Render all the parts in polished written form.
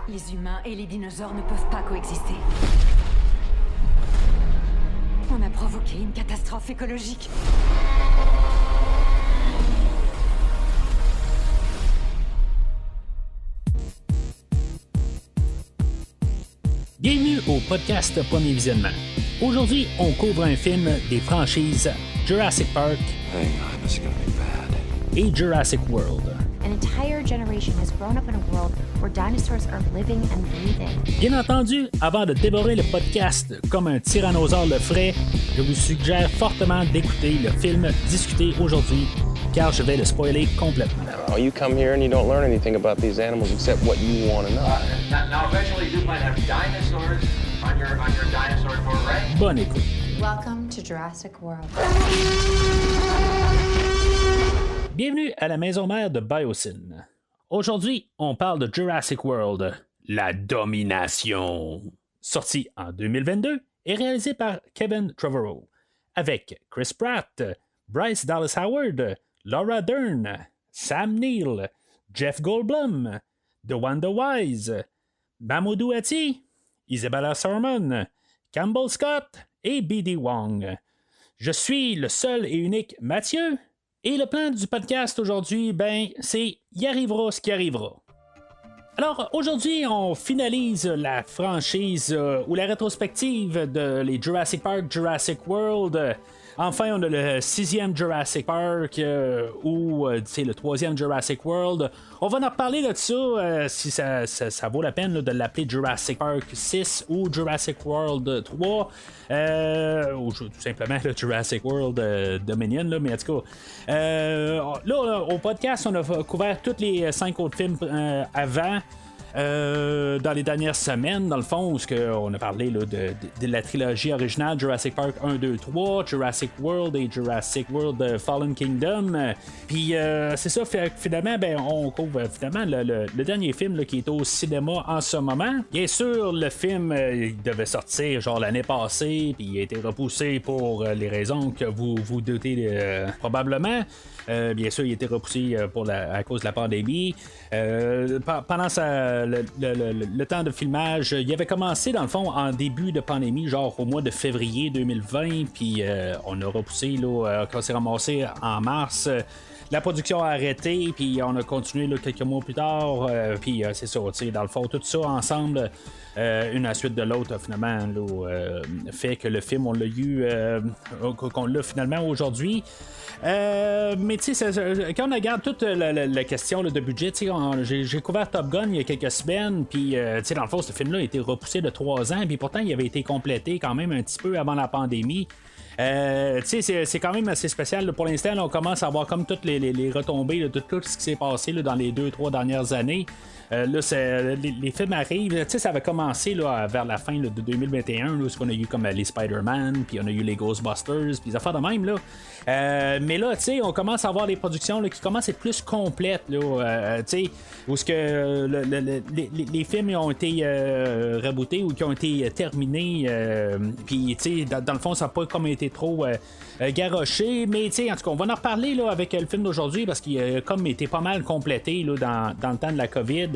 Les humains et les dinosaures ne peuvent pas coexister. On a provoqué une catastrophe écologique. Bienvenue au podcast Premier Visionnement. Aujourd'hui, on couvre un film des franchises Jurassic Park et Jurassic World. An entire generation has grown up in a world where dinosaurs are living and breathing. Bien entendu, avant de dévorer le podcast comme un tyrannosaure le ferait, je vous suggère fortement d'écouter le film discuté aujourd'hui, car je vais le spoiler complètement. Oh, you come here and you don't learn anything about these animals except what you want to know. Now eventually you might have dinosaurs on your dinosaur tour, right? Bonne écoute. Welcome to Jurassic World. Bienvenue à la maison mère de Biosyn. Aujourd'hui, on parle de Jurassic World, la domination. Sorti en 2022 et réalisé par Kevin Trevorrow, avec Chris Pratt, Bryce Dallas Howard, Laura Dern, Sam Neill, Jeff Goldblum, DeWanda Wise, Mamoudou Aty, Isabella Sermon, Campbell Scott et B.D. Wong. Je suis le seul et unique Mathieu. Et le plan du podcast aujourd'hui, c'est y arrivera ce qui arrivera. Alors, aujourd'hui, on finalise la franchise ou la rétrospective de les Jurassic Park, Jurassic World. Enfin, on a le 6e Jurassic Park ou le 3e Jurassic World. On va en reparler de ça si ça vaut la peine de l'appeler Jurassic Park 6 ou Jurassic World 3 ou tout simplement le Jurassic World Dominion, là, mais en tout cas là, au podcast, on a couvert tous les 5 autres films avant. Dans les dernières semaines, dans le fond, où on a parlé là, de la trilogie originale Jurassic Park 1, 2, 3, Jurassic World et Jurassic World Fallen Kingdom. Puis c'est ça, finalement, on couvre finalement le dernier film là, qui est au cinéma en ce moment. Bien sûr, le film il devait sortir genre l'année passée, puis il a été repoussé pour les raisons que vous vous doutez probablement. Bien sûr, il a été repoussé à cause de la pandémie. Pendant le temps de filmage, il avait commencé dans le fond en début de pandémie, genre au mois de février 2020, puis on a repoussé là, quand c'est ramassé en mars. La production a arrêté, puis on a continué là, quelques mois plus tard, puis c'est ça, dans le fond, tout ça ensemble, une à la suite de l'autre, finalement, là, fait que le film, on l'a eu, qu'on l'a finalement aujourd'hui. Mais tu sais, quand on regarde toute la question là, de budget, j'ai couvert Top Gun il y a quelques semaines, puis dans le fond, ce film-là a été repoussé de 3 ans, puis pourtant, il avait été complété quand même un petit peu avant la pandémie. C'est quand même assez spécial. Là, pour l'instant, là, on commence à voir comme toutes les retombées là, de tout ce qui s'est passé là, dans les 2-3 dernières années. Là, les films arrivent. Ça avait commencé là, vers la fin là, de 2021, là, où on a eu comme les Spider-Man, puis on a eu les Ghostbusters, puis les affaires de même. Là. Mais là, on commence à avoir des productions là, qui commencent à être plus complètes. Là, où ce que les films ont été rebootés ou qui ont été terminés. Puis, dans le fond, ça n'a pas comme été trop garoché. Mais, en tout cas, on va en reparler là, avec le film d'aujourd'hui parce qu'il a comme été pas mal complété là, dans le temps de la COVID.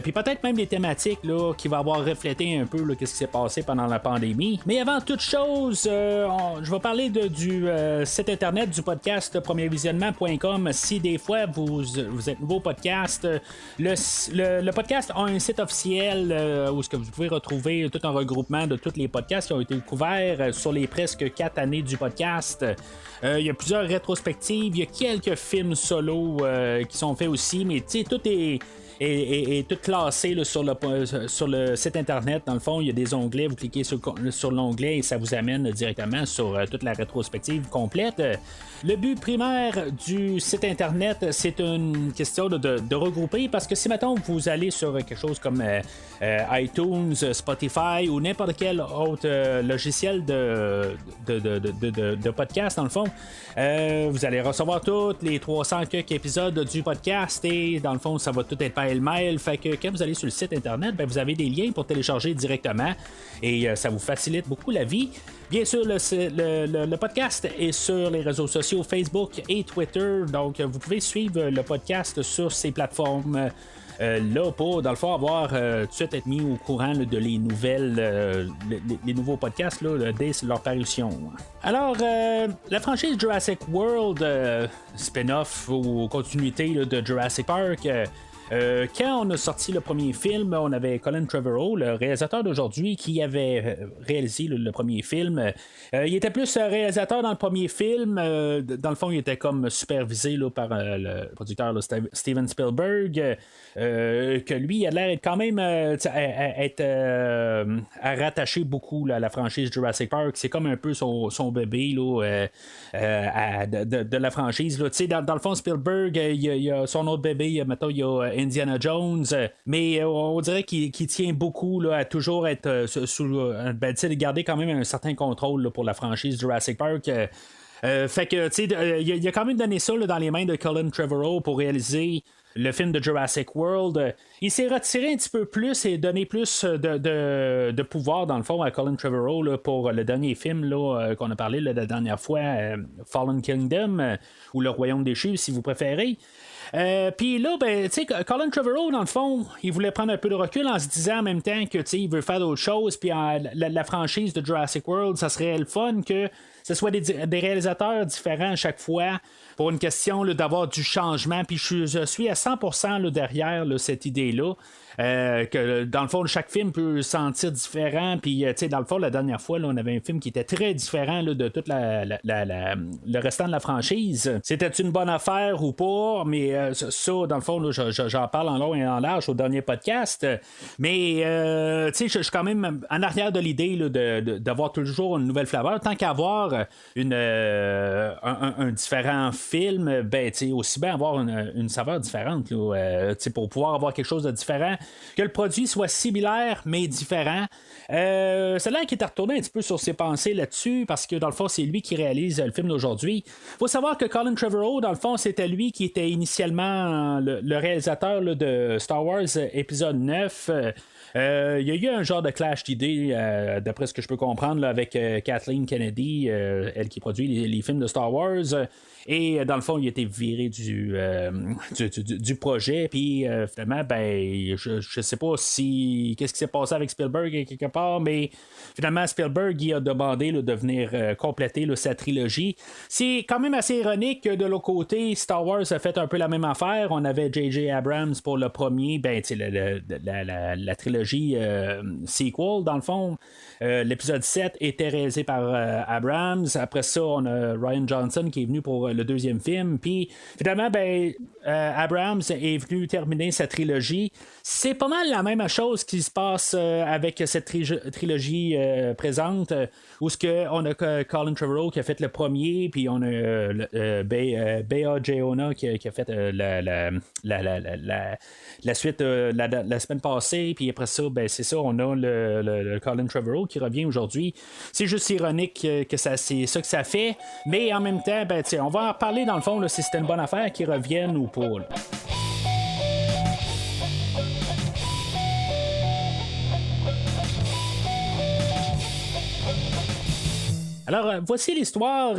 Puis peut-être même des thématiques là, qui vont avoir reflété un peu là, qu'est-ce qui s'est passé pendant la pandémie. Mais avant toute chose, je vais parler du site internet du podcast premiervisionnement.com. Si des fois vous êtes nouveau podcast, le podcast a un site officiel où est-ce que vous pouvez retrouver tout un regroupement de tous les podcasts qui ont été couverts sur les presque 4 années du podcast. Il y a plusieurs rétrospectives, il y a quelques films solo qui sont faits aussi, mais tu sais, tout est tout classé là, sur le site internet. Dans le fond, il y a des onglets, vous cliquez sur l'onglet et ça vous amène directement sur toute la rétrospective complète. Le but primaire du site internet, c'est une question de regrouper, parce que si mettons vous allez sur quelque chose comme iTunes, Spotify ou n'importe quel autre logiciel de podcast, dans le fond, vous allez recevoir tous les 300 quelques épisodes du podcast et dans le fond ça va tout être pêle-mêle. Fait que quand vous allez sur le site internet, vous avez des liens pour télécharger directement et ça vous facilite beaucoup la vie. Bien sûr, le podcast est sur les réseaux sociaux Facebook et Twitter, donc vous pouvez suivre le podcast sur ces plateformes. là pour, dans le fond, avoir tout de suite être mis au courant là, de les nouvelles, les nouveaux podcasts là, dès leur parution. Alors, la franchise Jurassic World, spin-off ou continuité là, de Jurassic Park, quand on a sorti le premier film, on avait Colin Trevorrow, le réalisateur d'aujourd'hui, qui avait réalisé le premier film. Il était plus réalisateur dans le premier film. Dans le fond, il était comme supervisé là, par le producteur là, Steven Spielberg. Que lui, il a l'air quand même à rattacher beaucoup là, à la franchise Jurassic Park. C'est comme un peu son bébé là, de la franchise. Là. Dans le fond, Spielberg, il y a son autre bébé, mettons, il y a Indiana Jones, mais on dirait qu'il tient beaucoup là, à toujours être sous de garder quand même un certain contrôle là, pour la franchise Jurassic Park. Fait que, tu sais, il a quand même donné ça là, dans les mains de Colin Trevorrow pour réaliser le film de Jurassic World. Il s'est retiré un petit peu plus et donné plus de pouvoir, dans le fond, à Colin Trevorrow là, pour le dernier film là, qu'on a parlé là, la dernière fois, Fallen Kingdom, ou Le Royaume déchu, si vous préférez. Puis là, ben, tu sais, Colin Trevorrow, dans le fond, il voulait prendre un peu de recul en se disant en même temps que, tu sais, il veut faire d'autres choses. Puis la franchise de Jurassic World, ça serait le fun que ce soit des réalisateurs différents à chaque fois pour une question là, d'avoir du changement. Puis je suis à 100% là, derrière là, cette idée-là. Que dans le fond, chaque film peut se sentir différent. Puis, tu sais, dans le fond, la dernière fois, là, on avait un film qui était très différent là, de tout le restant de la franchise. C'était une bonne affaire ou pas? Mais ça, dans le fond, là, j'en parle en long et en large au dernier podcast. Mais, tu sais, je suis quand même en arrière de l'idée là, d'avoir toujours une nouvelle flaveur. Tant qu'avoir un différent film, ben, tu sais, aussi bien avoir une saveur différente. Là, tu sais, pour pouvoir avoir quelque chose de différent. Que le produit soit similaire mais différent. C'est là qu'il était retourné un petit peu sur ses pensées là-dessus parce que dans le fond c'est lui qui réalise le film d'aujourd'hui. Il faut savoir que Colin Trevorrow, dans le fond, c'était lui qui était initialement le réalisateur là, de Star Wars épisode 9. Il y a eu un genre de clash d'idées, d'après ce que je peux comprendre, là, avec Kathleen Kennedy, elle qui produit les films de Star Wars. Et dans le fond, il a été viré du projet. Puis finalement, ben, je sais pas si qu'est-ce qui s'est passé avec Spielberg quelque part, mais finalement, Spielberg il a demandé là, de venir compléter là, sa trilogie. C'est quand même assez ironique que de l'autre côté, Star Wars a fait un peu la même affaire. On avait J.J. Abrams pour le premier, ben, la trilogie sequel, dans le fond. L'épisode 7 était réalisé par Abrams. Après ça, on a Rian Johnson qui est venu pour le deuxième film. Puis finalement, ben, Abrams est venu terminer sa trilogie. C'est pas mal la même chose qui se passe avec cette trilogie présente, où on a Colin Trevorrow qui a fait le premier, puis on a Bea Geona qui a fait la suite la semaine passée, puis après ça, ben, c'est ça, on a le Colin Trevorrow qui revient aujourd'hui. C'est juste ironique que c'est ça que ça fait, mais en même temps, ben, on va en reparler dans le fond là, si c'était une bonne affaire qu'ils reviennent ou pas. Là. Alors, voici l'histoire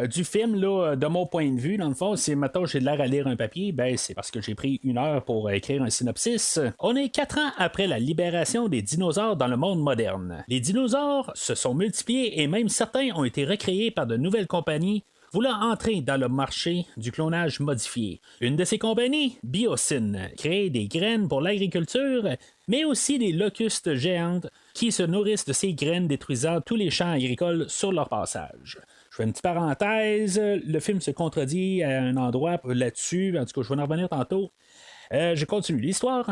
du film, là, de mon point de vue. Dans le fond, si, mettons, j'ai de l'air à lire un papier, ben, c'est parce que j'ai pris 1 heure pour écrire un synopsis. On est 4 ans après la libération des dinosaures dans le monde moderne. Les dinosaures se sont multipliés et même certains ont été recréés par de nouvelles compagnies voulant entrer dans le marché du clonage modifié. Une de ces compagnies, Biosyn, crée des graines pour l'agriculture, mais aussi des locustes géantes qui se nourrissent de ces graines détruisant tous les champs agricoles sur leur passage. Je fais une petite parenthèse, le film se contredit à un endroit là-dessus, en tout cas je vais en revenir tantôt. Je continue l'histoire.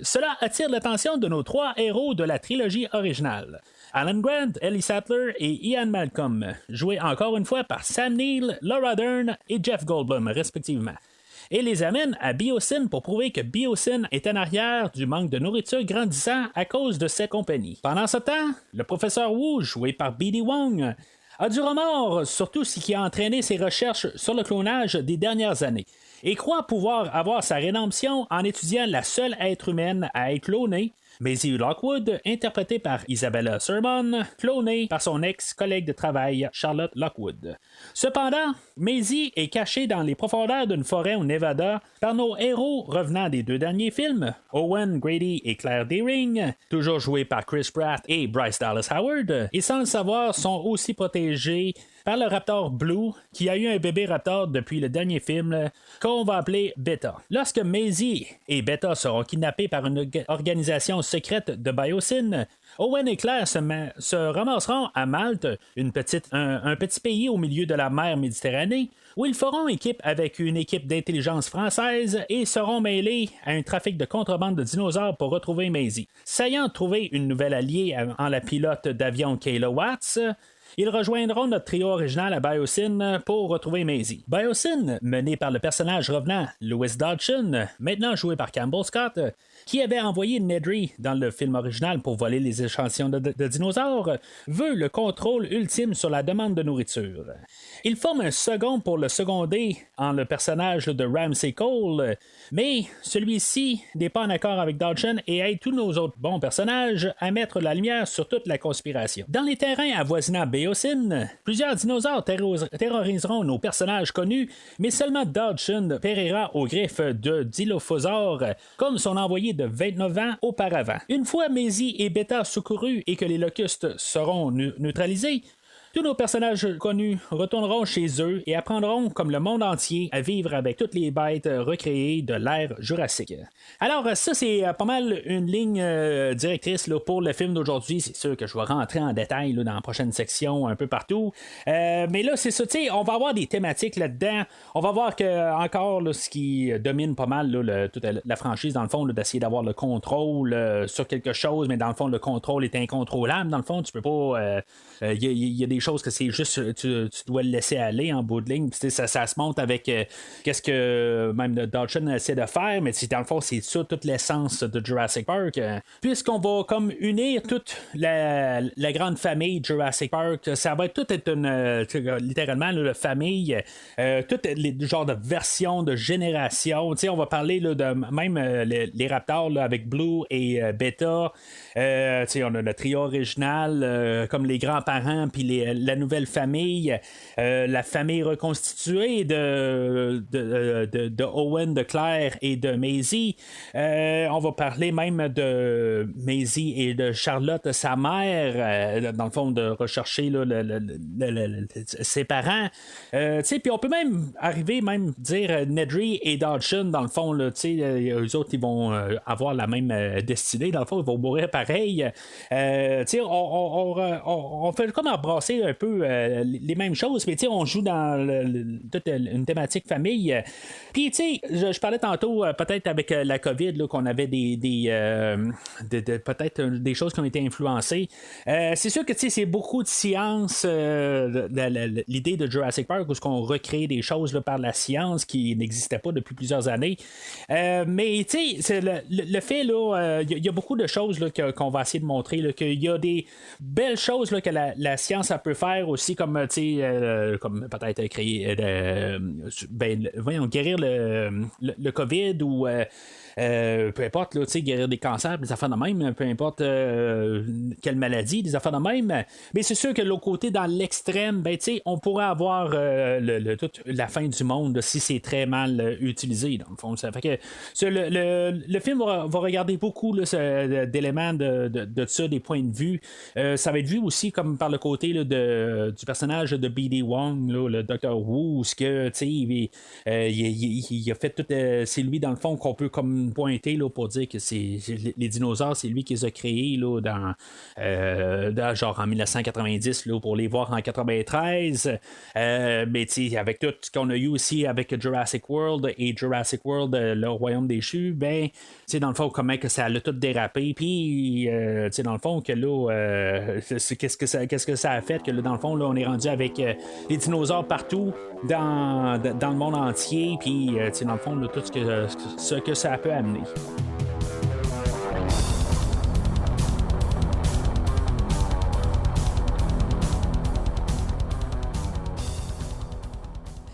Cela attire l'attention de nos 3 héros de la trilogie originale. Alan Grant, Ellie Sattler et Ian Malcolm, joués encore une fois par Sam Neill, Laura Dern et Jeff Goldblum, respectivement. Et les amène à Biosyn pour prouver que Biosyn est en arrière du manque de nourriture grandissant à cause de cette compagnie. Pendant ce temps, le professeur Wu, joué par B.D. Wong, a du remords sur tout ce qui a entraîné ses recherches sur le clonage des dernières années et croit pouvoir avoir sa rédemption en étudiant la seule être humaine à être clonée, Maisie Lockwood, interprétée par Isabella Sermon, clonée par son ex-collègue de travail Charlotte Lockwood. Cependant, Maisie est cachée dans les profondeurs d'une forêt au Nevada par nos héros revenant des 2 derniers films, Owen Grady et Claire Dearing, toujours joués par Chris Pratt et Bryce Dallas Howard, et sans le savoir sont aussi protégés par le Raptor Blue, qui a eu un bébé Raptor depuis le dernier film, qu'on va appeler Beta. Lorsque Maisie et Beta seront kidnappés par une organisation secrète de Biosyn, Owen et Claire se ramasseront à Malte, un petit pays au milieu de la mer Méditerranée, où ils feront équipe avec une équipe d'intelligence française et seront mêlés à un trafic de contrebande de dinosaures pour retrouver Maisie. S'ayant trouvé une nouvelle alliée en la pilote d'avion Kayla Watts, ils rejoindront notre trio original à Biosyn pour retrouver Maisie. Biosyn, mené par le personnage revenant Louis Dodson, maintenant joué par Campbell Scott, qui avait envoyé Nedry dans le film original pour voler les échantillons de dinosaures, veut le contrôle ultime sur la demande de nourriture. Il forme un second pour le seconder en le personnage de Ramsey Cole, mais celui-ci n'est pas en accord avec Dodson et aide tous nos autres bons personnages à mettre la lumière sur toute la conspiration. Dans les terrains avoisinant Biosyn, plusieurs dinosaures terroriseront nos personnages connus, mais seulement Dodson périra aux griffes de Dilophosaure, comme son envoyé de 29 ans auparavant. Une fois Maisie et Beta secourus et que les locustes seront neutralisés, tous nos personnages connus retourneront chez eux et apprendront, comme le monde entier, à vivre avec toutes les bêtes recréées de l'ère jurassique. Alors, ça, c'est pas mal une ligne directrice là, pour le film d'aujourd'hui. C'est sûr que je vais rentrer en détail là, dans la prochaine section, un peu partout. Mais là, c'est ça, tu sais, on va avoir des thématiques là-dedans. On va voir que, encore, là, ce qui domine pas mal là, toute la franchise, dans le fond, là, d'essayer d'avoir le contrôle sur quelque chose, mais dans le fond, le contrôle est incontrôlable. Dans le fond, tu peux pas... Il y a des choses que c'est juste tu dois le laisser aller en bout de ligne. Ça se monte avec qu'est-ce que même Dodson essaie de faire, mais dans le fond, c'est ça toute l'essence de Jurassic Park. Puisqu'on va comme unir toute la grande famille Jurassic Park, ça va être toute une littéralement la famille, toutes les genres de versions de génération. On va parler là, de même les Raptors là, avec Blue et Beta. On a le trio original comme les grands-parents puis la nouvelle famille, la famille reconstituée de Owen, de Claire et de Maisie. On va parler même de Maisie et de Charlotte, sa mère, dans le fond, de rechercher là, ses parents. Puis on peut même arriver, même dire Nedry et Dodson, dans le fond, là, eux autres, ils vont avoir la même destinée. Dans le fond, ils vont mourir pareil. On fait comme embrasser un peu les mêmes choses, mais on joue dans toute une thématique famille. Puis, je parlais tantôt, peut-être avec la COVID, là, qu'on avait peut-être des choses qui ont été influencées. C'est sûr que c'est beaucoup de science, l'idée de Jurassic Park, où on recrée des choses là, par la science qui n'existaient pas depuis plusieurs années. Mais, c'est le fait, là, il y a beaucoup de choses là, qu'on va essayer de montrer, là, qu'il y a des belles choses là, que la science peut faire aussi, comme peut-être créer guérir le COVID ou peu importe, là, guérir des cancers, des affaires de même, peu importe quelle maladie, des affaires de même. Mais c'est sûr que de l'autre côté, dans l'extrême, on pourrait avoir toute la fin du monde là, si c'est très mal utilisé, dans le fond. Ça fait que le film va regarder beaucoup là, d'éléments de ça, des points de vue. Ça va être vu aussi comme par le côté là, du personnage de B.D. Wong, là, le Dr. Wu, ce que il a fait tout. C'est lui, dans le fond, qu'on peut comme pointer là, pour dire que les dinosaures, c'est lui qui les a créés là, dans genre en 1990 là, pour les voir en 93. Mais avec tout ce qu'on a eu aussi avec Jurassic World et Jurassic World, le Royaume déchu, dans le fond, comment que ça a tout dérapé. Puis, dans le fond, que là, qu'est-ce que ça a fait, que là, dans le fond, là, on est rendu avec les dinosaures partout dans le monde entier. Puis, dans le fond, là, tout ce que ça peut amener.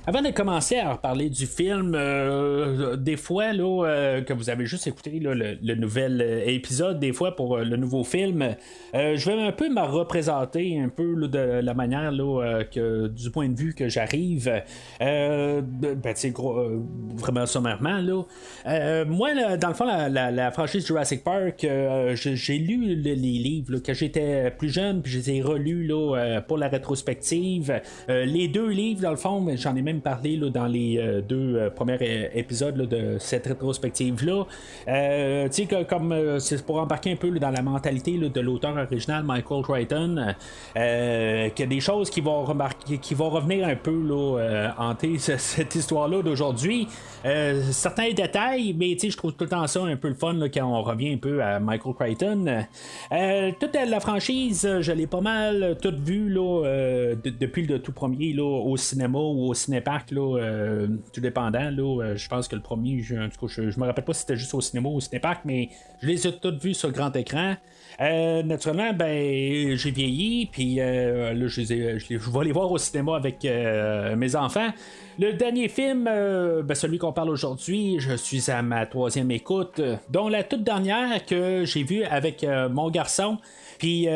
Avant de commencer à reparler du film, des fois là, que vous avez juste écouté là, le nouvel épisode, des fois pour le nouveau film, je vais un peu me représenter un peu là, de la manière là, que, du point de vue que j'arrive. Vraiment sommairement là. Moi, là, dans le fond, la franchise Jurassic Park, j'ai lu les livres là, quand j'étais plus jeune, puis je les ai relus là, pour la rétrospective. Les 2 livres, dans le fond, j'en ai même parlé là, dans les 2 premiers épisodes là, de cette rétrospective-là. C'est pour embarquer un peu là, dans la mentalité là, de l'auteur original, Michael Crichton, qu'il y a des choses qui vont revenir un peu là, hanter cette histoire-là d'aujourd'hui. Certains détails, mais je trouve tout le temps ça un peu le fun là, quand on revient un peu à Michael Crichton. Toute la franchise, je l'ai pas mal toute vue là, depuis le tout premier là, au cinéma ou au cinéparc, là, tout dépendant. Je pense que le premier, en tout cas, je me rappelle pas si c'était juste au cinéma ou au cinéparc, mais je les ai toutes vues sur le grand écran. Naturellement, j'ai vieilli, puis là, je vais les voir au cinéma avec mes enfants. Le dernier film, celui qu'on parle aujourd'hui, je suis à ma 3e écoute, dont la toute dernière que j'ai vue avec mon garçon. Puis,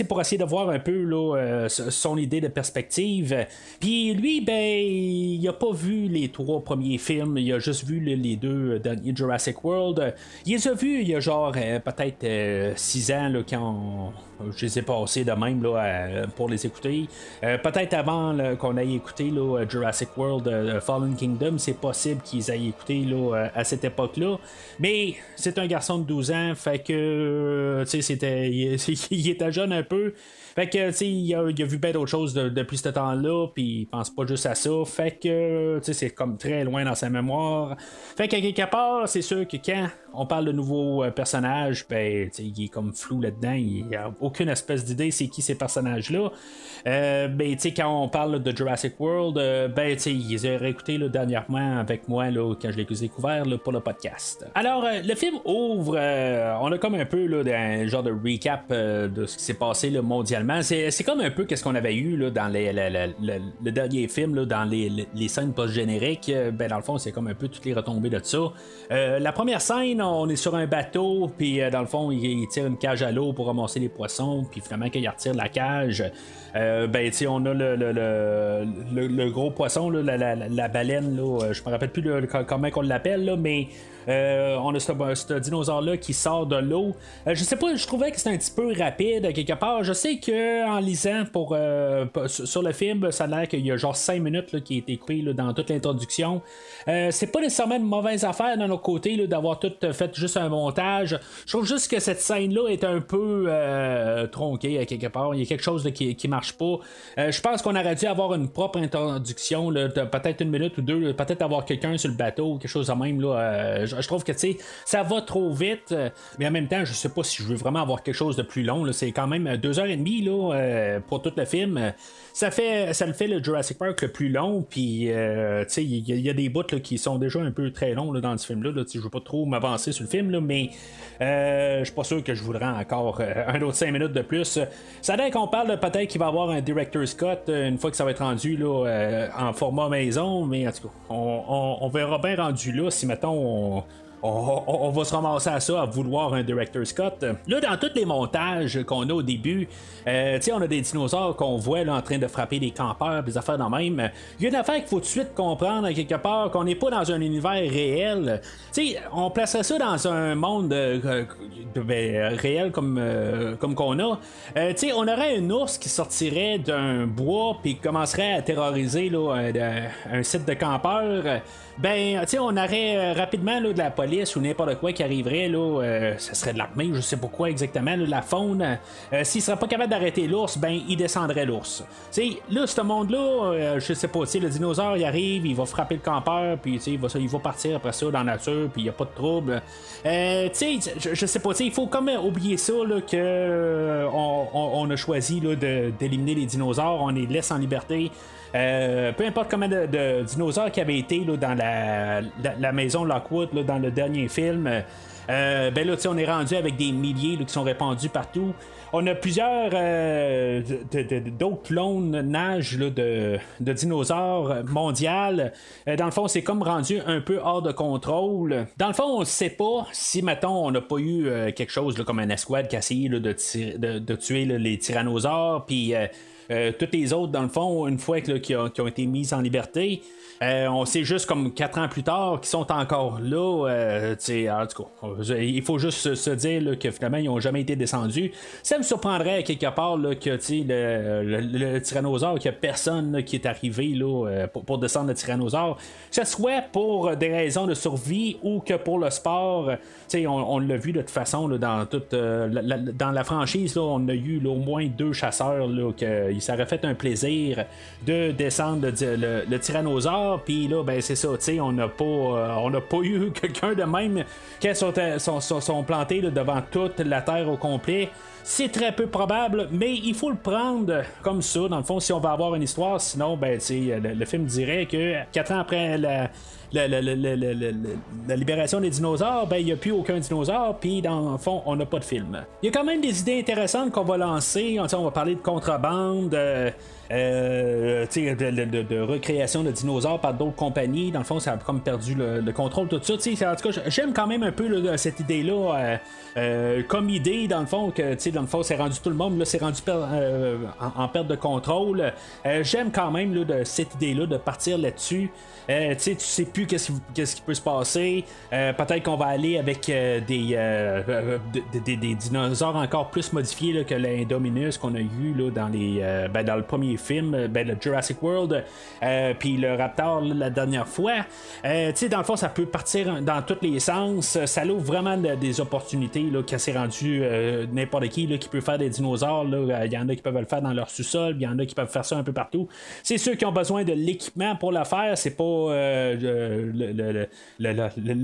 pour essayer de voir un peu là, son idée de perspective. Puis, lui, il a pas vu les 3 premiers films. Il a juste vu les 2 derniers Jurassic World. Il les a vus il y a genre peut-être 6 ans là, quand je les ai passés de même là, pour les écouter. Peut-être avant là, qu'on aille écouter là, Jurassic World Fallen Kingdom, c'est possible qu'ils aient écouté là, à cette époque-là. Mais c'est un garçon de 12 ans, fait que il était jeune un peu. Fait que, il a vu bien d'autres choses depuis ce temps-là, puis il pense pas juste à ça. Fait que, c'est comme très loin dans sa mémoire. Fait qu'à quelque part, c'est sûr que quand on parle de nouveaux personnages, il est comme flou là-dedans. Il n'y a aucune espèce d'idée c'est qui ces personnages-là. Quand on parle de Jurassic World, ils les ont réécoutés dernièrement avec moi là, quand je les ai découverts pour le podcast. Alors, le film ouvre, on a comme un peu là, un genre de recap de ce qui s'est passé là, mondialement. C'est comme un peu qu'est-ce qu'on avait eu là, dans le dernier film, là, dans les scènes post-génériques. Dans le fond, c'est comme un peu toutes les retombées de ça. La première scène, on est sur un bateau, puis dans le fond, il tire une cage à l'eau pour ramasser les poissons, puis finalement, quand il retire la cage, on a le gros poisson, là, la baleine, là, je me rappelle plus comment on l'appelle, là, mais on a ce dinosaure-là qui sort de l'eau. Je sais pas, je trouvais que c'était un petit peu rapide quelque part. Je sais que en lisant sur le film, ça a l'air qu'il y a genre 5 minutes là, qui a été coupé là, dans toute l'introduction. C'est pas nécessairement une mauvaise affaire d'un autre côté là, d'avoir tout fait juste un montage. Je trouve juste que cette scène-là est un peu tronquée à quelque part. Il y a quelque chose là, qui marche pas. Je pense qu'on aurait dû avoir une propre introduction, là, peut-être 1 minute ou 2, là, peut-être avoir quelqu'un sur le bateau, quelque chose de même. Là, je trouve que ça va trop vite, mais en même temps, je sais pas si je veux vraiment avoir quelque chose de plus long. Là. C'est quand même 2h30 là, pour tout le film. Ça le fait le Jurassic Park le plus long, puis il y a des bouts là, qui sont déjà un peu très longs là, dans ce film-là. Là, je veux pas trop m'avancer sur le film, là, mais je suis pas sûr que je voudrais encore un autre 5 minutes de plus. Ça a l'air qu'on parle peut-être qu'il va y avoir un Director's Cut une fois que ça va être rendu là, en format maison, mais en tout cas, on verra bien rendu là si mettons on va se ramasser à ça, à vouloir un Director's Cut. Là, dans tous les montages qu'on a au début, on a des dinosaures qu'on voit là, en train de frapper des campeurs, des affaires dans même. Il y a une affaire qu'il faut tout de suite comprendre quelque part, qu'on n'est pas dans un univers réel. On placerait ça dans un monde réel comme qu'on a. On aurait un ours qui sortirait d'un bois puis commencerait à terroriser là, un site de campeurs. On aurait rapidement là, de la police ou n'importe quoi qui arriverait, là, ça serait de l'armée, je sais pas quoi exactement, là, la faune. S'il serait pas capable d'arrêter l'ours, il descendrait l'ours. Là, ce monde-là, je sais pas, le dinosaure, il arrive, il va frapper le campeur, puis il va partir après ça dans la nature, puis il y a pas de trouble. Je sais pas, il faut quand même oublier ça, là, que on a choisi là, d'éliminer les dinosaures, on les laisse en liberté. Peu importe combien de dinosaures qui avaient été là, dans la maison Lockwood là, dans le dernier film, ben là, on est rendu avec des milliers là, qui sont répandus partout. On a plusieurs d'autres clones nages là, de dinosaures mondiales. Dans le fond, c'est comme rendu un peu hors de contrôle. Dans le fond, on ne sait pas si, mettons, on n'a pas eu quelque chose là, comme un escouade qui a essayé là, de tuer là, les tyrannosaures, puis toutes les autres, dans le fond, une fois là, qui ont été mises en liberté. On sait juste comme 4 ans plus tard qu'ils sont encore là. En tout cas, il faut juste se dire là, que finalement ils n'ont jamais été descendus. Ça me surprendrait quelque part là, que le tyrannosaure, qu'il n'y a personne là, qui est arrivé là, pour descendre le tyrannosaure, que ce soit pour des raisons de survie ou que pour le sport. On l'a vu de toute façon là, dans toute dans la franchise, là, on a eu là, au moins 2 chasseurs là, qui s'auraient fait un plaisir de descendre le tyrannosaure. Puis là, ben c'est ça, on n'a pas eu quelqu'un de même qui sont plantés là, devant toute la Terre au complet. C'est très peu probable, mais il faut le prendre comme ça, dans le fond, si on va avoir une histoire. Sinon, ben, le film dirait que 4 ans après la libération des dinosaures, ben il n'y a plus aucun dinosaure, puis dans le fond, on n'a pas de film. Il y a quand même des idées intéressantes qu'on va lancer. On va parler de contrebande, de recréation de dinosaures par d'autres compagnies. Dans le fond, ça a comme perdu le contrôle, tout ça. En tout cas, j'aime quand même un peu là, cette idée-là comme idée, dans le fond, que dans le fond, c'est rendu tout le monde, là, c'est rendu en perte de contrôle. J'aime quand même là, de cette idée-là de partir là-dessus. Tu sais plus qu'est-ce qui peut se passer. Peut-être qu'on va aller avec des dinosaures encore plus modifiés là, que l'Indominus qu'on a eu là, dans le premier film, le Jurassic World, puis le Raptor là, la dernière fois. Dans le fond, ça peut partir dans tous les sens. Ça ouvre vraiment des opportunités là, quand c'est rendu n'importe qui là, qui peut faire des dinosaures. Il y en a qui peuvent le faire dans leur sous-sol, il y en a qui peuvent faire ça un peu partout. C'est ceux qui ont besoin de l'équipement pour le faire. C'est pas le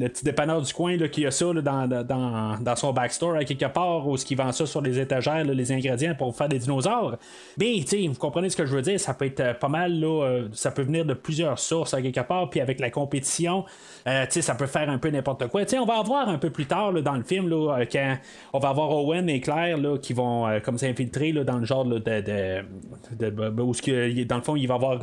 petit dépanneur du coin là, qui a ça là, dans son backstore à quelque part, où il vend ça sur les étagères, là, les ingrédients pour faire des dinosaures. Mais vous comprenez ce que je veux dire, ça peut être pas mal là, ça peut venir de plusieurs sources à quelque part, puis avec la compétition, ça peut faire un peu n'importe quoi. On va avoir un peu plus tard là, dans le film là, quand on va avoir Owen et Claire là, qui vont comme s'infiltrer là, dans le genre là, où dans le fond il va y avoir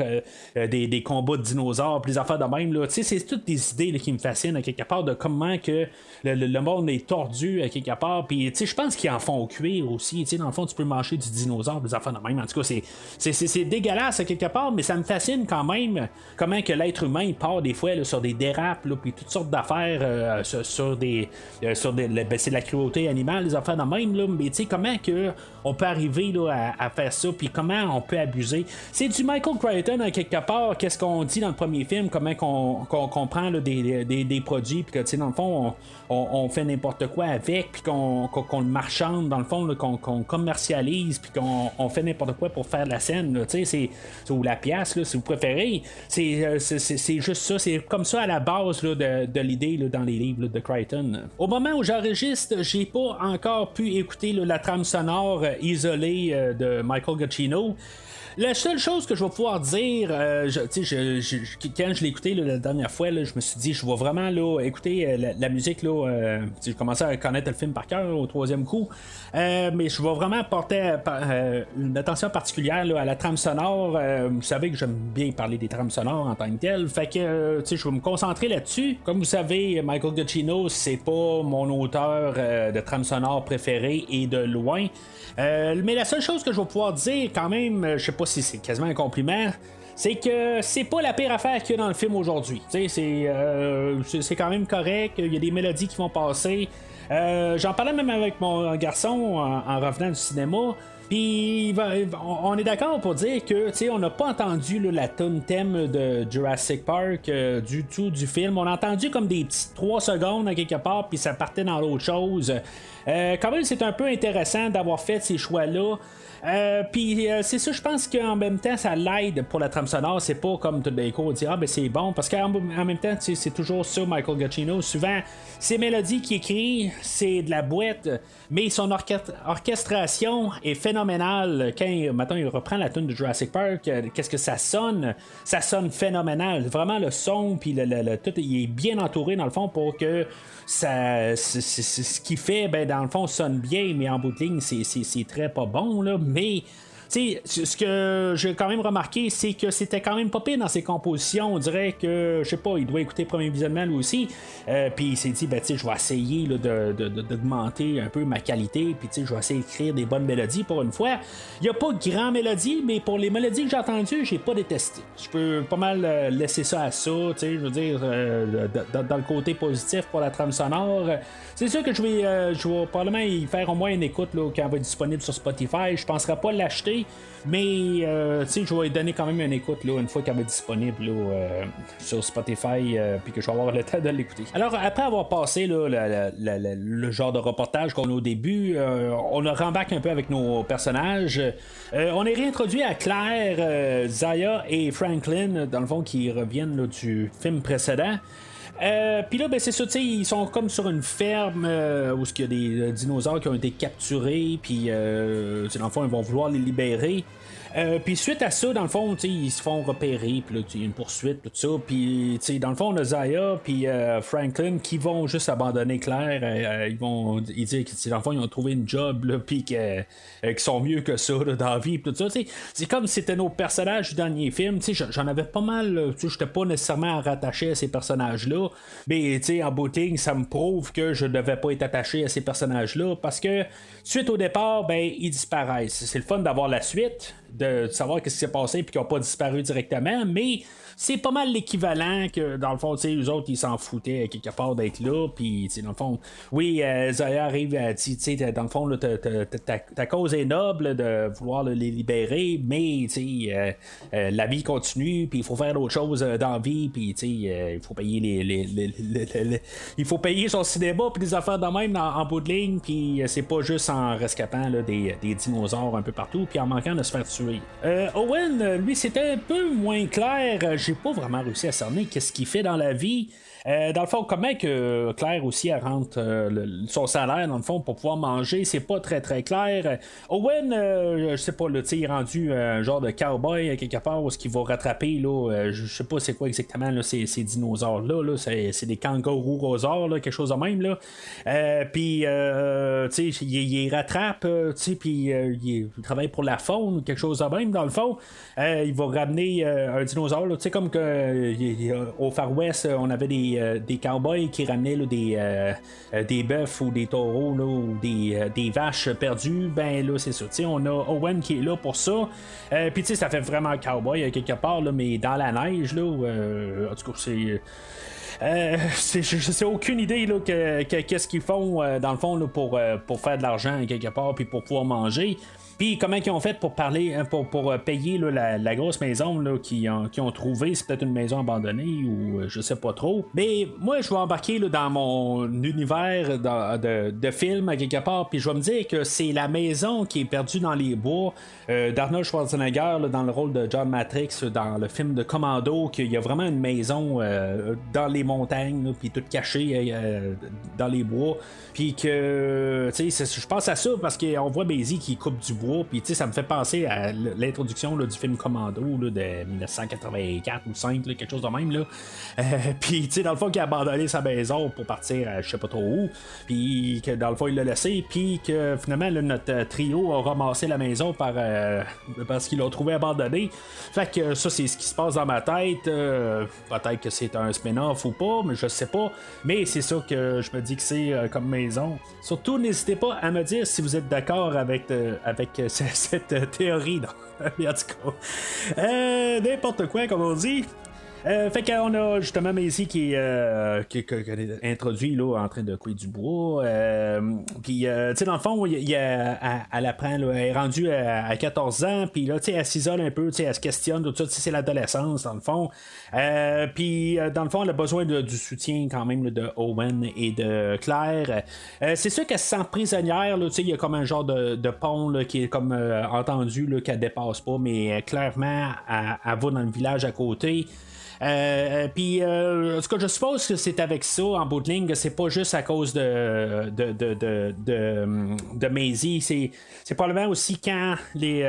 des combats de dinosaures, puis des affaires de même là. C'est toutes des idées là, qui me fascinent à quelque part, de comment que le monde est tordu à quelque part, puis je pense qu'ils en font cuire aussi. Dans le fond, tu peux manger du dinosaure, des affaires de même. En tout cas, c'est dégueulasse à quelque part, mais ça me fascine quand même comment que l'être humain part des fois là, sur des dérapes, puis toutes sortes d'affaires sur c'est de la cruauté animale, des affaires de même là, mais comment que on peut arriver là, à faire ça, puis comment on peut abuser. C'est du Michael Crichton à quelque part. Qu'est-ce qu'on dit dans le premier film, comment qu'on prend là, des produits, puis que dans le fond on fait n'importe quoi avec, puis qu'on le marchande dans le fond, là, qu'on commercialise, puis qu'on fait n'importe quoi pour faire la scène là, c'est ou la pièce là, si vous préférez. C'est juste ça, c'est comme ça à la base là, de l'idée là, dans les livres là, de Crichton. Au moment où j'enregistre, j'ai pas encore pu écouter là, la trame sonore isolée de Michael Giacchino. La seule chose que je vais pouvoir dire, quand je l'ai écouté là, la dernière fois, là, je me suis dit, je vais vraiment là, écouter la musique. J'ai commencé à connaître le film par cœur au 3e coup, mais je vais vraiment porter une attention particulière là, à la trame sonore. Vous savez que j'aime bien parler des trames sonores en tant que telles, fait que je vais me concentrer là-dessus. Comme vous savez, Michael Giacchino, c'est pas mon auteur de trame sonore préféré et de loin. Mais la seule chose que je vais pouvoir dire quand même, je sais pas si c'est quasiment un compliment, c'est que c'est pas la pire affaire qu'il y a dans le film aujourd'hui. C'est quand même correct, il y a des mélodies qui vont passer. J'en parlais même avec mon garçon en revenant du cinéma. Puis on est d'accord pour dire que on n'a pas entendu là, la tune thème de Jurassic Park du tout du film. On a entendu comme des petites 3 secondes à quelque part, puis ça partait dans l'autre chose. Quand même, c'est un peu intéressant d'avoir fait ces choix-là. Puis c'est ça, je pense qu'en même temps ça l'aide pour la trame sonore. C'est pas comme tout d'un coup on dit c'est bon, parce qu'en même temps c'est toujours ça Michael Giacchino. Souvent ses mélodies qu'il écrit, c'est de la boîte, mais son orchestration est phénoménale. phénoménal. Quand, maintenant, il reprend la tune de Jurassic Park, qu'est-ce que ça sonne? Ça sonne phénoménal. Vraiment, le son, puis tout, il est bien entouré, dans le fond, pour que ça, c'est ce qui fait, ben, dans le fond, sonne bien, mais en bout de ligne, c'est très pas bon, là, mais... T'sais, ce que j'ai quand même remarqué, c'est que c'était quand même pas pire dans ses compositions. On dirait que, je sais pas, il doit écouter Premier Visionnement lui aussi. Puis il s'est dit, ben, je vais essayer là, d'augmenter un peu ma qualité. Puis je vais essayer d'écrire des bonnes mélodies pour une fois. Il n'y a pas de grand mélodie, mais pour les mélodies que j'ai entendues, j'ai pas détesté. Je peux pas mal laisser ça à ça. Je veux dire, dans le côté positif pour la trame sonore. C'est sûr que je vais probablement y faire au moins une écoute là, quand elle va être disponible sur Spotify. Je penserai pas l'acheter, mais je vais lui donner quand même une écoute là, une fois qu'elle va être disponible là, sur Spotify, puis que je vais avoir le temps de l'écouter. Alors, après avoir passé là, le genre de reportage qu'on a au début, on a rembarqué un peu avec nos personnages. On est réintroduit à Claire, Zaya et Franklin, dans le fond, qui reviennent là, du film précédent. Puis là, ben, c'est ça, ils sont comme sur une ferme où il y a des dinosaures qui ont été capturés, puis dans le fond, ils vont vouloir les libérer. Puis suite à ça, dans le fond, ils se font repérer, puis là, il y a une poursuite, tout ça. Puis, dans le fond, on a Zaya puis Franklin qui vont juste abandonner Claire. Ils disent que, dans le fond, ils ont trouvé une job, puis qu'ils sont mieux que ça là, dans la vie, tout ça. C'est comme si c'était nos personnages du dernier film. J'en avais pas mal, j'étais pas nécessairement rattaché à ces personnages-là. Mais, en bout de ligne, ça me prouve que je devais pas être attaché à ces personnages-là parce que, suite au départ, ben, ils disparaissent. C'est le fun d'avoir la suite, de savoir ce qui s'est passé puis qu'ils n'ont pas disparu directement, mais c'est pas mal l'équivalent que dans le fond, eux autres ils s'en foutaient quelque part d'être là, puis dans le fond, oui, Zaya arrive à dire, dans le fond, là, ta cause est noble de vouloir là, les libérer, mais la vie continue, puis il faut faire d'autres choses dans la vie, puis il faut payer il faut payer son cinéma puis des affaires de même en bout de ligne, puis c'est pas juste en rescapant là, des dinosaures un peu partout, puis en manquant de se faire tuer. Owen, lui, c'était un peu moins clair. J'ai pas vraiment réussi à cerner qu'est-ce qu'il fait dans la vie. Dans le fond, comment que Claire aussi elle rentre son salaire dans le fond pour pouvoir manger, c'est pas très très clair. Owen, je sais pas, là, il est rendu un genre de cowboy quelque part où ce qu'il va rattraper là, je sais pas c'est quoi exactement là, ces dinosaures là, c'est des kangourous rosaures là, quelque chose de même là. Puis il rattrape, puis il travaille pour la faune, quelque chose de même dans le fond. Il va ramener un dinosaure, tu sais comme que au Far West on avait des cowboys qui ramenaient là, des bœufs ou des taureaux là, ou des vaches perdues. Ben là c'est ça, on a Owen qui est là pour ça. Puis ça fait vraiment cowboy quelque part là, mais dans la neige là, en tout cas je sais aucune idée là, qu'est-ce qu'ils font dans le fond là, pour faire de l'argent quelque part puis pour pouvoir manger. Puis comment ils ont fait pour payer là, la grosse maison là, qu'ils ont trouvé. C'est peut-être une maison abandonnée ou je sais pas trop. Mais moi je vais embarquer là, dans mon univers de film à quelque part. Puis je vais me dire que c'est la maison qui est perdue dans les bois d'Arnold Schwarzenegger là, dans le rôle de John Matrix dans le film de Commando, qu'il y a vraiment une maison dans les montagnes, puis toute cachée dans les bois. Puis que je pense à ça parce qu'on voit Basie qui coupe du bois. Puis ça me fait penser à l'introduction là, du film Commando là, de 1984 ou 5, là, quelque chose de même là. Puis dans le fond, il a abandonné sa maison pour partir à je sais pas trop où. Puis que dans le fond, il l'a laissé. Puis que finalement, là, notre trio a ramassé la maison parce qu'ils l'ont trouvé abandonnée. Fait que ça, c'est ce qui se passe dans ma tête. Peut-être que c'est un spin-off ou pas, mais je sais pas. Mais c'est ça que je me dis que c'est comme maison. Surtout, n'hésitez pas à me dire si vous êtes d'accord avec cette théorie. En tout cas, n'importe quoi, comme on dit. Fait qu'on a justement Maisie qui est introduit là, en train de couler du bois. Puis, tu sais, dans le fond, elle apprend, là, elle est rendue à 14 ans. Puis là, tu sais, elle s'isole un peu, tu sais, elle se questionne, tout ça. C'est l'adolescence, dans le fond. Puis, dans le fond, elle a besoin du soutien quand même là, de Owen et de Claire. C'est sûr qu'elle se sent prisonnière. Tu sais, il y a comme un genre de pont là, qui est comme entendu là, qu'elle dépasse pas. Mais clairement, elle va dans le village à côté. Puis, en tout cas, je suppose que c'est avec ça, en bout de ligne, que c'est pas juste à cause de Maisie. C'est probablement aussi quand les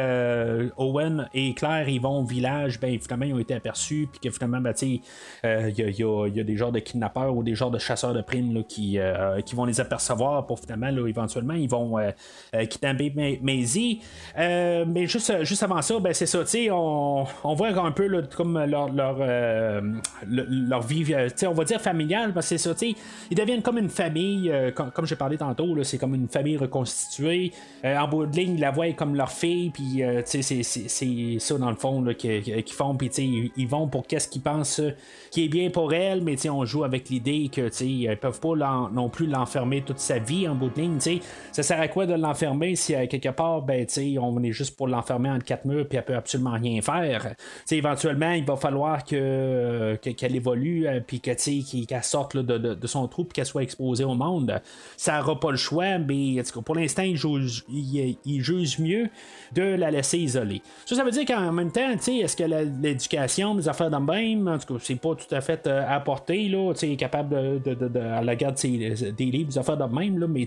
Owen et Claire ils vont au village, ben finalement ils ont été aperçus, puis que finalement, ben, il y a des genres de kidnappeurs ou des genres de chasseurs de primes là, qui vont les apercevoir pour finalement, là, éventuellement, ils vont kidnapper Maisie. Mais juste avant ça, ben c'est ça, on voit un peu là, comme leur vie, on va dire familiale, parce que c'est ça, ils deviennent comme une famille, comme j'ai parlé tantôt, là, c'est comme une famille reconstituée. En bout de ligne, ils la voient comme leur fille, puis c'est ça dans le fond là, qu'ils font, puis ils vont pour qu'est-ce qu'ils pensent qui est bien pour elle, mais on joue avec l'idée que ils peuvent pas non plus l'enfermer toute sa vie en bout de ligne. Ça sert à quoi de l'enfermer si quelque part ben, on est juste pour l'enfermer entre quatre murs puis elle peut absolument rien faire. Éventuellement il va falloir qu'elle évolue puis qu'elle sorte là, de son trou puis qu'elle soit exposée au monde. Ça n'aura pas le choix, mais en tout cas, pour l'instant il juge mieux de la laisser isolée. Ça veut dire qu'en même temps, est-ce que l'éducation des affaires dans même, en tout cas, c'est pas tout à fait apporté, là, capable de à la garde des livres, des affaires de même, là, mais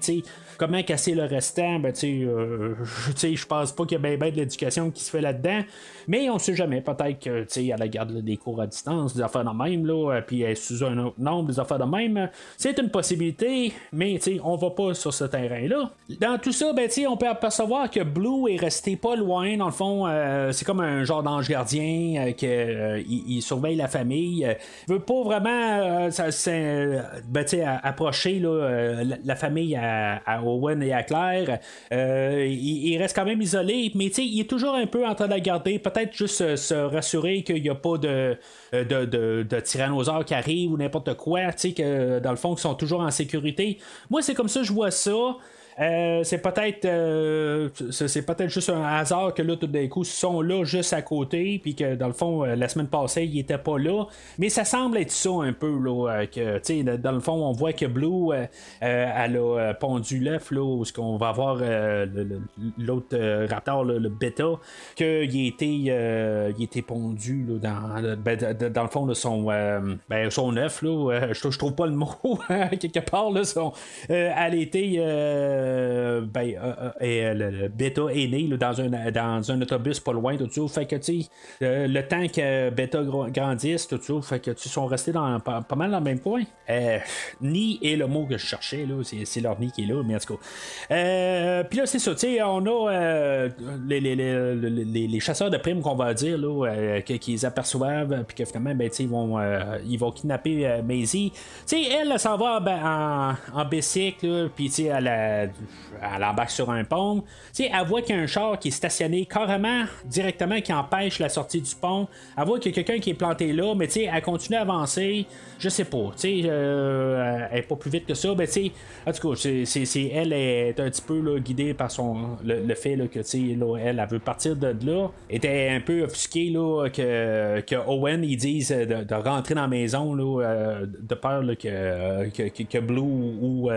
comment casser le restant, ben, je pense pas qu'il y a bien de l'éducation qui se fait là-dedans, mais on sait jamais, peut-être que à la garde des cours à distance, des affaires de même, là, puis sous un autre nombre, des affaires de même, c'est une possibilité, mais on va pas sur ce terrain-là. Dans tout ça, ben, on peut apercevoir que Blue est resté pas loin, dans le fond, c'est comme un genre d'ange gardien il surveille la famille. Il veut pas vraiment approcher là, la famille à Owen et à Claire. Il reste quand même isolé, mais il est toujours un peu en train de la garder. Peut-être juste se rassurer qu'il n'y a pas de tyrannosaures qui arrivent ou n'importe quoi, que dans le fond, ils sont toujours en sécurité. Moi, c'est comme ça que je vois ça. C'est peut-être juste un hasard que là tout d'un coup ils sont là juste à côté puis que dans le fond la semaine passée ils étaient pas là, mais ça semble être ça un peu là, que dans le fond on voit que Blue elle a pondu l'œuf là où on va avoir l'autre raptor là, le bêta qu'il était pondu là, dans le fond là, son œuf là, je trouve pas le mot quelque part là, elle était le bêta est né là, dans un autobus pas loin, tout ça. Fait que le temps que bêta grandisse, tout ça, fait que ils sont restés pas mal dans le même point. Nid est le mot que je cherchais, là, c'est leur nid qui est là, mais en tout cas. Puis là, c'est ça, on a les chasseurs de primes qu'on va dire là, qu'ils aperçoivent, puis que finalement, ben, ils vont kidnapper Maisie. Elle s'en va en bicycle, puis elle embarque sur un pont. Elle voit qu'il y a un char qui est stationné carrément directement qui empêche la sortie du pont. Elle voit qu'il y a quelqu'un qui est planté là, mais elle continue à avancer. Je sais pas. Elle est pas plus vite que ça. Ben, en tout cas, elle est un petit peu là, guidée par le fait là, que là, elle veut partir de là. Elle était un peu offusquée là, que Owen il dise de rentrer dans la maison là, de peur là, que Blue ou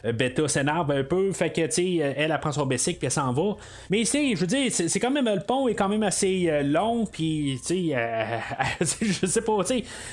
Beta s'énerve un peu. Fait que elle prend son bicycle puis elle s'en va. Mais je veux dire, c'est quand même le pont est quand même assez long. Puis je sais pas,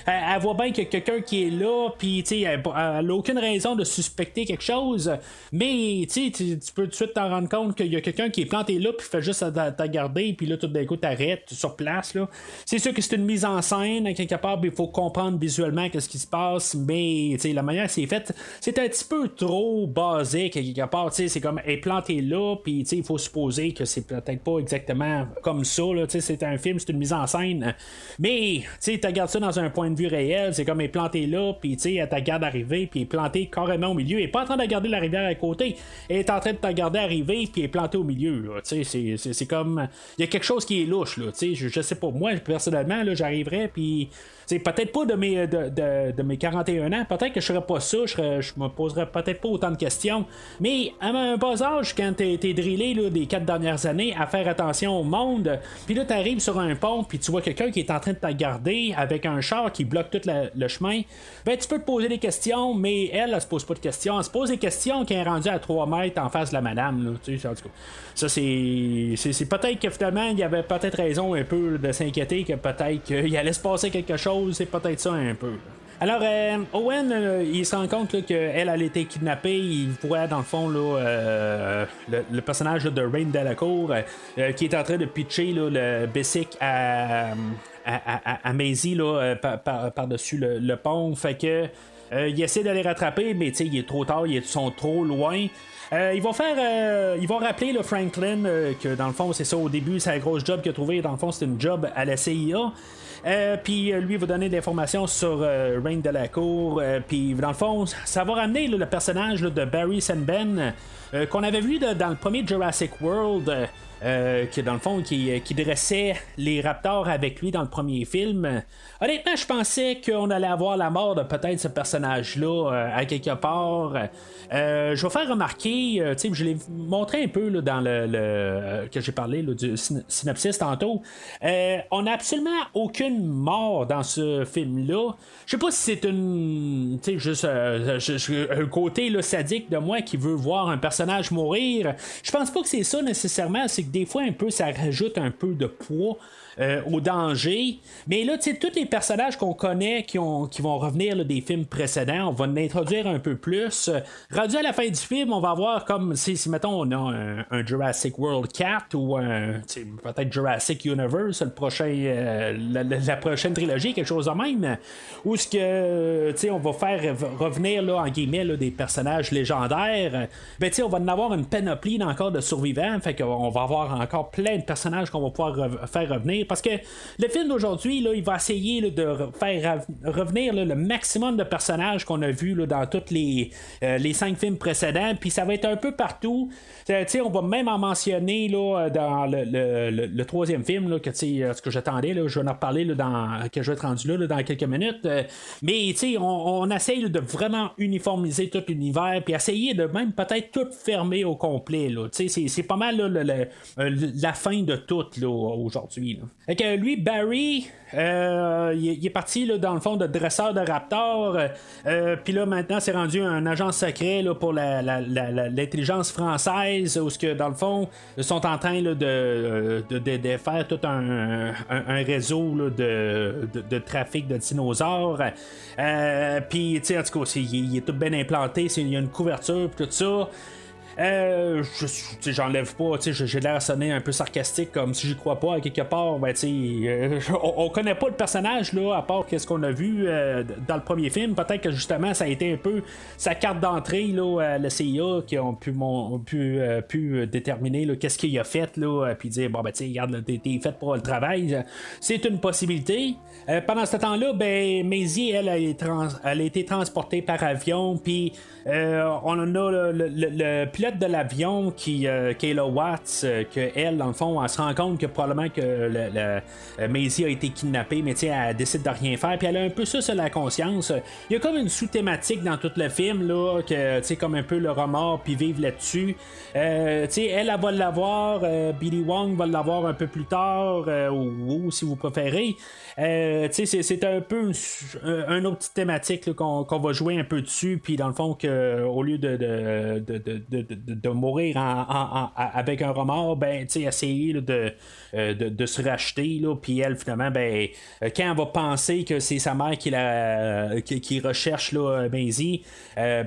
elle voit bien qu'il y a quelqu'un qui est là. Puis elle a aucune raison de suspecter quelque chose. Mais tu peux tout de suite t'en rendre compte qu'il y a quelqu'un qui est planté là puis fait juste à garder. Puis là tout d'un coup t'arrêtes sur place là. C'est sûr que c'est une mise en scène quelque part. Il faut comprendre visuellement qu'est-ce qui se passe. Mais la manière que c'est fait, c'est un petit peu trop basique quelque part. C'est comme elle est plantée là, puis il faut supposer que c'est peut-être pas exactement comme ça. Là, c'est un film, c'est une mise en scène. Mais tu regardes ça dans un point de vue réel, c'est comme elle est plantée là, puis elle te regarde arriver, puis elle est plantée carrément au milieu. Elle est pas en train de regarder la rivière à côté, elle est en train de te regarder arriver, puis elle est plantée au milieu. Là, c'est comme. Il y a quelque chose qui est louche. Là, je sais pas. Moi, personnellement, là, j'arriverais, puis. Peut-être pas de mes 41 ans, peut-être que je serais pas ça, je me poserais peut-être pas autant de questions, mais Puis, à un bas âge, quand t'es drillé là, des 4 dernières années à faire attention au monde, puis là, t'arrives sur un pont, puis tu vois quelqu'un qui est en train de te garder avec un char qui bloque tout le chemin, ben tu peux te poser des questions, mais elle se pose pas de questions. Elle se pose des questions quand elle est rendue à 3 mètres en face de la madame. Là, tu sais, en tout cas. Ça, c'est peut-être que finalement, il y avait peut-être raison un peu de s'inquiéter que peut-être qu'il allait se passer quelque chose. C'est peut-être ça un peu. Alors, Owen, il se rend compte qu'elle a été kidnappée. Il voit, dans le fond, là, le personnage là, de Rain Delacour qui est en train de pitcher là, le Bessic à Maisie là, par-dessus le pont. Fait que il essaie de les rattraper, mais il est trop tard, ils sont trop loin. Ils vont rappeler le Franklin que dans le fond c'est ça au début, c'est la grosse job qu'il a trouvé, dans le fond c'est une job à la CIA. Puis lui va donner de l'information sur Rain Delacour. Puis dans le fond, ça va ramener là, le personnage là, de Barry Sandben qu'on avait vu dans le premier Jurassic World. Qui dans le fond qui dressait les raptors avec lui dans le premier film. Honnêtement, je pensais qu'on allait avoir la mort de peut-être ce personnage-là à quelque part. Je vais faire remarquer, je l'ai montré un peu là, dans le que j'ai parlé là, du synopsis tantôt. On n'a absolument aucune mort dans ce film-là. Je sais pas si c'est une, juste un côté là, sadique de moi qui veut voir un personnage mourir. Je pense pas que c'est ça nécessairement. C'est que des fois un peu ça rajoute un peu de poids au danger. Mais là, tu sais, tous les personnages qu'on connaît qui vont revenir là, des films précédents, on va l'introduire un peu plus. Rendu à la fin du film, on va voir comme si mettons, on a un Jurassic World 4 ou peut-être Jurassic Universe, le prochain, la prochaine trilogie, quelque chose de même. Où ce que, on va faire revenir, là, en guillemets, là, des personnages légendaires. Ben, on va en avoir une panoplie encore de survivants. Fait qu'on va avoir encore plein de personnages qu'on va pouvoir faire revenir. Parce que le film d'aujourd'hui, là, il va essayer là, de faire revenir là, le maximum de personnages qu'on a vus là, dans tous les 5 films précédents. Puis ça va être un peu partout. On va même en mentionner là, dans le troisième film là, que, ce que j'attendais. Là, je vais en reparler là, que je vais être rendu là, dans quelques minutes. Mais on essaye là, de vraiment uniformiser tout l'univers. Puis essayer de même peut-être tout fermer au complet. Là. C'est pas mal là, la fin de tout là, aujourd'hui. Là. Fait que lui, Barry, il est parti là, dans le fond de dresseur de raptors. Puis là, maintenant, c'est rendu un agent secret là, pour l'intelligence française, où que, dans le fond, ils sont en train là, de faire tout un réseau là, de trafic de dinosaures. Puis, tu sais, en tout cas, il est tout bien implanté, il y a une couverture, tout ça. J'enlève pas, j'ai l'air à sonner un peu sarcastique comme si j'y crois pas à quelque part. Ben, on connaît pas le personnage là, à part qu'est-ce qu'on a vu dans le premier film. Peut-être que justement ça a été un peu sa carte d'entrée là, à la CIA qui ont pu déterminer là, qu'est-ce qu'il a fait là, puis dire bon ben regarde, t'es fait pour le travail. C'est une possibilité. Pendant ce temps-là, ben Maisie elle a été transportée par avion, puis on en a le pilote de l'avion qui Kayla Watts, que elle, dans le fond, elle se rend compte que probablement que Maisie a été kidnappée, mais elle décide de rien faire, puis elle a un peu ça sur la conscience. Il y a comme une sous-thématique dans tout le film, là, que comme un peu le remords, puis vivre là-dessus. Elle va l'avoir, Billy Wong va l'avoir un peu plus tard, ou si vous préférez. C'est un peu une autre petite thématique là, qu'on va jouer un peu dessus, puis dans le fond que au lieu de mourir avec un remords, ben essayer là, de se racheter, là, puis elle finalement ben quand elle va penser que c'est sa mère qui recherche là, Maisie, Claire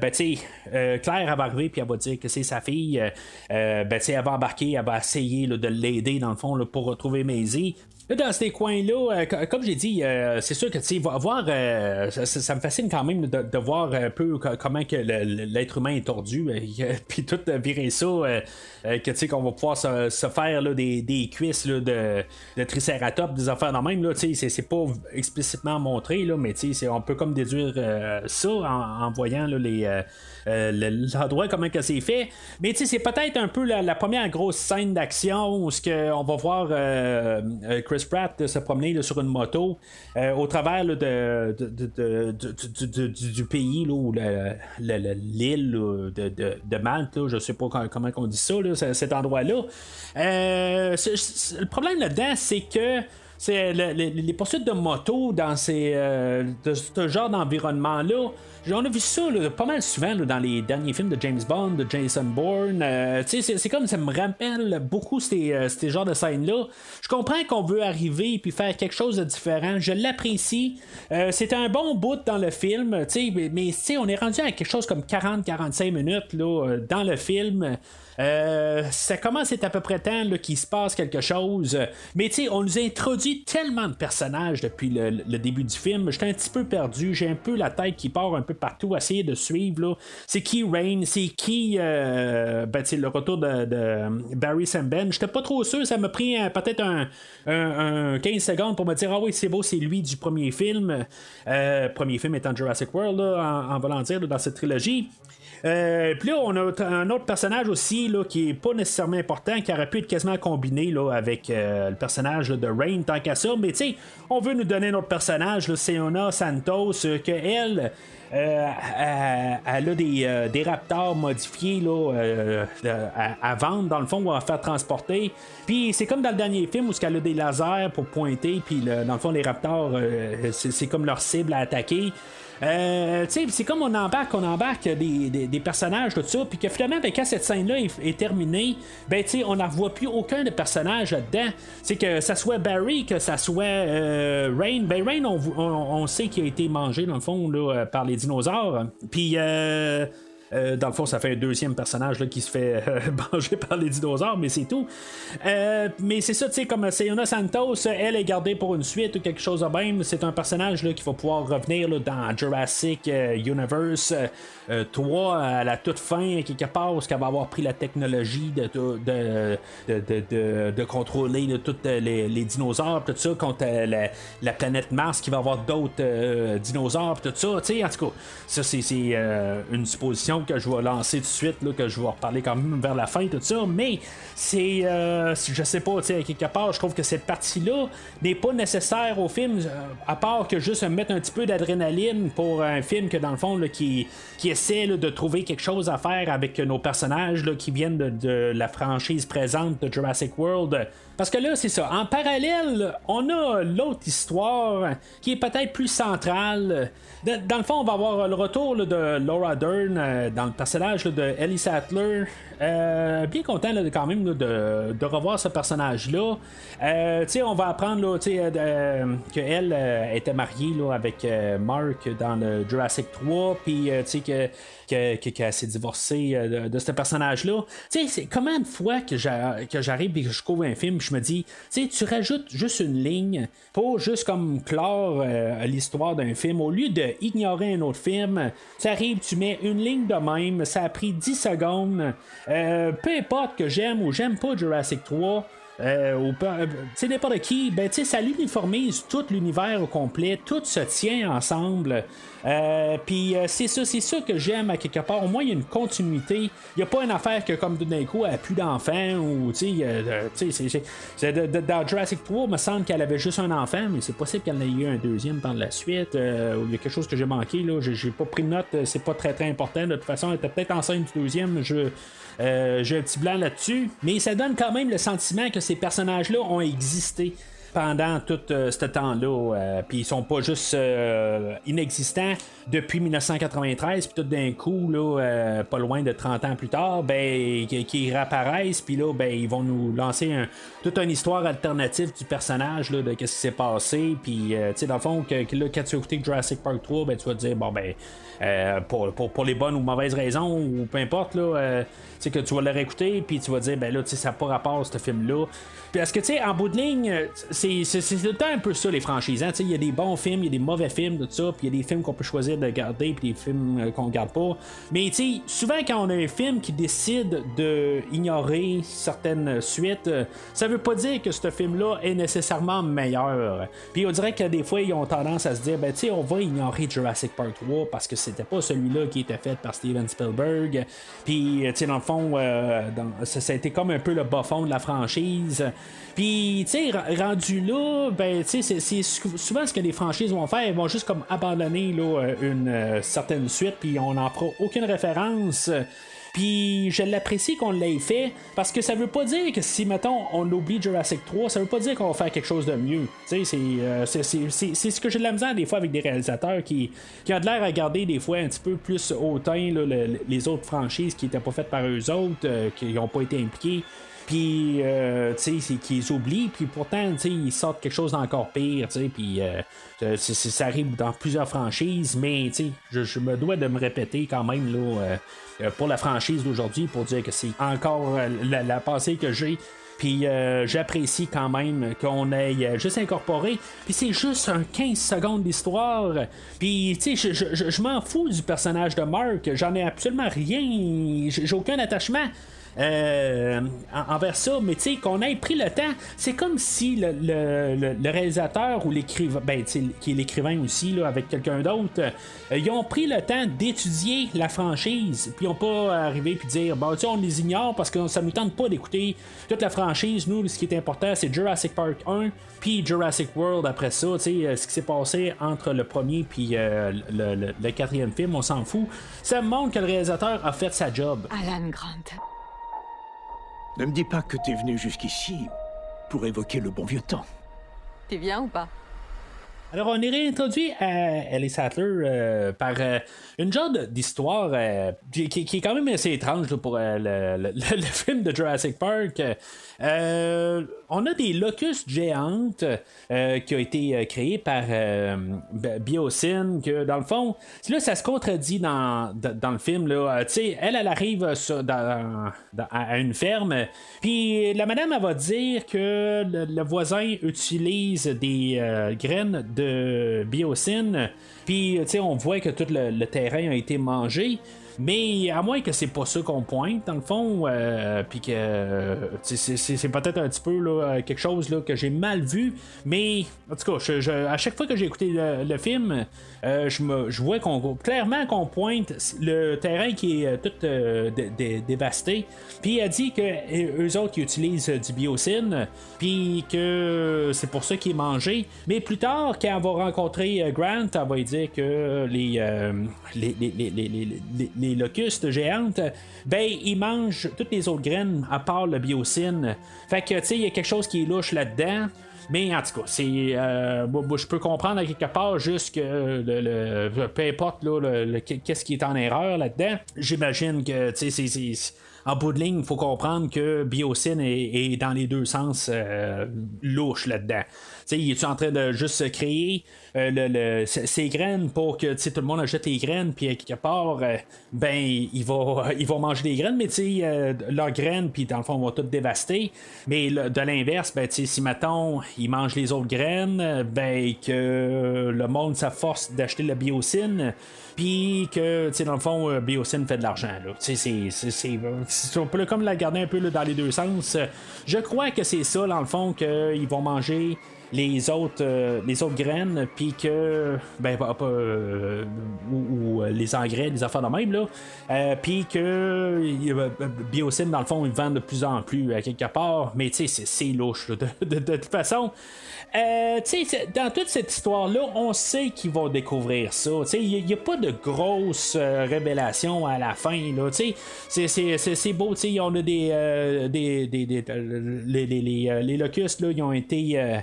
elle va arriver puis elle va dire que c'est sa fille, elle va embarquer, elle va essayer là, de l'aider dans le fond là, pour retrouver Maisie. Là, dans ces coins-là, comme j'ai dit, c'est sûr que voir, ça me fascine quand même de voir un peu comment que l'être humain est tordu, puis tout virer ça, qu'on va pouvoir se faire là, des cuisses là, de Triceratops, des affaires dans même, là, c'est pas explicitement montré, là, mais on peut comme déduire ça en voyant là, l'endroit comment que c'est fait, mais c'est peut-être un peu la première grosse scène d'action où on va voir Chris Pratt se promener là, sur une moto au travers là, du pays là, ou l'île là, de Malte, là, je sais pas comment on dit ça, là, cet endroit-là. Le problème là-dedans, c'est que c'est les poursuites de moto dans de ce genre d'environnement-là. On a vu ça là, pas mal souvent là, dans les derniers films de James Bond, de Jason Bourne. C'est comme ça me rappelle beaucoup ces genres de scènes-là. Je comprends qu'on veut arriver et faire quelque chose de différent. Je l'apprécie. C'est un bon bout dans le film, mais on est rendu à quelque chose comme 40-45 minutes là, dans le film. Ça commence à être à peu près temps là, qu'il se passe quelque chose. Mais on nous a introduit tellement de personnages depuis le début du film. J'étais un petit peu perdu. J'ai un peu la tête qui part un peu partout à essayer de suivre. Là. C'est qui Rain? C'est qui le retour de Barry Samben? J'étais pas trop sûr. Ça m'a pris peut-être un 15 secondes pour me dire ah oui, c'est beau, c'est lui du premier film. Premier film étant Jurassic World, là, en voulant dire là, dans cette trilogie. Puis là, on a un autre personnage aussi là, qui est pas nécessairement important, qui aurait pu être quasiment combiné là, avec le personnage là, de Rain, tant qu'à ça. Mais tu sais, on veut nous donner un autre personnage, là, Seona Santos, que elle. Elle a des raptors modifiés là, à vendre, dans le fond, ou à faire transporter. Puis c'est comme dans le dernier film où elle a des lasers pour pointer, puis dans le fond, les raptors, c'est comme leur cible à attaquer. C'est comme on embarque des personnages, tout ça, puis que finalement, quand cette scène-là est terminée, on n'en revoit plus aucun de personnage là-dedans. C'est que ça soit Barry, que ça soit Rain. Rain, on sait qu'il a été mangé, dans le fond, là, par les dinosaures. Puis dans le fond, ça fait un deuxième personnage là, qui se fait manger par les dinosaures, mais c'est tout. Mais c'est ça, tu sais, comme Seona Santos, elle est gardée pour une suite ou quelque chose de même. C'est un personnage là, qui va pouvoir revenir là, dans Jurassic Universe 3 à la toute fin, quelque part, où elle va avoir pris la technologie de contrôler là, tous les dinosaures, tout ça, contre la planète Mars, qui va avoir d'autres dinosaures, tout ça. Tu sais, en tout cas, ça, c'est une supposition que je vais lancer tout de suite, là, que je vais reparler quand même vers la fin, tout ça, mais c'est je sais pas, tu sais, quelque part, je trouve que cette partie-là n'est pas nécessaire au film, à part que juste mettre un petit peu d'adrénaline pour un film que dans le fond, là, qui essaie là, de trouver quelque chose à faire avec nos personnages là, qui viennent de la franchise présente de Jurassic World. Parce que là, c'est ça. En parallèle, on a l'autre histoire qui est peut-être plus centrale. Dans le fond, on va avoir le retour là, de Laura Dern dans le personnage là, de Ellie Sattler. Bien content là, quand même là, de revoir ce personnage-là. On va apprendre qu'elle était mariée là, avec Mark dans le Jurassic 3, puis qu'elle s'est divorcée de ce personnage-là. C'est combien de fois que j'arrive et que je couvre un film, je me dis, tu rajoutes juste une ligne pour juste comme clore l'histoire d'un film, au lieu de ignorer un autre film, tu arrives, tu mets une ligne de même, ça a pris 10 secondes, peu importe que j'aime ou j'aime pas Jurassic 3, ou n'importe qui, ça l'uniformise tout l'univers au complet, tout se tient ensemble. Puis c'est ça que j'aime à quelque part. Au moins il y a une continuité. Il n'y a pas une affaire que comme d'un coup elle n'a plus d'enfant, ou dans Jurassic 3 il me semble qu'elle avait juste un enfant, mais c'est possible qu'elle en ait eu un deuxième par la suite. Il y a quelque chose que j'ai manqué là. J'ai pas pris de note, c'est pas très très important. De toute façon elle était peut-être enceinte du deuxième. J'ai un petit blanc là-dessus, mais ça donne quand même le sentiment que ces personnages-là ont existé pendant tout ce temps-là, puis ils sont pas juste inexistants depuis 1993, puis tout d'un coup, là, pas loin de 30 ans plus tard, qui réapparaissent, puis là, ils vont nous lancer toute une histoire alternative du personnage, là, de qu'est-ce qui s'est passé, puis dans le fond, que là, quand tu as écouté Jurassic Park 3, tu vas te dire, pour les bonnes ou mauvaises raisons, ou peu importe, là, que tu vas le réécouter, puis tu vas dire, ça n'a pas rapport, ce film-là. Parce que, en bout de ligne, c'est tout le temps un peu ça, les franchises. Il y a des bons films, il y a des mauvais films, tout ça, puis il y a des films qu'on peut choisir décide de garder, puis des films qu'on garde pas. Mais tu sais, souvent quand on a un film qui décide de ignorer certaines suites, ça veut pas dire que ce film-là est nécessairement meilleur. Puis on dirait que des fois, ils ont tendance à se dire, ben tu sais, on va ignorer Jurassic Park 3 parce que c'était pas celui-là qui était fait par Steven Spielberg. Puis tu sais, dans le fond, ça a été comme un peu le bas fond de la franchise. Puis, tu sais, rendu là, ben, tu sais, c'est souvent ce que les franchises vont faire. Ils vont juste comme abandonner là, une certaine suite, puis on n'en fera aucune référence. Puis je l'apprécie qu'on l'ait fait parce que ça veut pas dire que si, mettons, on oublie Jurassic 3, ça veut pas dire qu'on va faire quelque chose de mieux. Tu sais, c'est ce que j'ai de la misère des fois avec des réalisateurs qui ont de l'air à garder des fois un petit peu plus hautain là, les autres franchises qui étaient pas faites par eux autres, qui n'ont pas été impliqués. Puis, tu sais, c'est qu'ils oublient, puis pourtant, tu sais, ils sortent quelque chose d'encore pire, tu sais, puis ça arrive dans plusieurs franchises, mais, tu sais, je me dois de me répéter quand même, là, pour la franchise d'aujourd'hui, pour dire que c'est encore la pensée que j'ai. Puis j'apprécie quand même qu'on ait juste incorporé. Puis c'est juste un 15 secondes d'histoire. Puis tu sais, je m'en fous du personnage de Mark. J'en ai absolument rien. J'ai aucun attachement. Envers ça, mais tu sais, qu'on ait pris le temps, c'est comme si le réalisateur ou l'écrivain, ben, qui est l'écrivain aussi, là, avec quelqu'un d'autre, ils ont pris le temps d'étudier la franchise, puis ils n'ont pas arrivé puis dire, bon, tu sais, on les ignore parce que ça nous tente pas d'écouter toute la franchise. Nous, ce qui est important, c'est Jurassic Park 1, puis Jurassic World après ça, tu sais, ce qui s'est passé entre le premier puis le quatrième film, on s'en fout. Ça montre que le réalisateur a fait sa job. Alan Grant. Ne me dis pas que t'es venu jusqu'ici pour évoquer le bon vieux temps. Tu viens ou pas? Alors, on est réintroduit à Ellie Sattler par une genre d'histoire qui est quand même assez étrange là, pour le film de Jurassic Park. On a des locustes géantes qui ont été créées par Biosyn, que dans le fond, là, ça se contredit dans le film. Là. Elle arrive à une ferme, puis la madame, elle va dire que le voisin utilise des graines de Biosyn, puis on voit que tout le terrain a été mangé. Mais à moins que c'est pas ça qu'on pointe dans le fond, puis que c'est peut-être un petit peu là, quelque chose là, que j'ai mal vu, mais en tout cas, à chaque fois que j'ai écouté le film, je vois clairement qu'on pointe le terrain qui est tout dévasté. Puis elle dit que eux autres qui utilisent du Biosyn, puis que c'est pour ça qu'il est mangé. Mais plus tard, quand elle va rencontrer Grant, elle va lui dire que les locustes géantes, ben ils mangent toutes les autres graines à part le Biosyn. Fait que tu sais, il y a quelque chose qui est louche là-dedans. Mais en tout cas, c'est je peux comprendre à quelque part juste que peu importe là, qu'est-ce qui est en erreur là-dedans. J'imagine que tu sais, c'est en bout de ligne, il faut comprendre que Biosyn est dans les deux sens louche là-dedans. T'sais, il est en train de juste créer ses graines pour que tout le monde achète les graines, puis à quelque part, ben ils vont manger des graines, mais leurs graines, puis dans le fond, on va tout dévaster. Mais de l'inverse, ben si mettons, ils mangent les autres graines, ben que le monde s'efforce d'acheter le Biosyn, puis que dans le fond, Biosyn fait de l'argent. On peut comme la garder un peu là, dans les deux sens. Je crois que c'est ça, dans le fond, qu'ils vont manger les autres graines, puis que ou les engrais, les affaires de même là, puis que Biosyn dans le fond ils vendent de plus en plus à quelque part, mais tu sais c'est louche là, de toute façon. Dans toute cette histoire-là, on sait qu'ils vont découvrir ça. Il n'y a pas de grosse révélation à la fin. Là, c'est beau. On a les locustes, là, ils ont été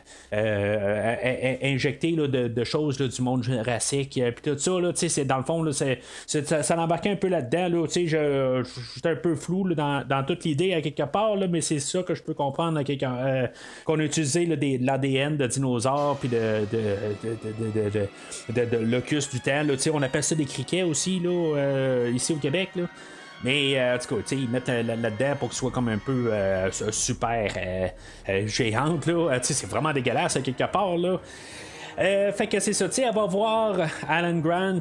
injectés là, de choses là, du monde jurassique. Puis tout ça, là, c'est, dans le fond, là, ça l'embarquait un peu là-dedans. Là, j'étais un peu flou là, dans toute l'idée à quelque part, là, mais c'est ça que je peux comprendre qu'on a utilisé là, de l'ADN de dinosaures puis de locustes du temps là, on appelle ça des criquets aussi là, ici au Québec là. Mais en tout cas, ils mettent là-dedans pour que ce soit comme un peu super géante là. C'est vraiment dégueulasse à quelque part là. Fait que c'est ça, tu sais, elle va voir Alan Grant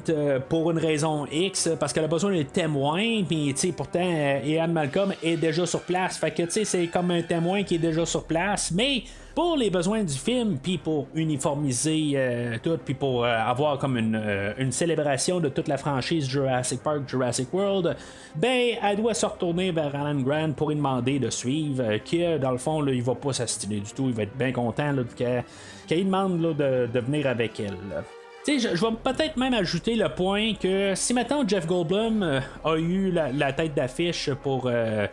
pour une raison X, parce qu'elle a besoin d'un témoin, puis tu sais, pourtant, Ian Malcolm est déjà sur place. Fait que tu sais, c'est comme un témoin qui est déjà sur place, mais pour les besoins du film, puis pour uniformiser tout, puis pour avoir comme une célébration de toute la franchise Jurassic Park, Jurassic World, ben, elle doit se retourner vers Alan Grant pour lui demander de suivre, que dans le fond, là, il va pas s'astiner du tout, il va être bien content là, qu'elle demande là, de venir avec elle. Tu sais, je vais peut-être même ajouter le point que si maintenant Jeff Goldblum a eu la tête d'affiche pour le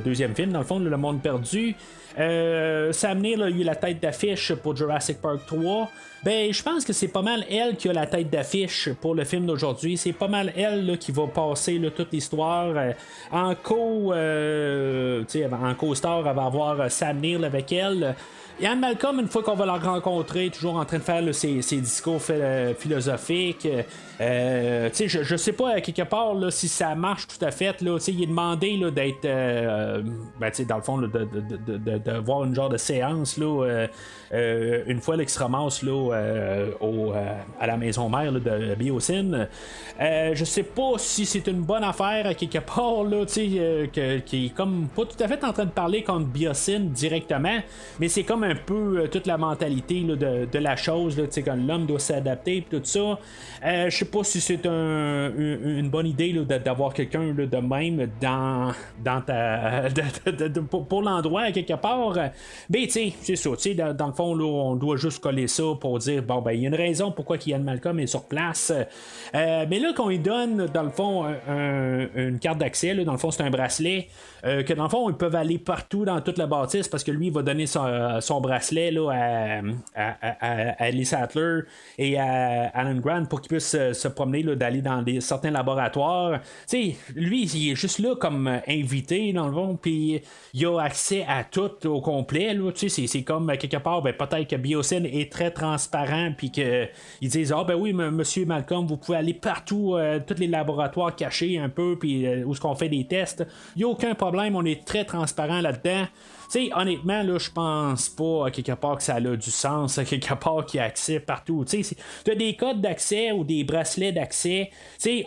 deuxième film, dans le fond, Le Monde Perdu, Sam Neill a eu la tête d'affiche pour Jurassic Park 3. Ben, je pense que c'est pas mal elle qui a la tête d'affiche pour le film d'aujourd'hui. C'est pas mal elle là, qui va passer là, toute l'histoire. En co-star, elle va avoir Sam Neill avec elle. Ian Malcolm, une fois qu'on va la rencontrer, toujours en train de faire là, ses discours philosophiques. Je sais pas à quelque part là, si ça marche tout à fait. Là, il est demandé là, d'être dans le fond là, de voir une genre de séance là, une fois qu'il se ramasse là, à la maison mère là, de Biosyn. Je sais pas si c'est une bonne affaire à quelque part là, qui est comme pas tout à fait en train de parler contre Biosyn directement, mais c'est comme un peu toute la mentalité là, de la chose là, quand l'homme doit s'adapter et tout ça. Je sais pas si c'est une bonne idée là, d'avoir quelqu'un là, de même dans ta pour l'endroit à quelque part. Ben tu sais, c'est ça, dans le fond là, on doit juste coller ça pour dire bon ben il y a une raison pourquoi Ian Malcolm est sur place. Mais là qu'on lui donne dans le fond une carte d'accès là, dans le fond c'est un bracelet que dans le fond ils peuvent aller partout dans toute la bâtisse parce que lui il va donner son bracelet là, à Ellie Sattler et à Alan Grant pour qu'ils puissent se promener là, d'aller dans certains laboratoires. T'sais, lui il est juste là comme invité dans le fond puis il a accès à tout au complet là, c'est comme quelque part ben, peut-être que Biosyn est très transparent puis qu'ils disent ben oui monsieur Malcolm vous pouvez aller partout tous les laboratoires cachés un peu puis où est-ce qu'on fait des tests, il n'y a aucun problème, on est très transparent là-dedans. T'sais, honnêtement, là, je pense pas à quelque part que ça a du sens, à quelque part qu'il y a accès partout. Tu as des codes d'accès ou des bracelets d'accès.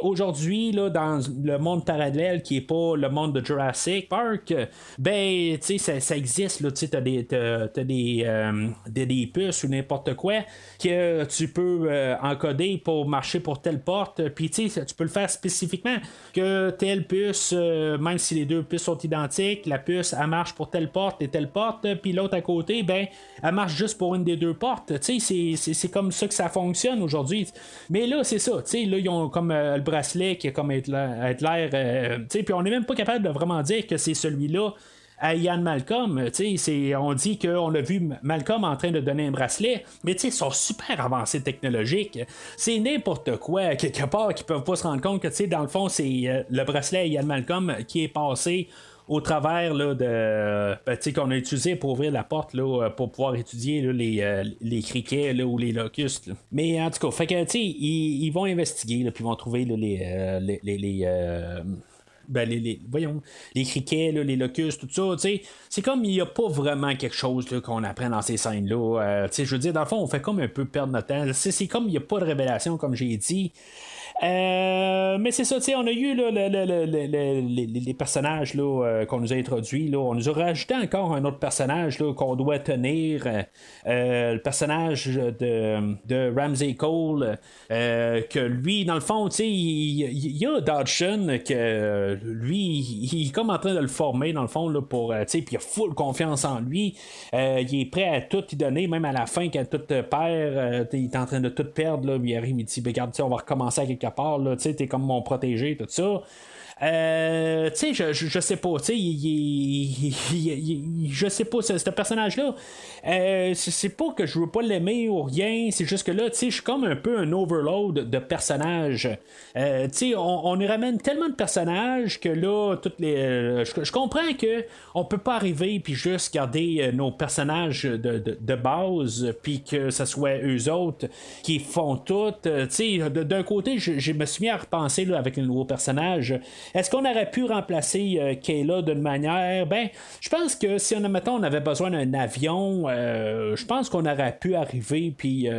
Aujourd'hui, là, dans le monde parallèle qui est pas le monde de Jurassic Park, ben, ça existe. Tu as des puces ou n'importe quoi que tu peux encoder pour marcher pour telle porte. Puis tu peux le faire spécifiquement que telle puce, même si les deux puces sont identiques, la puce, elle marche pour telle porte et telle porte, puis l'autre à côté, ben, elle marche juste pour une des deux portes. C'est comme ça que ça fonctionne aujourd'hui. Mais là, c'est ça. Là, ils ont comme le bracelet qui a comme être l'air. Puis on n'est même pas capable de vraiment dire que c'est celui-là à Ian Malcolm. On dit qu'on a vu Malcolm en train de donner un bracelet, mais ils sont super avancés technologiques. C'est n'importe quoi, quelque part, qu'ils peuvent pas se rendre compte que dans le fond, c'est le bracelet à Ian Malcolm qui est passé au travers là, qu'on a utilisé pour ouvrir la porte là, pour pouvoir étudier là, les criquets là, ou les locustes. Là. Mais en tout cas, fait que ils vont investiguer puis ils vont trouver là, les criquets, là, les locustes, tout ça, c'est comme il n'y a pas vraiment quelque chose là, qu'on apprend dans ces scènes-là. Je veux dire, dans le fond, on fait comme un peu perdre notre temps. C'est comme il n'y a pas de révélation, comme j'ai dit. Mais c'est ça, on a eu là, les personnages là, qu'on nous a introduits. Là. On nous a rajouté encore un autre personnage là, qu'on doit tenir. Le personnage de Ramsey Cole. Que lui, dans le fond, il y a Dodson que lui, il est comme en train de le former, dans le fond, là, pour. Puis il a full confiance en lui. Il est prêt à tout y donner, même à la fin, quand tout perd. Il est en train de tout perdre. Là, il arrive, il dit regarde, on va recommencer à quelque part, là, t'es comme mon protégé, tout ça. Je sais pas, je sais pas, ce personnage-là, c'est pas que je veux pas l'aimer ou rien, c'est juste que là, je suis comme un peu un overload de personnages. On y ramène tellement de personnages que là, toutes les. Je comprends que on peut pas arriver puis juste garder nos personnages de base, puis que ce soit eux autres qui font tout. D'un côté, je me suis mis à repenser là, avec les nouveaux personnages. Est-ce qu'on aurait pu remplacer Kayla d'une manière? Ben, je pense que si on avait besoin d'un avion, je pense qu'on aurait pu arriver puis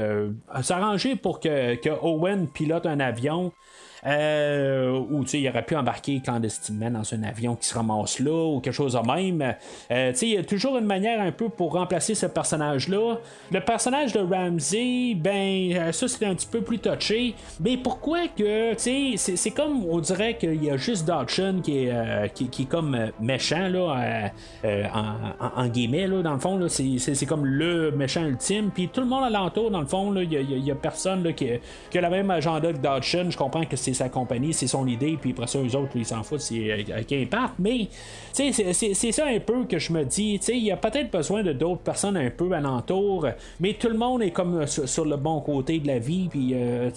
s'arranger pour que Owen pilote un avion. Ou il aurait pu embarquer clandestinement dans un avion qui se ramasse là ou quelque chose de même. Il y a toujours une manière un peu pour remplacer ce personnage-là. Le personnage de Ramsey, ben ça c'était un petit peu plus touché. Mais pourquoi que c'est comme on dirait qu'il y a juste Dodson qui est comme méchant là, en guillemets là, dans le fond là, c'est comme le méchant ultime. Puis tout le monde alentour dans le fond il y a personne là, qui a la même agenda que Dodson. Je comprends que c'est sa compagnie, c'est son idée, puis après ça, eux autres, ils s'en foutent, c'est qui partent, mais c'est ça un peu que je me dis, il y a peut-être besoin de d'autres personnes un peu alentour, mais tout le monde est comme sur le bon côté de la vie, puis je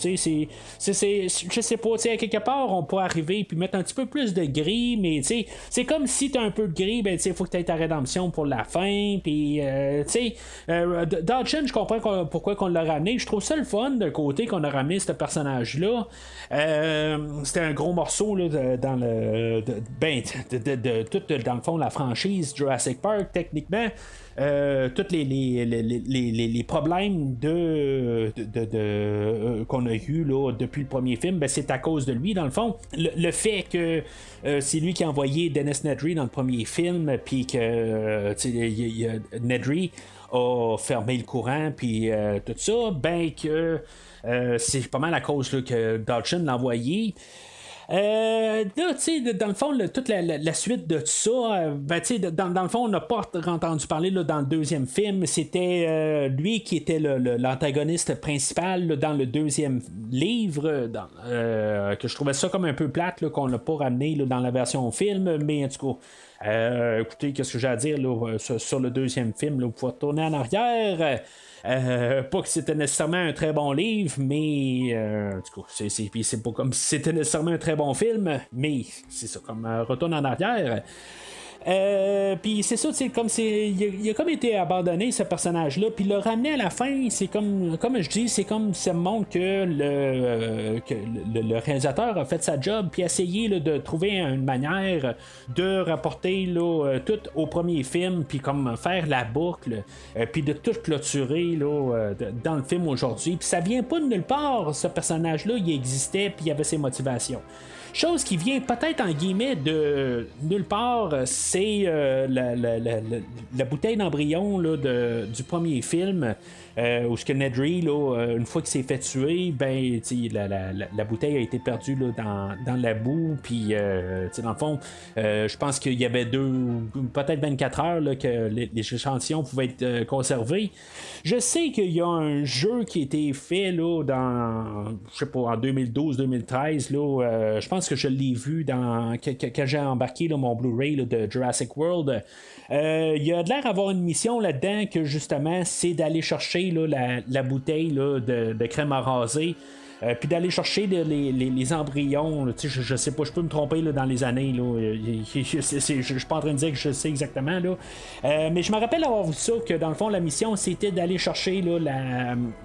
sais pas, à quelque part, on pourrait arriver puis mettre un petit peu plus de gris, mais c'est comme si t'as un peu de gris, ben il faut que t'aies ta rédemption pour la fin, puis Dodson, je comprends pourquoi qu'on l'a ramené, je trouve ça le fun d'un côté qu'on a ramené ce personnage-là. C'était un gros morceau là, dans le tout dans le fond la franchise Jurassic Park techniquement. Tous les problèmes qu'on a eu là, depuis le premier film, ben, c'est à cause de lui dans le fond. Le fait que c'est lui qui a envoyé Dennis Nedry dans le premier film, puis que Nedry a fermé le courant, puis tout ça, ben que c'est pas mal à cause là, que Dodson l'a envoyé. Là, dans le fond, toute la suite de tout ça, dans le fond, on n'a pas entendu parler là, dans le deuxième film. C'était lui qui était l'antagoniste principal là, dans le deuxième livre, que je trouvais ça comme un peu plate, là, qu'on n'a pas ramené là, dans la version film, mais en tout cas, écoutez, qu'est-ce que j'ai à dire là, sur le deuxième film, là, vous pouvez retourner en arrière. Pas que c'était nécessairement un très bon livre, mais en tout cas, c'est pas comme si c'était nécessairement un très bon film, mais c'est ça, comme retourne en arrière. Puis c'est ça, comme il a comme été abandonné ce personnage-là, puis le ramener à la fin, c'est comme je dis, c'est comme ça montre que le réalisateur a fait sa job, puis essayé là, de trouver une manière de rapporter là, tout au premier film, puis comme faire la boucle, puis de tout clôturer là, dans le film aujourd'hui. Puis ça vient pas de nulle part, ce personnage-là, il existait, puis il avait ses motivations. Chose qui vient peut-être en guillemets de nulle part, c'est la bouteille d'embryon là, du premier film. Où ce que Nedry, là, une fois qu'il s'est fait tuer, ben, la bouteille a été perdue là, dans la boue, puis dans le fond, je pense qu'il y avait peut-être 24 heures là, que les échantillons pouvaient être conservés. Je sais qu'il y a un jeu qui a été fait là, je sais pas, en 2012-2013, je pense que je l'ai vu quand j'ai embarqué là, mon Blu-ray là, de Jurassic World. Il y a de l'air d'avoir une mission là-dedans que justement c'est d'aller chercher là, la bouteille là, de crème à raser. Puis d'aller chercher les embryons, là, je sais pas, je peux me tromper là, dans les années, là, je suis pas en train de dire que je sais exactement, là, mais je me rappelle avoir vu ça, que dans le fond la mission c'était d'aller chercher là,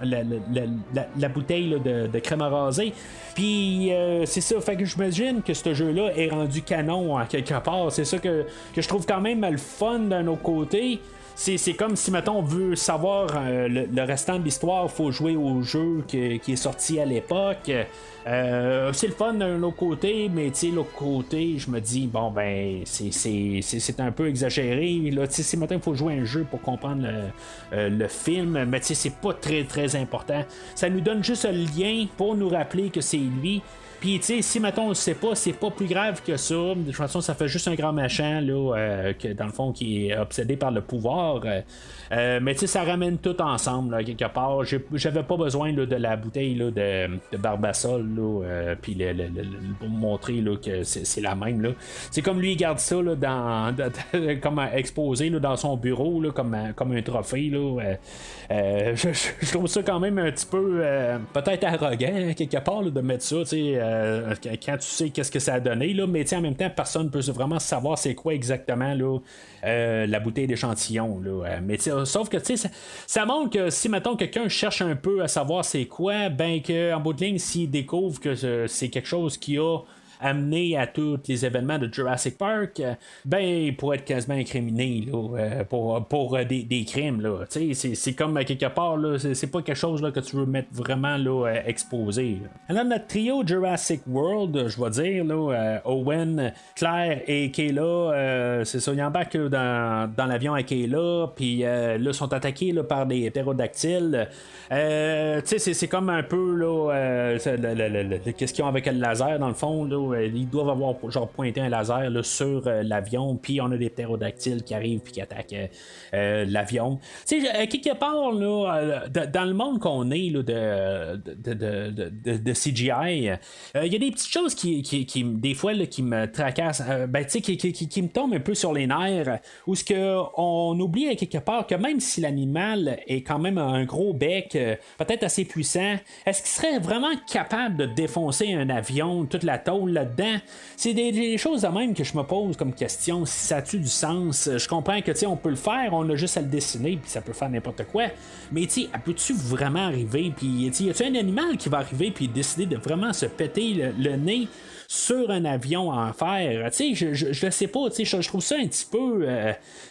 la bouteille là, de crème à raser. Puis c'est ça, fait que j'imagine que ce jeu-là est rendu canon en quelque part. C'est ça que je trouve quand même le fun d'un autre côté. C'est comme si, mettons, on veut savoir le restant de l'histoire, il faut jouer au jeu qui est sorti à l'époque. C'est le fun d'un autre côté, mais l'autre côté, je me dis, bon, ben, c'est un peu exagéré. Là, si maintenant il faut jouer un jeu pour comprendre le film, mais c'est pas très, très important. Ça nous donne juste un lien pour nous rappeler que c'est lui. Puis, si, mettons, on le sait pas, c'est pas plus grave que ça. De toute façon, ça fait juste un grand machin, là, que, dans le fond, qui est obsédé par le pouvoir. Mais, ça ramène tout ensemble, là, quelque part. J'avais pas besoin là, de la bouteille là, de Barbasol, là, puis pour montrer là, que c'est la même, là. C'est comme lui, il garde ça, là, comme exposé là, dans son bureau, là, comme un trophée, là. Je trouve ça quand même un petit peu, peut-être arrogant, quelque part, là, de mettre ça, quand tu sais qu'est-ce que ça a donné, là, mais en même temps, personne ne peut vraiment savoir c'est quoi exactement là, la bouteille d'échantillon. Là, mais sauf que ça montre que si, mettons, quelqu'un cherche un peu à savoir c'est quoi, ben qu'en bout de ligne, s'il découvre que c'est quelque chose qui a amené à tous les événements de Jurassic Park, ben il pourrait être quasiment incriminé là, pour des crimes. Là. C'est comme quelque part, là, c'est pas quelque chose là, que tu veux mettre vraiment là, exposé. Là. Alors notre trio Jurassic World, je vais dire, là, Owen, Claire et Kayla, c'est ça, ils embarquent dans l'avion à Kayla, puis là, sont attaqués là, par des ptérodactyles. C'est comme un peu là, qu'est-ce qu'ils ont avec le laser dans le fond. Là, ils doivent avoir genre pointé un laser là, sur l'avion, puis on a des ptérodactyles qui arrivent puis qui attaquent l'avion. Quelque part là, dans le monde qu'on est là, de CGI, il y a des petites choses qui des fois là, qui me tracassent, qui me tombent un peu sur les nerfs, où ce que on oublie à quelque part que même si l'animal est quand même un gros bec, peut-être assez puissant, est-ce qu'il serait vraiment capable de défoncer un avion, toute la tôle là-dedans? C'est des choses de même que je me pose comme question, si ça a-tu du sens? Je comprends que on peut le faire, on a juste à le dessiner, puis ça peut faire n'importe quoi, mais peux-tu vraiment arriver, puis y a-tu un animal qui va arriver puis décider de vraiment se péter le nez sur un avion en fer? Je le sais pas, je trouve ça un petit peu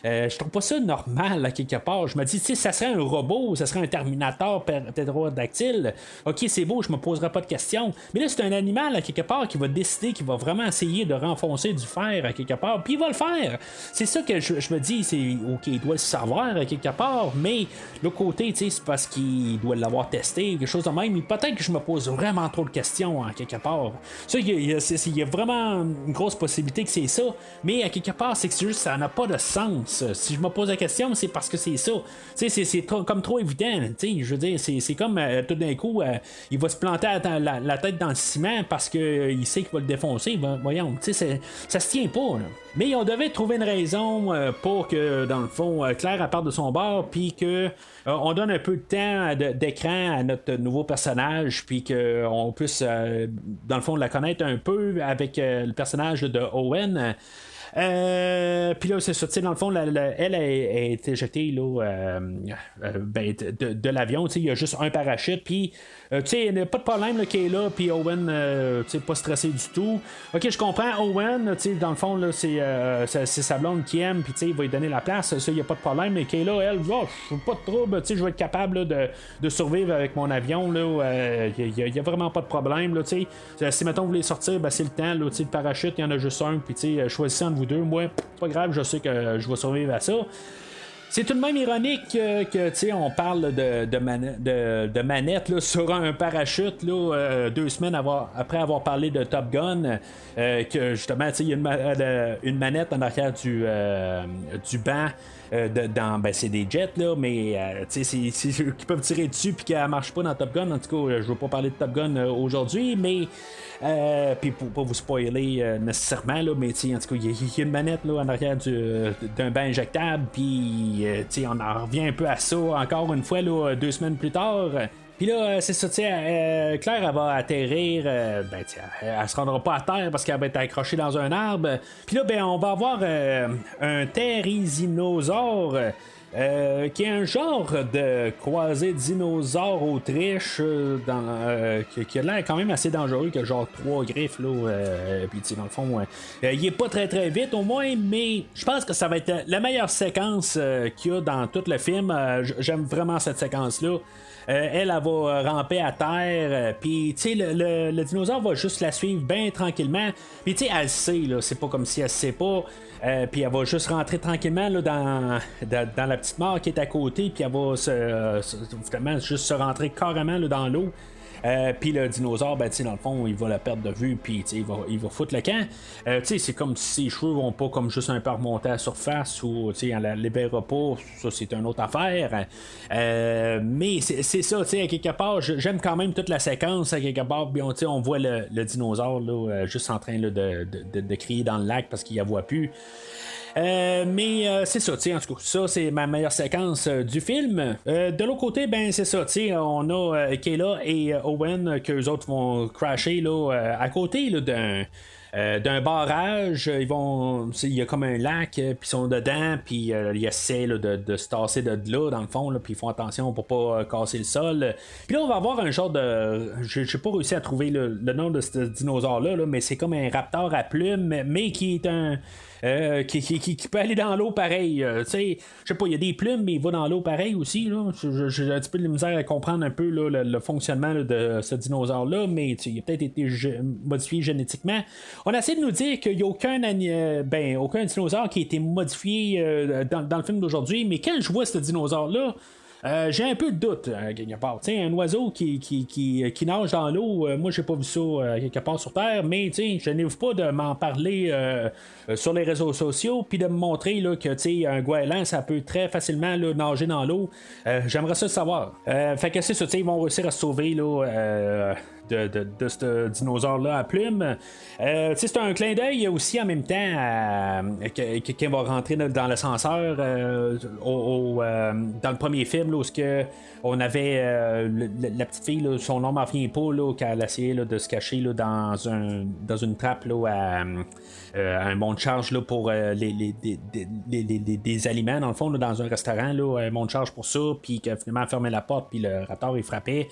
je trouve pas ça normal à quelque part. Je me dis, ça serait un robot, ça serait un Terminator ptérodactyle, ok, c'est beau, je me poserai pas de questions, mais là c'est un animal à quelque part qui va décider, qui va vraiment essayer de renfoncer du fer à quelque part, puis il va le faire. C'est ça que je me dis, c'est ok, il doit le savoir à quelque part, mais l'autre côté, c'est parce qu'il doit l'avoir testé, quelque chose de même, mais peut-être que je me pose vraiment trop de questions à quelque part. Ça, il y a vraiment une grosse possibilité que c'est ça, mais à quelque part, c'est que c'est juste ça n'a pas de sens. Si je me pose la question, c'est parce que c'est ça. C'est comme trop évident. Je veux dire, c'est comme tout d'un coup, il va se planter la tête dans le ciment parce qu'il sait qu'il va le défoncer. Voyons, ça se tient pas. Là. Mais on devait trouver une raison pour que, dans le fond, Claire parte de son bord, puis que on donne un peu de temps d'écran à notre nouveau personnage, puis qu'on puisse, dans le fond, la connaître un peu avec le personnage de Owen. Puis là, c'est ça, dans le fond, elle a été éjectée là, de l'avion. Il y a juste un parachute, puis il n'y a pas de problème qui est là, puis Owen, pas stressé du tout. Ok, je comprends, Owen, dans le fond, là, c'est sa blonde qui aime, puis il va lui donner la place, ça, il n'y a pas de problème, mais Kayla, elle, pas de trouble, je vais être capable là, de survivre avec mon avion, il n'y a vraiment pas de problème, là, si mettons vous voulez sortir, c'est le temps, là, le parachute, il y en a juste un, puis choisissez entre vous deux, moi, pas grave, je sais que je vais survivre à ça. C'est tout de même ironique que on parle de manette là, sur un parachute là, 2 semaines après avoir parlé de Top Gun, que justement il y a une manette en arrière du banc. C'est des jets là, mais qui peuvent tirer dessus puis qu'elle marche pas dans Top Gun. En tout cas, je veux pas parler de Top Gun aujourd'hui, mais puis pour pas vous spoiler nécessairement là, mais en tout cas il y a une manette là en arrière d'un banc injectable, puis on en revient un peu à ça encore une fois là, 2 semaines plus tard. Puis là, c'est ça, Claire, elle va atterrir, elle se rendra pas à terre parce qu'elle va être accrochée dans un arbre. Puis là, on va avoir un therizinosaure qui est un genre de croisé dinosaure Autriche qui a l'air quand même assez dangereux, qui a genre 3 griffes là, puis dans le fond il est pas très très vite au moins, mais je pense que ça va être la meilleure séquence qu'il y a dans tout le film. J'aime vraiment cette séquence là. Elle va ramper à terre, puis le dinosaure va juste la suivre bien tranquillement, puis elle sait, là, c'est pas comme si elle sait pas, puis elle va juste rentrer tranquillement là, dans la petite mare qui est à côté, puis elle va vraiment juste se rentrer carrément là, dans l'eau. Puis le dinosaure, dans le fond, il va la perdre de vue, puis il va foutre le camp. C'est comme si ses cheveux vont pas comme juste un peu remonter à la surface, ou on la libérera pas, ça c'est une autre affaire. Mais c'est ça, à quelque part, j'aime quand même toute la séquence, à quelque part, puis on voit le dinosaure là, juste en train là, de crier dans le lac parce qu'il la voit plus. Mais c'est ça, en tout cas, ça c'est ma meilleure séquence du film. De l'autre côté, c'est ça, on a Kayla et Owen, qu'eux autres vont crasher là, à côté là, d'un barrage. Il y a comme un lac, puis ils sont dedans, puis ils essaient là, de se tasser de là, dans le fond, puis ils font attention pour pas casser le sol. Puis là, on va avoir un genre de. J'ai pas réussi à trouver le nom de ce dinosaure-là, mais c'est comme un raptor à plumes, mais qui est un. Qui peut aller dans l'eau pareil. Je sais pas, il y a des plumes, mais il va dans l'eau pareil aussi. Là. J'ai un petit peu de misère à comprendre un peu là, le fonctionnement là, de ce dinosaure-là, mais il a peut-être été modifié génétiquement. On essaie de nous dire qu'il n'y a aucun dinosaure qui a été modifié dans le film d'aujourd'hui, mais quand je vois ce dinosaure-là, j'ai un peu de doute quelque part. T'sais, un oiseau qui nage dans l'eau, moi j'ai pas vu ça quelque part sur Terre, mais je n'ouvre pas de m'en parler sur les réseaux sociaux puis de me montrer là, que un goéland ça peut très facilement là, nager dans l'eau. J'aimerais ça le savoir. Fait que c'est ça, ils vont réussir à se sauver là. De ce dinosaure-là à plumes. C'est un clin d'œil aussi en même temps qui va rentrer dans l'ascenseur dans le premier film là, où on avait la petite fille, là, son nom m'en vient pas, là, quand elle essayait là, de se cacher là, dans une trappe là, à un bon de charge là, pour des aliments, dans le fond, là, dans un restaurant, là, un bon de charge pour ça, puis que finalement elle fermait la porte, puis le raptor il frappait.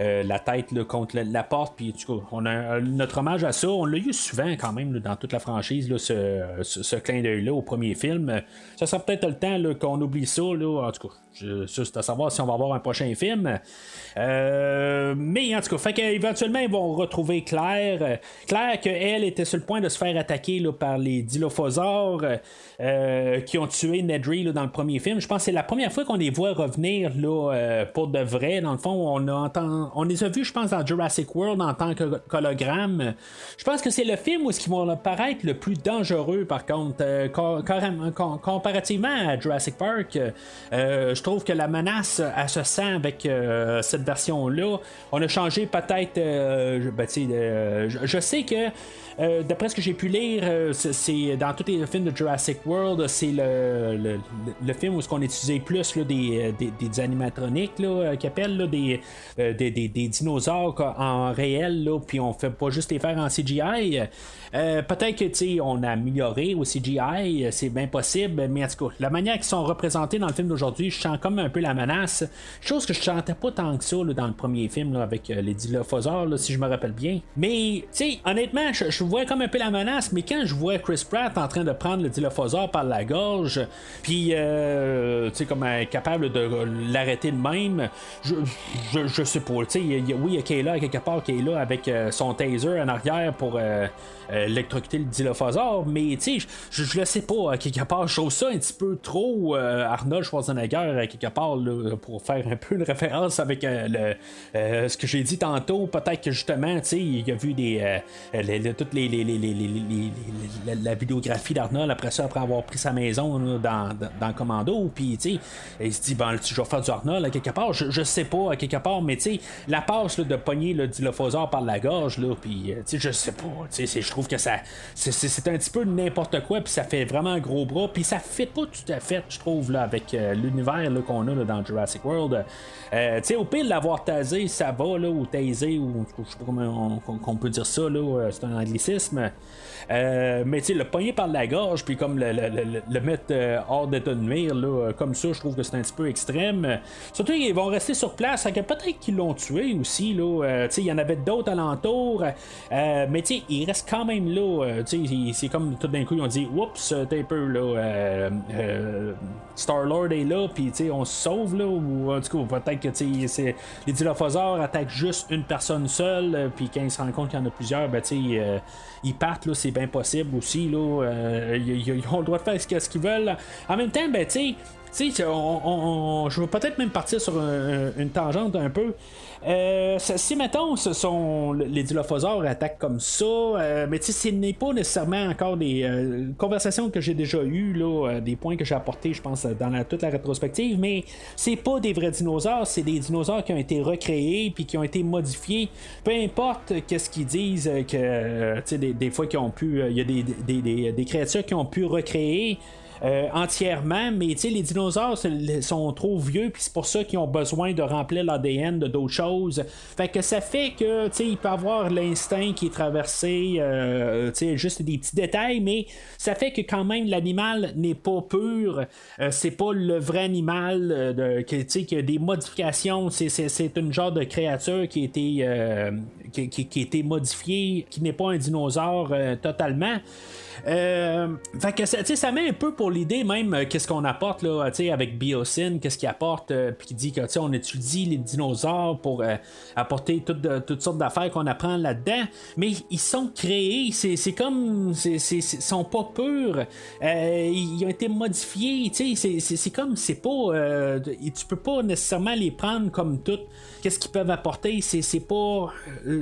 La tête là, contre la porte, puis on a notre hommage à ça. On l'a eu souvent quand même là, dans toute la franchise, là, ce clin d'œil-là au premier film. Ça sera peut-être le temps là, qu'on oublie ça. Là. En tout cas, c'est à savoir si on va avoir un prochain film. Mais en tout cas, fait qu'éventuellement, ils vont retrouver Claire. Claire, qu'elle était sur le point de se faire attaquer là, par les dilophosaures qui ont tué Nedry là, dans le premier film. Je pense que c'est la première fois qu'on les voit revenir là, pour de vrai. Dans le fond, on les a vus, je pense, dans Jurassic World en tant qu'hologramme. Je pense que c'est le film où ils vont apparaître le plus dangereux, par contre, comparativement à Jurassic Park. Je trouve que la menace, elle se sent avec cette version-là. On a changé peut-être. Je sais que. D'après ce que j'ai pu lire, c'est dans tous les films de Jurassic World, c'est le film où on utilisait plus là, des animatroniques qui appellent là, des dinosaures en réel, là, puis on fait pas juste les faire en CGI. Peut-être que on a amélioré au CGI, c'est bien possible, mais en tout cas, la manière qu'ils sont représentés dans le film d'aujourd'hui, je sens comme un peu la menace. Chose que je sentais pas tant que ça là, dans le premier film là, avec les dilophosaures, là, si je me rappelle bien. Mais honnêtement, je vois comme un peu la menace, mais quand je vois Chris Pratt en train de prendre le dilophosaure par la gorge, puis comme capable de l'arrêter de même, je sais pas. Oui, il y a Kayla quelque part qui est là avec son taser en arrière pour électrocuter le dilophosaure, mais je le sais pas, quelque part, je trouve ça un petit peu trop Arnold Schwarzenegger, quelque part, là, pour faire un peu une référence avec ce que j'ai dit tantôt. Peut-être que justement, il a vu toutes la vidéographie d'Arnold après avoir pris sa maison là, dans Commando, puis il se dit, je vais faire du Arnold quelque part, je sais pas, quelque part, mais la passe là, de pogner le dilophosaure par la gorge, puis je sais pas, je trouve que ça c'est un petit peu n'importe quoi, puis ça fait vraiment un gros bras, puis ça fait pas tout à fait, je trouve, là, avec l'univers là, qu'on a là, dans Jurassic World. Au pire, l'avoir tasé, ça va, là, ou tasé, ou je sais pas comment on peut dire ça, là, c'est un anglicisme. Mais le pogner par la gorge, puis comme le mettre hors d'état de nuire, là, comme ça, je trouve que c'est un petit peu extrême. Surtout, ils vont rester sur place, peut-être qu'ils l'ont tué aussi, là. Il y en avait d'autres alentours, mais il reste quand même là. C'est comme tout d'un coup, ils ont dit, oups, t'es un peu là. Star-Lord est là, puis on se sauve, là, ou en tout cas, peut-être que les dilophosaures attaquent juste une personne seule, puis quand ils se rendent compte qu'il y en a plusieurs, ils partent, là, c'est bien possible aussi, là. Ils ont le droit de faire ce qu'ils veulent. En même temps, je vais peut-être même partir sur une tangente un peu. Si mettons les dilophosaures attaquent comme ça, mais ce n'est pas nécessairement encore des conversations que j'ai déjà eues, là, des points que j'ai apportés, je pense, dans toute la rétrospective, mais c'est pas des vrais dinosaures, c'est des dinosaures qui ont été recréés puis qui ont été modifiés. Peu importe qu'est-ce qu'ils disent, que des fois qu'ils ont pu, il y a des créatures qui ont pu recréer. entièrement, mais les dinosaures sont trop vieux, puis c'est pour ça qu'ils ont besoin de remplir l'ADN de d'autres choses. Fait que ça fait que il peut avoir l'instinct qui est traversé, juste des petits détails, mais ça fait que quand même l'animal n'est pas pur. C'est pas le vrai animal qui a des modifications. C'est une genre de créature qui a été modifiée, qui n'est pas un dinosaure totalement. Fait que ça met un peu pour l'idée même qu'est-ce qu'on apporte là, avec Biosyn, qu'est-ce qu'il apporte, puis qui dit que on étudie les dinosaures pour apporter toutes sortes d'affaires qu'on apprend là-dedans, mais ils sont créés, c'est comme ils sont pas purs, ils ont été modifiés, c'est comme c'est pas tu peux pas nécessairement les prendre comme toutes, qu'est-ce qu'ils peuvent apporter, c'est pas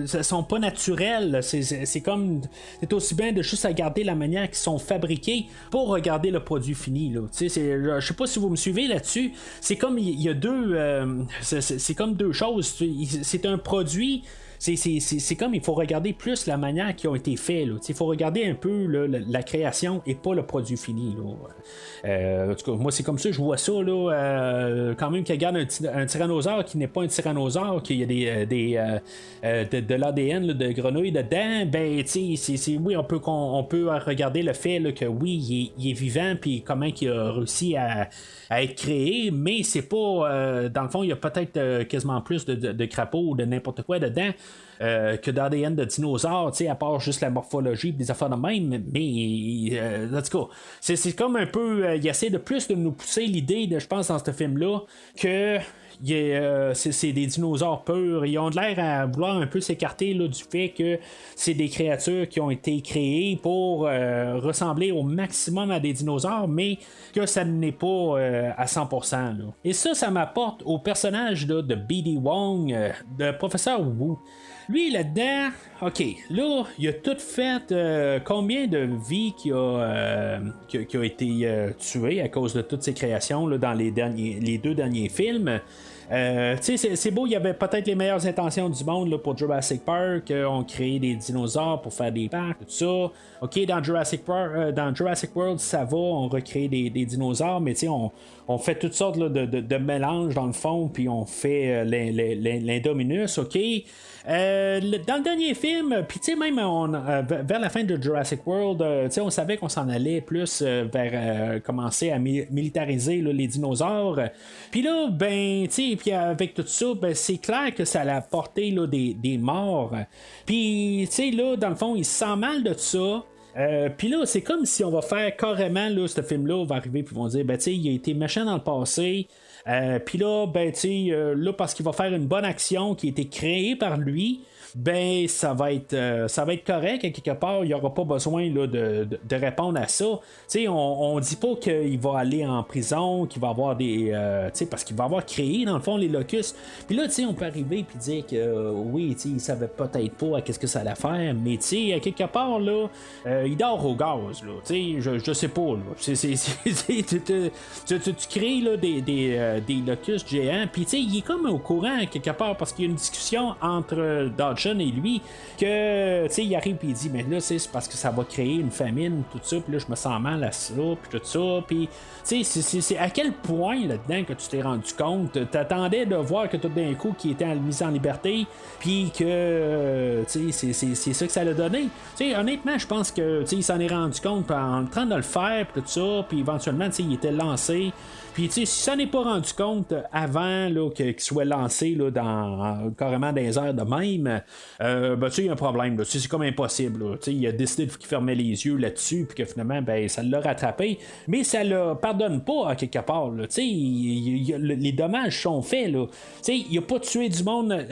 ça sont pas naturels, c'est comme c'est aussi bien de juste regarder la manière qu'ils sont fabriqués pour regarder le produit fini là. Je sais pas si vous me suivez là-dessus, c'est comme il y a deux c'est comme deux choses, c'est un produit. C'est comme il faut regarder plus la manière qui ont été faits. Il faut regarder un peu la création et pas le produit fini. En tout cas, moi c'est comme ça, je vois ça. Quand même qu'il regarde un tyrannosaure qui n'est pas un tyrannosaure, qu'il y a de l'ADN de grenouille dedans, ben oui, on peut regarder le fait que oui, il est vivant, puis comment il a réussi à être créé, mais c'est pas dans le fond, il y a peut-être quasiment plus de crapauds ou de n'importe quoi dedans que d'ADN de dinosaures, à part juste la morphologie et des affaires de même, mais en tout cas, c'est comme un peu il essaie de plus de nous pousser l'idée, je pense, dans ce film-là, que c'est des dinosaures purs. Ils ont de l'air à vouloir un peu s'écarter du fait que c'est des créatures qui ont été créées pour ressembler au maximum à des dinosaures, mais que ça n'est pas à 100%. Et ça m'apporte au personnage de B.D. Wong, de Professeur Wu. Lui, là-dedans, OK, là, il a tout fait combien de vies qui a été tuées à cause de toutes ces créations là, dans les deux derniers films. C'est beau, il y avait peut-être les meilleures intentions du monde là, pour Jurassic Park, on créé des dinosaures pour faire des parcs, tout ça. OK, dans Jurassic World, ça va, on recrée des dinosaures, mais on fait toutes sortes là, de mélanges dans le fond, puis on fait l'Indominus, OK. Dans le dernier film, puis même vers la fin de Jurassic World, on savait qu'on s'en allait plus vers commencer à militariser là, les dinosaures. Puis là, puis avec tout ça, c'est clair que ça a apporté là, des morts. Puis, là, dans le fond, il se sent mal de ça. Puis là, c'est comme si on va faire carrément, là, ce film-là, on va arriver, puis ils vont dire, il a été méchant dans le passé. Puis là, là, parce qu'il va faire une bonne action qui a été créée par lui, ça va être correct à quelque part, il n'y aura pas besoin là, de répondre à ça. On dit pas qu'il va aller en prison, qu'il va avoir des parce qu'il va avoir créé dans le fond les locustes. Puis là, on peut arriver et dire que oui, il savait peut-être pas à qu'est-ce que ça allait faire, mais à quelque part là, il dort au gaz là, je sais pas là. Tu crées là, des locustes géants, puis il est comme au courant quelque part parce qu'il y a une discussion entre Dodge et lui, que il arrive et il dit mais là c'est parce que ça va créer une famine, tout ça, puis là je me sens mal à ça, puis tout ça, puis c'est à quel point là-dedans que tu t'es rendu compte, t'attendais de voir que tout d'un coup qui était mis en liberté, puis que c'est ça que ça l'a donné. Honnêtement, je pense que il s'en est rendu compte en train de le faire, puis tout ça, puis éventuellement il était lancé. Puis, si ça n'est pas rendu compte avant là, qu'il soit lancé là, carrément dans les airs de même, il y a un problème. Là. C'est comme impossible. Là. Il a décidé qu'il fermait les yeux là-dessus, puis que finalement, ça l'a rattrapé. Mais ça ne pardonne pas à quelque part. Là. Les dommages sont faits. Là. Il n'a pas tué du monde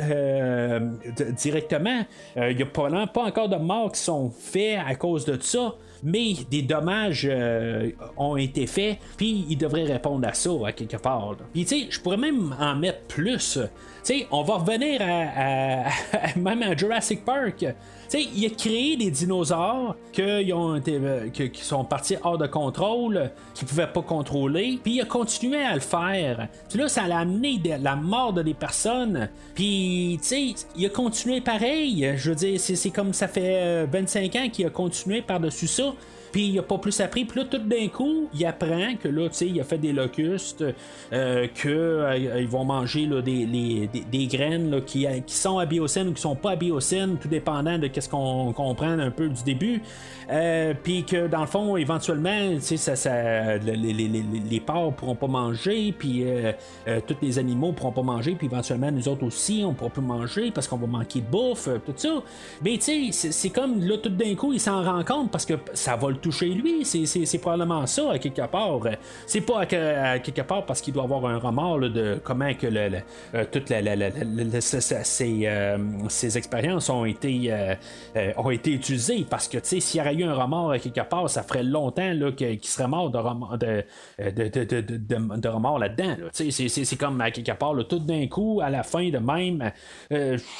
directement. Il n'y a probablement pas encore de morts qui sont faits à cause de ça. Mais des dommages ont été faits, puis il devrait répondre à ça à quelque part. Puis je pourrais même en mettre plus. On va revenir même à Jurassic Park. Il a créé des dinosaures qui sont partis hors de contrôle, qu'il ne pouvait pas contrôler, puis il a continué à le faire. Puis là, ça a amené la mort de des personnes, puis il a continué pareil. Je veux dire, c'est comme ça fait 25 ans qu'il a continué par-dessus ça. puis il a pas plus appris, puis là tout d'un coup il apprend que là, tu sais, il a fait des locustes, qu'ils vont manger là, des graines là, qui sont à biocène ou qui sont pas à biocène, tout dépendant de qu'est-ce qu'on comprend un peu du début, puis que dans le fond éventuellement, tu sais, les porcs pourront pas manger, puis tous les animaux pourront pas manger, puis éventuellement nous autres aussi on pourra plus manger parce qu'on va manquer de bouffe, tout ça. Mais tu sais, c'est comme là tout d'un coup il s'en rend compte parce que ça va le toucher lui, c'est probablement ça à quelque part. C'est pas à quelque part parce qu'il doit avoir un remords là, de comment que toutes ces expériences ont été utilisées, parce que tu sais, s'il y aurait eu un remords à quelque part, ça ferait longtemps là, qu'il serait mort de remords là-dedans. Là. C'est comme à quelque part, là, tout d'un coup, à la fin de même,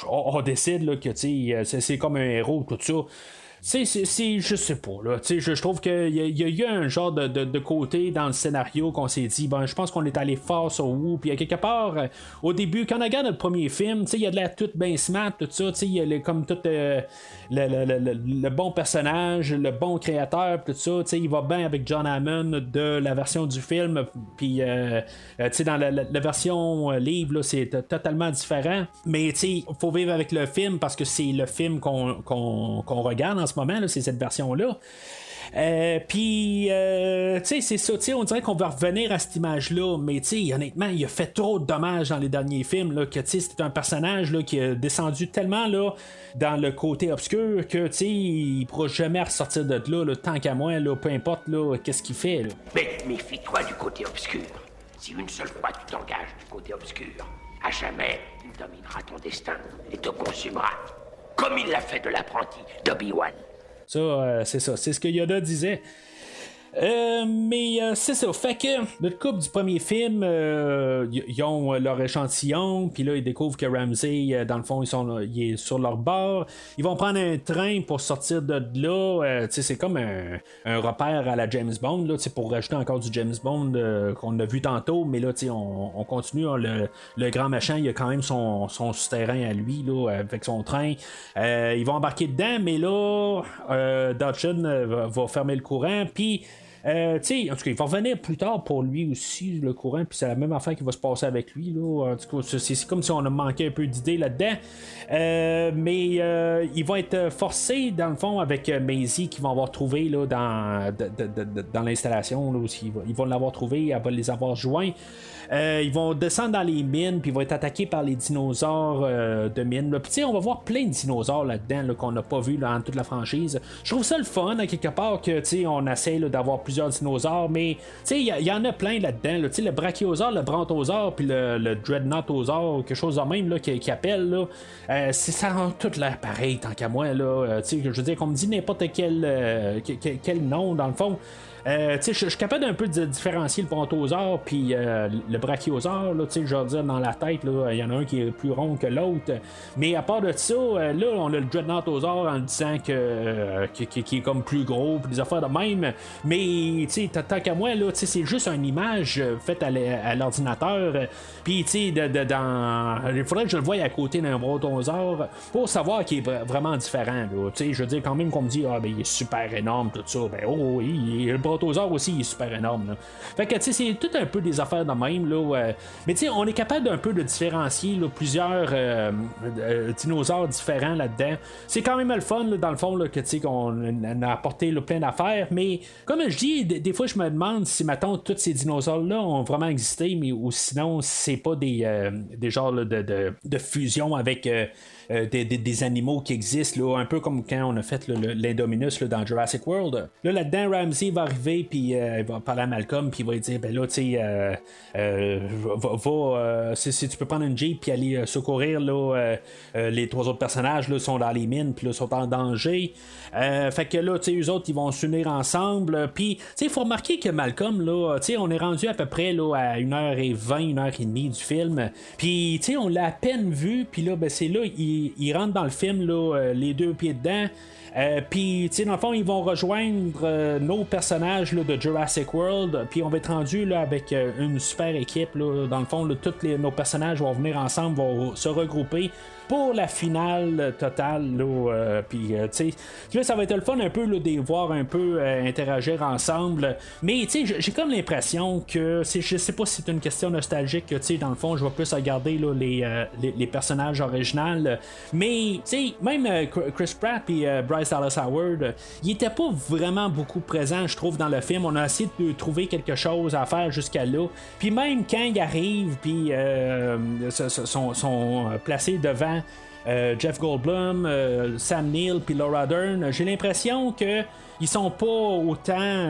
on décide là, que c'est comme un héros, tout ça. Je sais pas, là. Je trouve qu'il y a eu un genre de côté dans le scénario qu'on s'est dit, je pense qu'on est allé fort sur Wu, puis à quelque part, au début, quand on regarde le premier film, il y a de la toute bien smart, tout ça, il y a comme tout le bon personnage, le bon créateur, tout ça, il va bien avec John Hammond de la version du film, puis dans la version livre, là, c'est totalement différent, mais il faut vivre avec le film parce que c'est le film qu'on regarde en ce moment, là, c'est cette version-là. Puis, c'est ça, on dirait qu'on va revenir à cette image-là, mais honnêtement, il a fait trop de dommages dans les derniers films, là, que c'était un personnage là, qui a descendu tellement là, dans le côté obscur que il ne pourra jamais ressortir de là, tant qu'à moi, là, peu importe là, qu'est-ce qu'il fait. Là. Mais méfie-toi du côté obscur. Si une seule fois tu t'engages du côté obscur, à jamais, il dominera ton destin et te consumera. Comme il l'a fait de l'apprenti d'Obi-Wan. Ça, c'est ça. C'est ce que Yoda disait. Mais c'est ça. Fait que le couple du premier film, ils ont leur échantillon, puis là ils découvrent que Ramsey, dans le fond, il est sur leur bord. Ils vont prendre un train pour sortir de là. C'est comme un repère à la James Bond, là, pour rajouter encore du James Bond qu'on a vu tantôt. Mais là, on continue. Le grand machin, il a quand même son souterrain à lui là, avec son train. Ils vont embarquer dedans, mais là, Dodgen va fermer le courant, puis en tout cas, il va revenir plus tard pour lui aussi, le courant, puis c'est la même affaire qui va se passer avec lui. Là. En tout cas, c'est comme si on a manqué un peu d'idées là-dedans. Mais ils vont être forcés, dans le fond, avec Maisie, qu'ils vont avoir trouvé là, dans l'installation. Là, aussi. Ils vont l'avoir trouvé, elle va les avoir joints. Ils vont descendre dans les mines, puis ils vont être attaqués par les dinosaures de mines. Puis on va voir plein de dinosaures là-dedans là, qu'on n'a pas vu dans toute la franchise. Je trouve ça le fun, à quelque part, que on essaie là, d'avoir plusieurs dinosaures, mais il y en a plein là-dedans. Là, le brachiosaure, le brontosaure, puis le dreadnoughtosaure, quelque chose de même là, qui appelle. Là, ça rend tout l'air pareil, tant qu'à moi. Là, je veux dire, qu'on me dit n'importe quel nom, dans le fond. Je suis capable d'un peu de différencier le brontosaure puis le brachiosaure, je veux dire, dans la tête, il y en a un qui est plus rond que l'autre, mais à part de ça, là, on a le dreadnoughtosaure en disant qui est comme plus gros, puis des affaires de même, mais tant qu'à moi, là, c'est juste une image faite à l'ordinateur, puis il faudrait que je le voie à côté d'un brontosaure pour savoir qu'il est vraiment différent, je veux dire, quand même qu'on me dit, il est super énorme, tout ça, oui, le brontosaure aussi il est super énorme. Là. Fait que c'est tout un peu des affaires de même. Là, mais on est capable d'un peu de différencier là, plusieurs dinosaures différents là-dedans. C'est quand même le fun, là, dans le fond, là, qu'on a apporté là, plein d'affaires. Mais comme je dis, des fois je me demande si mettons tous ces dinosaures-là ont vraiment existé, mais ou sinon c'est pas des genres là, de fusion avec des animaux qui existent, là, un peu comme quand on a fait l'Indominus là, dans Jurassic World. Là-dedans, Ramsey va arriver, puis il va parler à Malcolm, puis il va lui dire, ben là, tu sais, si tu peux prendre une Jeep, puis aller secourir, là, les trois autres personnages, là, sont dans les mines, puis là, sont en danger. Fait que là, tu sais, eux autres, ils vont s'unir ensemble, puis, tu sais, il faut remarquer que Malcolm, là, tu sais, on est rendu à peu près, là, à 1h20, 1h30 du film, puis, tu sais, on l'a à peine vu, puis là, ben, c'est là, il rentre dans le film, là, les deux pieds dedans. Puis, tu sais, dans le fond, ils vont rejoindre nos personnages là, de Jurassic World. Puis, on va être rendu là, avec une super équipe. Là, dans le fond, tous nos personnages vont venir ensemble, vont se regrouper pour la finale totale. Puis, tu sais, ça va être le fun un peu là, de les voir un peu interagir ensemble. Mais, tu sais, j'ai comme l'impression que, je sais pas si c'est une question nostalgique, tu sais, dans le fond, je vais plus regarder là, les personnages originaux. Mais, tu sais, même Chris Pratt et Bryce Dallas Howard, ils étaient pas vraiment beaucoup présents, je trouve, dans le film. On a essayé de trouver quelque chose à faire jusqu'à là. Puis même quand ils arrivent, puis sont placés devant Jeff Goldblum, Sam Neill, puis Laura Dern, j'ai l'impression que ils sont pas autant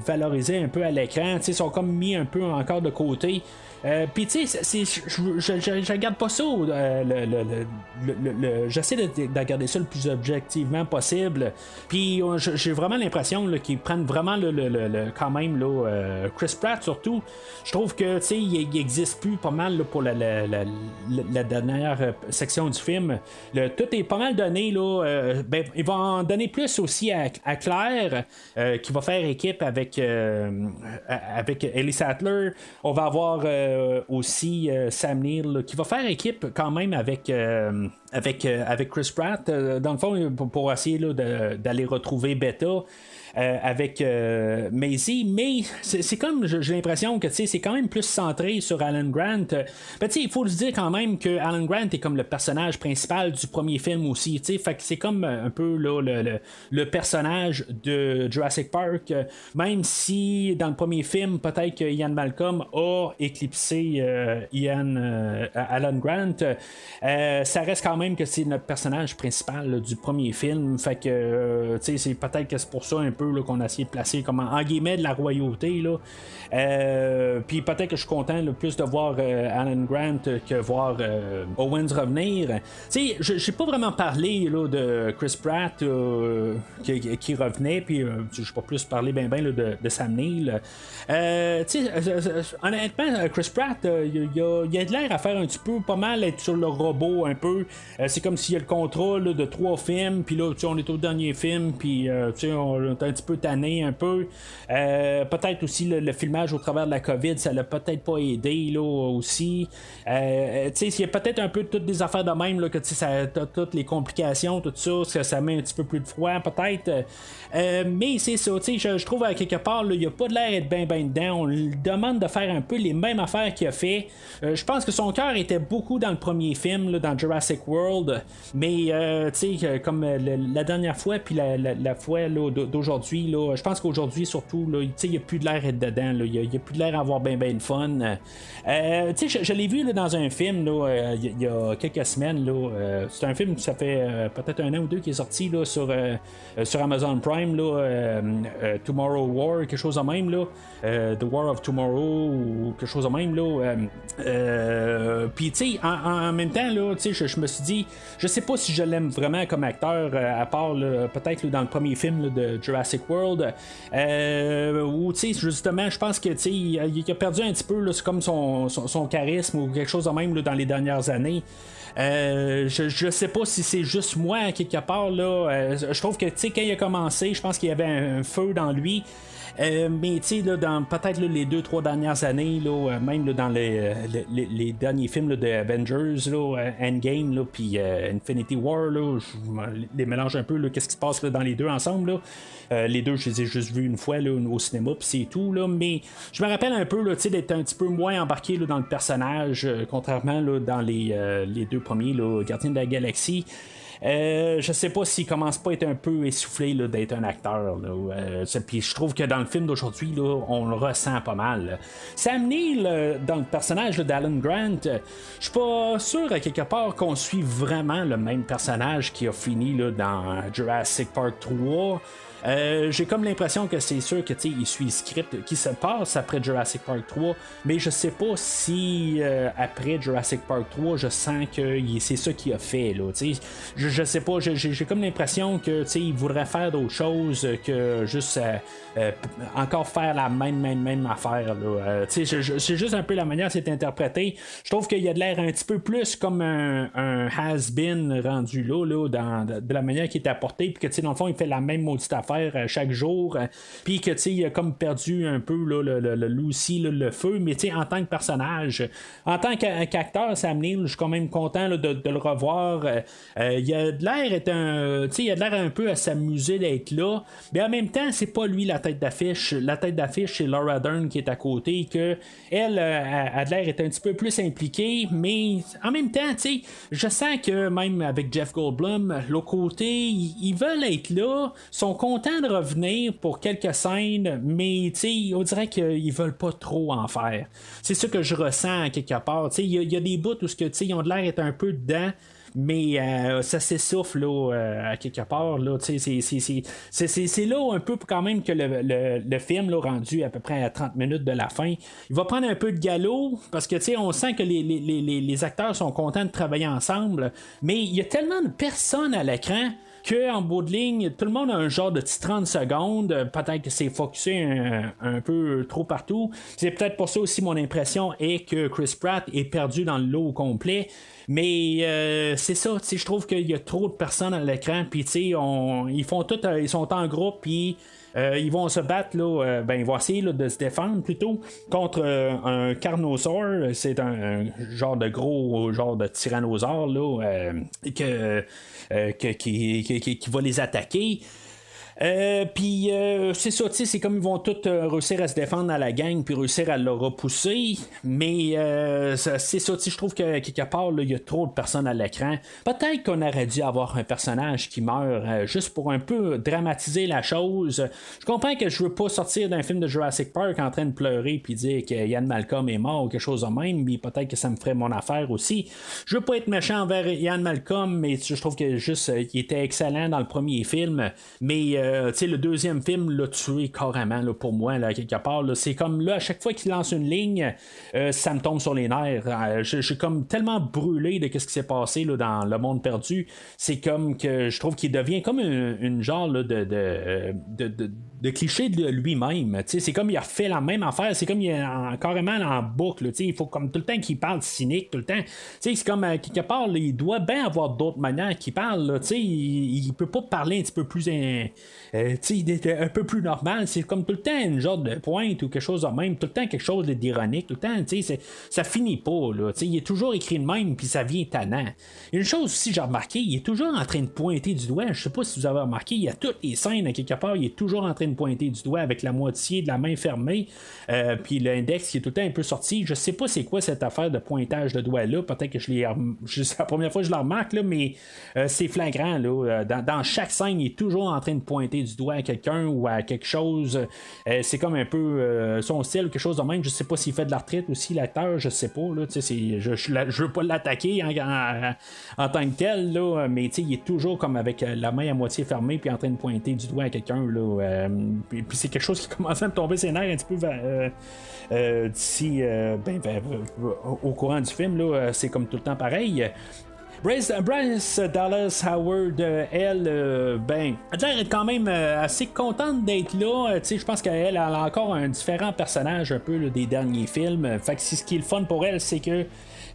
valorisés un peu à l'écran. Ils sont comme mis un peu encore de côté. Puis tu sais, je regarde pas ça. J'essaie de regarder ça le plus objectivement possible. Puis j'ai vraiment l'impression qu'ils prennent vraiment quand même Chris Pratt surtout. Je trouve que tu sais, il existe plus pas mal là, pour la dernière section du film. Tout est pas mal donné là. Il va en donner plus aussi à Claire qui va faire équipe avec Ellie Sattler. On va avoir aussi Sam Neill qui va faire équipe quand même avec Chris Pratt dans le fond pour essayer là, d'aller retrouver Beta avec Maisie, mais c'est comme j'ai l'impression que c'est quand même plus centré sur Alan Grant. Il faut le dire quand même que Alan Grant est comme le personnage principal du premier film aussi, fait que c'est comme un peu là, le personnage de Jurassic Park, même si dans le premier film peut-être que Ian Malcolm a éclipsé Alan Grant, ça reste quand même que c'est notre personnage principal là, du premier film, fait que c'est peut-être que c'est pour ça un peu là, qu'on a essayé de placer comme en guillemets de la royauté là. Puis peut-être que je suis content là, plus de voir Alan Grant que voir Owens revenir. J'ai pas vraiment parlé là, de Chris Pratt qui revenait, puis je vais pas plus parler ben là, de Sam Neill. Honnêtement, Chris Pratt il a de l'air à faire un petit peu pas mal être sur le robot un peu. C'est comme s'il y a le contrat là, de 3 films, puis là on est au dernier film, puis on est un petit peu tanné un peu. Peut-être aussi le filmage au travers de la COVID, ça l'a peut-être pas aidé là aussi. Il y a peut-être un peu toutes des affaires de même là, que ça toutes les complications, tout ça, ça met un petit peu plus de froid peut-être. Mais c'est ça, je trouve à quelque part il n'y a pas de l'air d'être ben dedans. On lui demande de faire un peu les mêmes affaires qu'il a fait. Je pense que son cœur était beaucoup dans le premier film, là, dans Jurassic World, mais comme la dernière fois puis la fois là, d'aujourd'hui, là, je pense qu'aujourd'hui surtout il n'y a plus de l'air d'être dedans, il n'y a plus de l'air à avoir ben de fun. Je l'ai vu là, dans un film il y a quelques semaines là, c'est un film qui ça fait peut-être 1 an ou 2 qui est sorti là, sur Amazon Prime là, Tomorrow War, quelque chose de même là, The War of Tomorrow ou quelque chose de même là. Puis en même temps là, je me suis dit, je sais pas si je l'aime vraiment comme acteur à part là, peut-être là, dans le premier film là, de Jurassic World, où justement je pense que il a perdu un petit peu là, c'est comme son charisme ou quelque chose de même là, dans les dernières années. Je sais pas si c'est juste moi quelque part là. Je trouve que quand il a commencé, je pense qu'il y avait un feu dans lui. Mais tu sais, dans peut-être les 2-3 dernières années, là, même là, dans les derniers films là, de Avengers, là, Endgame, puis Infinity War, là, je les mélange un peu, là, qu'est-ce qui se passe là, dans les deux ensemble. Là. Les deux, je les ai juste vus une fois là, au cinéma, puis c'est tout. Là, mais je me rappelle un peu là, d'être un petit peu moins embarqué là, dans le personnage, contrairement là, dans les 2 premiers, là, Gardiens de la Galaxie. Je sais pas s'il commence pas à être un peu essoufflé là, d'être un acteur. Puis je trouve que dans le film d'aujourd'hui, là, on le ressent pas mal. Sam Neill, dans le personnage là, d'Alan Grant, je suis pas sûr à quelque part qu'on suit vraiment le même personnage qui a fini là, dans Jurassic Park 3. J'ai comme l'impression que c'est sûr que il suit le script qui se passe après Jurassic Park 3, mais je sais pas si après Jurassic Park 3 je sens que c'est ça qu'il a fait là, je je sais pas, j'ai comme l'impression que il voudrait faire d'autres choses que juste encore faire la même affaire. C'est juste un peu la manière que c'est interprété. Je trouve qu'il y a de l'air un petit peu plus comme un has-been rendu là de la manière qu'il est apporté, puis que dans le fond il fait la même maudite affaire chaque jour, puis que il a comme perdu un peu le Lucy, le feu, mais en tant que personnage, en tant qu'acteur, Sam Neill, je suis quand même content de le revoir. Il a de l'air un peu à s'amuser d'être là, mais en même temps c'est pas lui la tête d'affiche. La tête d'affiche, c'est Laura Dern qui est à côté, que elle a de l'air est un petit peu plus impliquée, mais en même temps je sens que même avec Jeff Goldblum, l'autre côté, ils veulent être là, sont contents de revenir pour quelques scènes, mais on dirait qu'ils veulent pas trop en faire. C'est ça que je ressens à quelque part. Il y a des bouts où ils ont de l'air être un peu dedans, mais ça s'essouffle à quelque part là, c'est là un peu quand même que le film là, rendu à peu près à 30 minutes de la fin, il va prendre un peu de galop parce que on sent que les acteurs sont contents de travailler ensemble, mais il y a tellement de personnes à l'écran qu'en bout de ligne, tout le monde a un genre de petit 30 secondes. Peut-être que c'est focusé un peu trop partout. C'est peut-être pour ça aussi mon impression est que Chris Pratt est perdu dans le lot au complet. Mais c'est ça, je trouve qu'il y a trop de personnes à l'écran, puis ils font tout, ils sont en groupe, puis ils vont se battre, là, ils vont essayer de se défendre plutôt contre un Carnosaur. C'est un genre de gros genre de tyrannosaure là, qui va les attaquer. Puis c'est ça, c'est comme ils vont tous réussir à se défendre à la gang puis réussir à le repousser, mais c'est ça, je trouve que quelque part il y a trop de personnes à l'écran. Peut-être qu'on aurait dû avoir un personnage qui meurt juste pour un peu dramatiser la chose. Je comprends que je veux pas sortir d'un film de Jurassic Park en train de pleurer puis dire que Ian Malcolm est mort ou quelque chose de même, mais peut-être que ça me ferait mon affaire aussi. Je veux pas être méchant envers Ian Malcolm, mais je trouve que juste il était excellent dans le premier film, mais le deuxième film l'a tué carrément là, pour moi, là, quelque part. Là, c'est comme là, à chaque fois qu'il lance une ligne, ça me tombe sur les nerfs. Je suis comme tellement brûlé de ce qui s'est passé là, dans Le Monde Perdu. C'est comme que je trouve qu'il devient comme une genre là, de cliché de lui-même. C'est comme il a fait la même affaire. C'est comme il est carrément en boucle. Il faut comme tout le temps qu'il parle cynique, tout le temps. C'est comme quelque part, là, il doit bien avoir d'autres manières qu'il parle. Là, il peut pas parler un petit peu plus un peu plus normal. C'est comme tout le temps une genre de pointe ou quelque chose de même, tout le temps quelque chose d'ironique, tout le temps, ça finit pas, là, il est toujours écrit de même, puis ça vient tannant. Une chose aussi, j'ai remarqué, il est toujours en train de pointer du doigt. Je sais pas si vous avez remarqué, il y a toutes les scènes à quelque part, il est toujours en train de pointer du doigt avec la moitié de la main fermée, puis l'index qui est tout le temps un peu sorti. Je sais pas c'est quoi cette affaire de pointage de doigt là, peut-être que c'est la première fois que je le remarque là, mais c'est flagrant là. Dans chaque scène, il est toujours en train de pointer du doigt à quelqu'un ou à quelque chose. C'est comme un peu son style ou quelque chose de même. Je sais pas s'il fait de la retraite aussi, l'acteur, je sais pas là, je veux pas l'attaquer en tant que tel là, mais il est toujours comme avec la main à moitié fermée puis en train de pointer du doigt à quelqu'un là, puis c'est quelque chose qui commence à me tomber ses nerfs un petit peu d'ici au courant du film là, c'est comme tout le temps pareil. Bryce Dallas Howard, elle est quand même assez contente d'être là. Je pense qu'elle a encore un différent personnage un peu là, des derniers films. Fait que ce qui est le fun pour elle, c'est que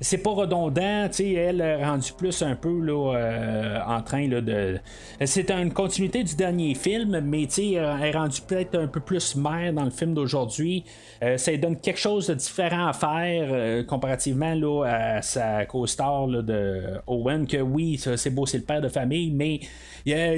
c'est pas redondant, elle est rendue plus un peu là, en train là, de. C'est une continuité du dernier film, mais elle est rendue peut-être un peu plus mère dans le film d'aujourd'hui. Ça lui donne quelque chose de différent à faire comparativement là, à sa co-star là, de Owen, que oui, c'est beau, c'est le père de famille, mais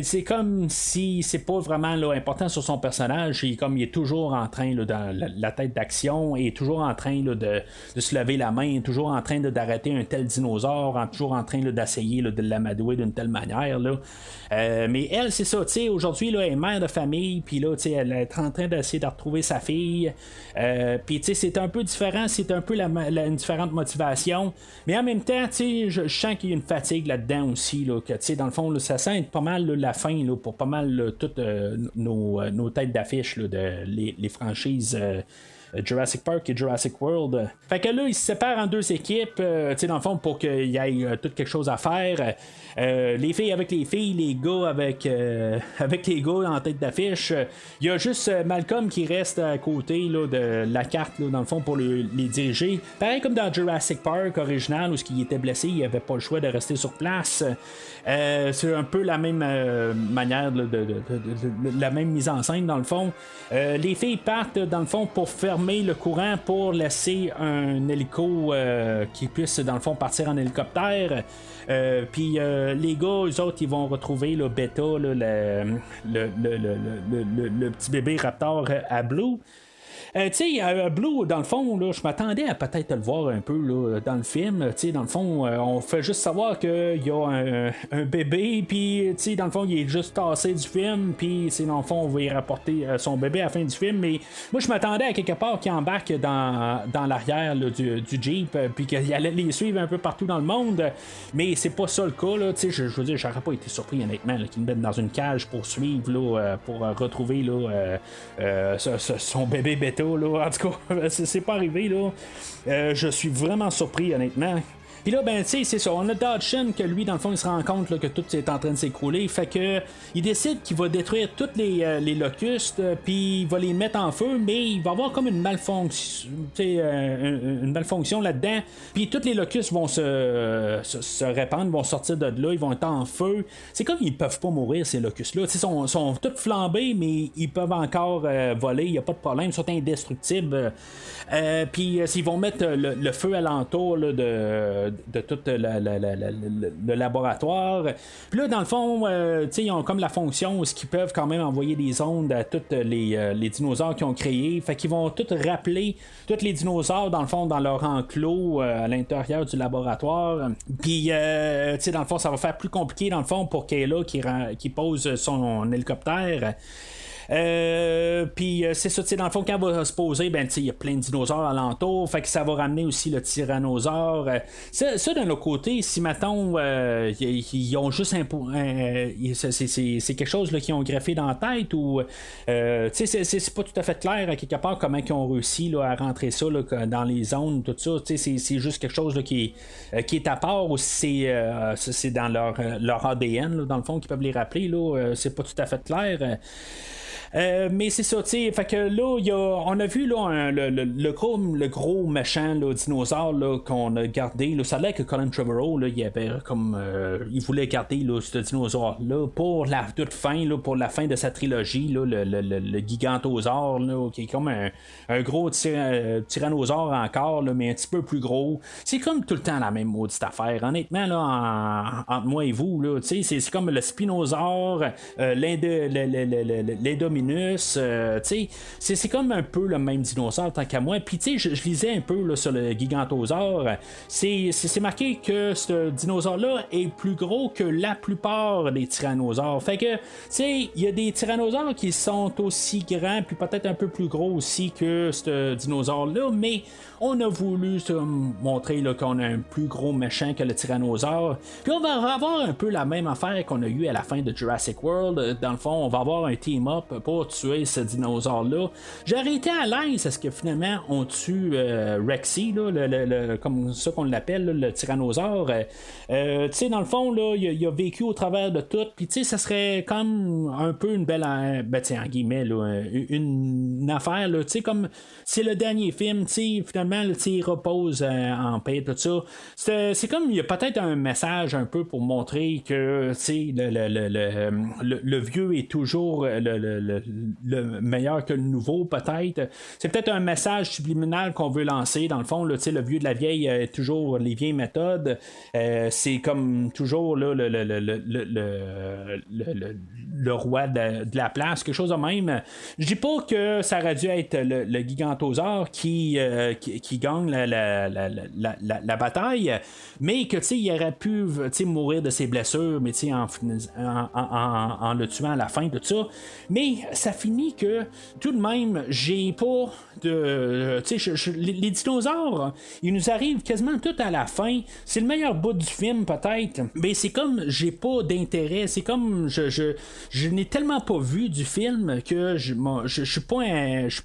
c'est comme si c'est pas vraiment là, important sur son personnage. Il est toujours en train là, dans la tête d'action, et toujours en train là, de se lever la main, toujours en train d'arrêter un tel dinosaure, toujours en train là, d'essayer là, de l'amadouer d'une telle manière là. Mais elle, c'est ça, aujourd'hui là, elle est mère de famille, puis là, elle est en train d'essayer de retrouver sa fille, puis c'est un peu différent, c'est un peu une différente motivation, mais en même temps, je sens qu'il y a une fatigue là-dedans aussi, là, que dans le fond, là, ça sent être pas mal là, la fin là, pour pas mal toutes nos têtes d'affiche là, de les franchises Jurassic Park et Jurassic World. Fait que là, ils se séparent en deux équipes, dans le fond, pour qu'il y ait tout quelque chose à faire. Les filles avec les filles, les gars avec les gars en tête d'affiche. Il y a juste Malcolm qui reste à côté là, de la carte, là, dans le fond, pour les diriger. Pareil comme dans Jurassic Park original, où il était blessé, il avait pas le choix de rester sur place. C'est un peu la même manière de la même mise en scène dans le fond. Les filles partent dans le fond pour fermer le courant pour laisser un hélico qui puisse dans le fond partir en hélicoptère. Puis les gars, eux autres, ils vont retrouver le Beta, là, le petit bébé raptor à Blue. Tu sais, Blue, dans le fond, là, je m'attendais à peut-être le voir un peu là, dans le film. Tu sais, dans le fond, on fait juste savoir qu'il y a un bébé, puis, tu sais, dans le fond, il est juste tassé du film, puis, dans le fond, on va y rapporter son bébé à la fin du film. Mais moi, je m'attendais à quelque part qu'il embarque dans l'arrière là, du Jeep, puis qu'il allait les suivre un peu partout dans le monde. Mais c'est pas ça le cas, là. Tu sais, je veux dire, j'aurais pas été surpris, honnêtement, qu'il me mette dans une cage pour suivre, là, pour retrouver là, son bébé bêta. Là, en tout cas, c'est pas arrivé là. Je suis vraiment surpris honnêtement. Puis là, ben, tu sais, c'est ça. On a Dodson que lui, dans le fond, il se rend compte là, que tout est en train de s'écrouler. Fait que il décide qu'il va détruire tous les locustes, puis il va les mettre en feu, mais il va avoir comme une malfonction, une malfonction là-dedans. Puis tous les locustes vont se répandre, vont sortir de là, ils vont être en feu. C'est comme ils peuvent pas mourir, ces locustes-là. Ils sont tous flambés, mais ils peuvent encore voler, il n'y a pas de problème, ils sont indestructibles. Puis ils vont mettre le feu alentour là, de tout le laboratoire. Puis là, dans le fond, ils ont comme la fonction où ils peuvent quand même envoyer des ondes à tous les dinosaures qu'ils ont créés. Fait qu'ils vont tout rappeler tous les dinosaures, dans le fond, dans leur enclos à l'intérieur du laboratoire. Puis, dans le fond, ça va faire plus compliqué, dans le fond, pour Kayla qui pose son hélicoptère. Puis c'est ça, dans le fond, quand elle va se poser, ben, il y a plein de dinosaures alentour, fait que ça va ramener aussi le tyrannosaure. Ça d'un autre côté, si mettons, ils ont juste c'est quelque chose là, qu'ils ont greffé dans la tête, ou c'est pas tout à fait clair à quelque part comment ils ont réussi là, à rentrer ça là, dans les zones, tout ça. C'est juste quelque chose là, qui est à part, ou c'est dans leur ADN, là, dans le fond, qu'ils peuvent les rappeler. Là, c'est pas tout à fait clair. Mais c'est ça, tu sais, fait que là, on a vu là, le gros méchant là, dinosaure là, qu'on a gardé. Là, ça a l'air que Colin Trevorrow, là, il avait comme il voulait garder là, ce dinosaure-là pour la toute fin, là, pour la fin de sa trilogie, là, le gigantosaure, là, qui est comme un gros tyrannosaure encore, là, mais un petit peu plus gros. C'est comme tout le temps la même maudite affaire. Honnêtement, là, entre moi et vous, là, c'est comme le spinosaure, l'Indominus. C'est comme un peu le même dinosaure tant qu'à moi. Puis je lisais un peu là, sur le gigantosaure. C'est marqué que ce dinosaure-là est plus gros que la plupart des tyrannosaures. Fait que, il y a des tyrannosaures qui sont aussi grands, puis peut-être un peu plus gros aussi que ce dinosaure-là, mais on a voulu montrer là, qu'on a un plus gros méchant que le tyrannosaure. Puis on va avoir un peu la même affaire qu'on a eu à la fin de Jurassic World. Dans le fond, on va avoir un team-up pour tuer ce dinosaure-là. J'aurais été à l'aise à ce que finalement on tue Rexy, là, comme ça qu'on l'appelle, là, le tyrannosaure. Dans le fond, là, il a vécu au travers de tout. Puis ça serait comme un peu une belle, en guillemets, là, une affaire, là, comme c'est le dernier film, finalement, là, il repose en paix, tout ça. C'est comme il y a peut-être un message un peu pour montrer que le vieux est toujours le meilleur que le nouveau, peut-être. C'est peut-être un message subliminal qu'on veut lancer. Dans le fond, là, le vieux de la vieille est toujours les vieilles méthodes. C'est comme toujours là, le roi de la place, quelque chose de même. Je dis pas que ça aurait dû être le gigantosaure qui gagne la bataille, mais que il aurait pu mourir de ses blessures, mais en le tuant à la fin, tout ça. Mais ça finit que tout de même, j'ai pas de. Tu sais, les dinosaures, ils nous arrivent quasiment tout à la fin. C'est le meilleur bout du film, peut-être. Mais c'est comme j'ai pas d'intérêt. C'est comme je n'ai tellement pas vu du film que je suis pas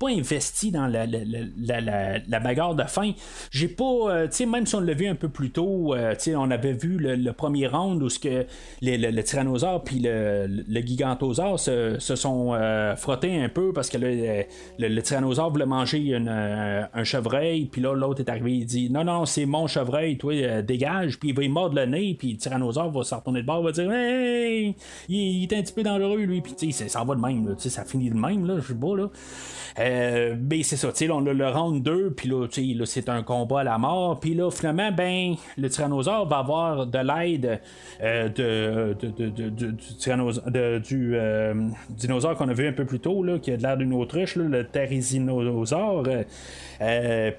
investi dans la bagarre de fin. J'ai pas. Tu sais, même si on l'a vu un peu plus tôt, tu sais, on avait vu le premier round où ce que le tyrannosaure puis le gigantosaure se sont frottés un peu parce que le tyrannosaure voulait manger un chevreuil, puis là l'autre est arrivé, il dit non c'est mon chevreuil, toi dégage, puis il va y mordre le nez, puis le tyrannosaure va se retourner de bord, va dire hey, il est un petit peu dangereux lui, puis tu sais ça va de même là, ça finit de même là, je sais pas là. Ben c'est ça, tu sais, on a le round 2, puis là, c'est un combat à la mort, puis là, finalement, ben, le tyrannosaure va avoir de l'aide du dinosaure qu'on a vu un peu plus tôt, là, qui a de l'air d'une autruche, là, le therizinosaure.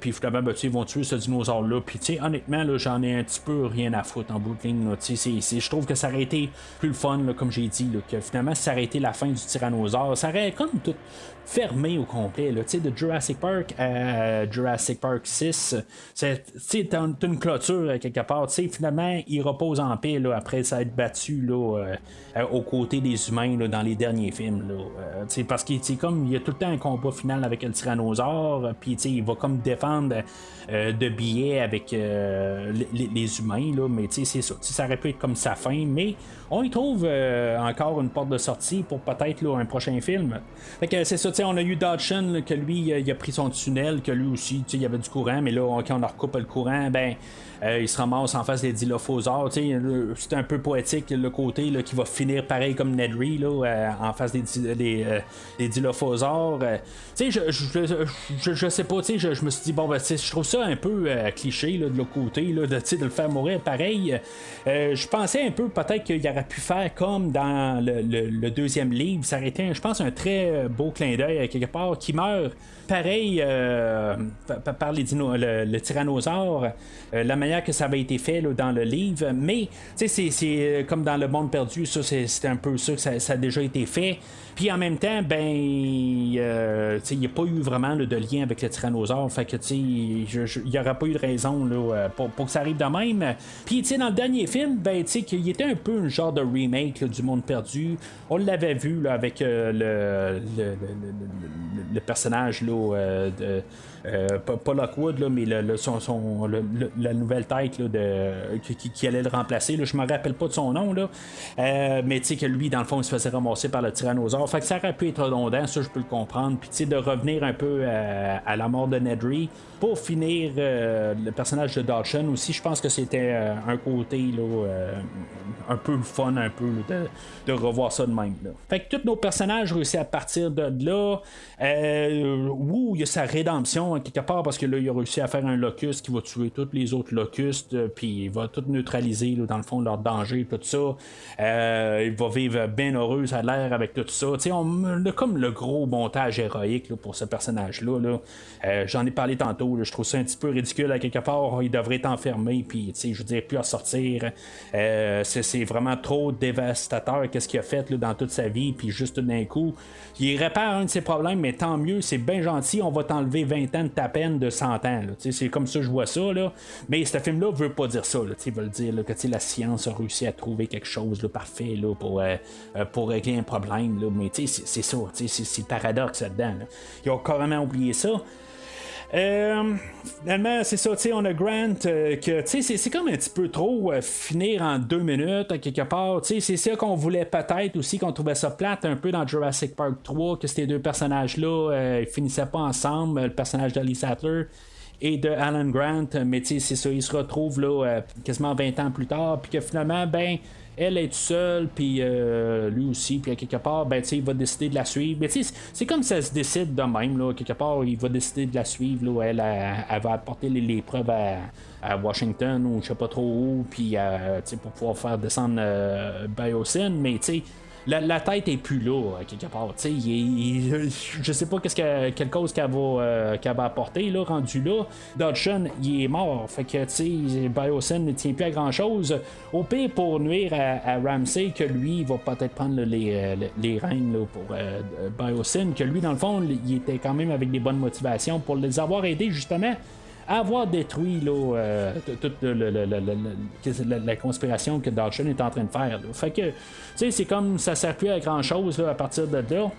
Puis finalement, ben, ils vont tuer ce dinosaure-là. Puis honnêtement, là, j'en ai un petit peu rien à foutre en bout de ligne. Je trouve que ça aurait été plus le fun, là, comme j'ai dit, là, que finalement, ça aurait été la fin du tyrannosaure. Ça aurait comme tout fermé au complet. Là, de Jurassic Park à Jurassic Park 6, t'as une clôture quelque part. Finalement, il repose en paix là, après ça être battu là, aux côtés des humains là, dans les derniers films. Là, parce qu'il y a tout le temps un combat final avec le tyrannosaure, puis il va comme défendre de billets avec les humains, là, mais c'est ça. Ça aurait pu être comme sa fin, mais on y trouve encore une porte de sortie pour peut-être là, un prochain film. Fait que c'est ça, on a eu Dodson, là, que lui, il a pris son tunnel, que lui aussi, il y avait du courant, mais là, quand on recoupe le courant, ben. Il se ramasse en face des dilophosaures. C'est un peu poétique le côté là, qui va finir pareil comme Nedry là, en face des dilophosaures. Je sais pas, je me suis dit, bon, ben, je trouve ça un peu cliché là, de l'autre côté, là, de le faire mourir pareil. Je pensais un peu peut-être qu'il aurait pu faire comme dans le deuxième livre. Ça aurait été, je pense, un très beau clin d'œil quelque part qui meurt pareil par le tyrannosaure. La manière que ça avait été fait là, dans le livre, mais c'est comme dans Le Monde Perdu, ça c'est un peu ça que ça a déjà été fait. Puis en même temps, ben, il n'y a pas eu vraiment là, de lien avec le tyrannosaure, fait que il n'y aurait pas eu de raison là, pour que ça arrive de même. Puis dans le dernier film, ben, qu'il était un peu un genre de remake là, du Monde Perdu. On l'avait vu là, avec le personnage là, pas Lockwood, là, mais la nouvelle tête là, qui allait le remplacer. Là, je me rappelle pas de son nom, là, mais que lui, dans le fond, il se faisait ramasser par le tyrannosaure. Fait que ça aurait pu être redondant, ça je peux le comprendre. Puis de revenir un peu à la mort de Nedry pour finir le personnage de Dodson aussi, je pense que c'était un côté là, un peu le fun, un peu là, de revoir ça de même. Là. Fait que tous nos personnages réussissent à partir de là. Il y a sa rédemption quelque part parce que là, il a réussi à faire un locust qui va tuer tous les autres locustes, puis il va tout neutraliser là, dans le fond leur danger, tout ça. Il va vivre bien heureux, ça a l'air avec tout ça. On a comme le gros montage héroïque là, pour ce personnage-là. Là. J'en ai parlé tantôt. Là, je trouve ça un petit peu ridicule à quelque part. Il devrait être enfermé, puis je veux dire, plus à sortir. C'est vraiment trop dévastateur qu'est-ce qu'il a fait là, dans toute sa vie, puis juste tout d'un coup, il répare un de ses problèmes, mais tant mieux, c'est bien gentil, on va t'enlever 20 ans de ta peine de 100 ans. Là. C'est comme ça que je vois ça. Là. Mais ce film-là veut pas dire ça. Là. Il veut dire là, que la science a réussi à trouver quelque chose de parfait là, pour régler un problème. Là. Mais c'est ça, c'est le paradoxe là-dedans. Là. Ils ont carrément oublié ça. Finalement, c'est ça, on a Grant que c'est comme un petit peu trop finir en 2 minutes quelque part. C'est ça qu'on voulait peut-être aussi, qu'on trouvait ça plate un peu dans Jurassic Park 3, que ces deux personnages-là ils finissaient pas ensemble, le personnage d'Alice Sattler et de Alan Grant, mais c'est ça, ils se retrouvent là quasiment 20 ans plus tard, puis que finalement, ben, elle est toute seule, puis lui aussi, puis à quelque part, ben, il va décider de la suivre. Mais c'est comme ça se décide de même, là, quelque part, il va décider de la suivre, là, elle va apporter les preuves à Washington, ou je sais pas trop où, puis pour pouvoir faire descendre Biosyn, mais la tête est plus là, quelque part. Je sais pas quelle cause qu'elle va apporter, là, rendu là. Dodson, il est mort. Fait que, Biosyn ne tient plus à grand-chose. Au pire, pour nuire à Ramsey, que lui, il va peut-être prendre les rênes là, pour Biosyn, que lui, dans le fond, il était quand même avec des bonnes motivations pour les avoir aidés, justement, à avoir détruit toute la conspiration que Dodson est en train de faire. Là. Fait que, c'est comme ça sert plus à grand chose à partir de là.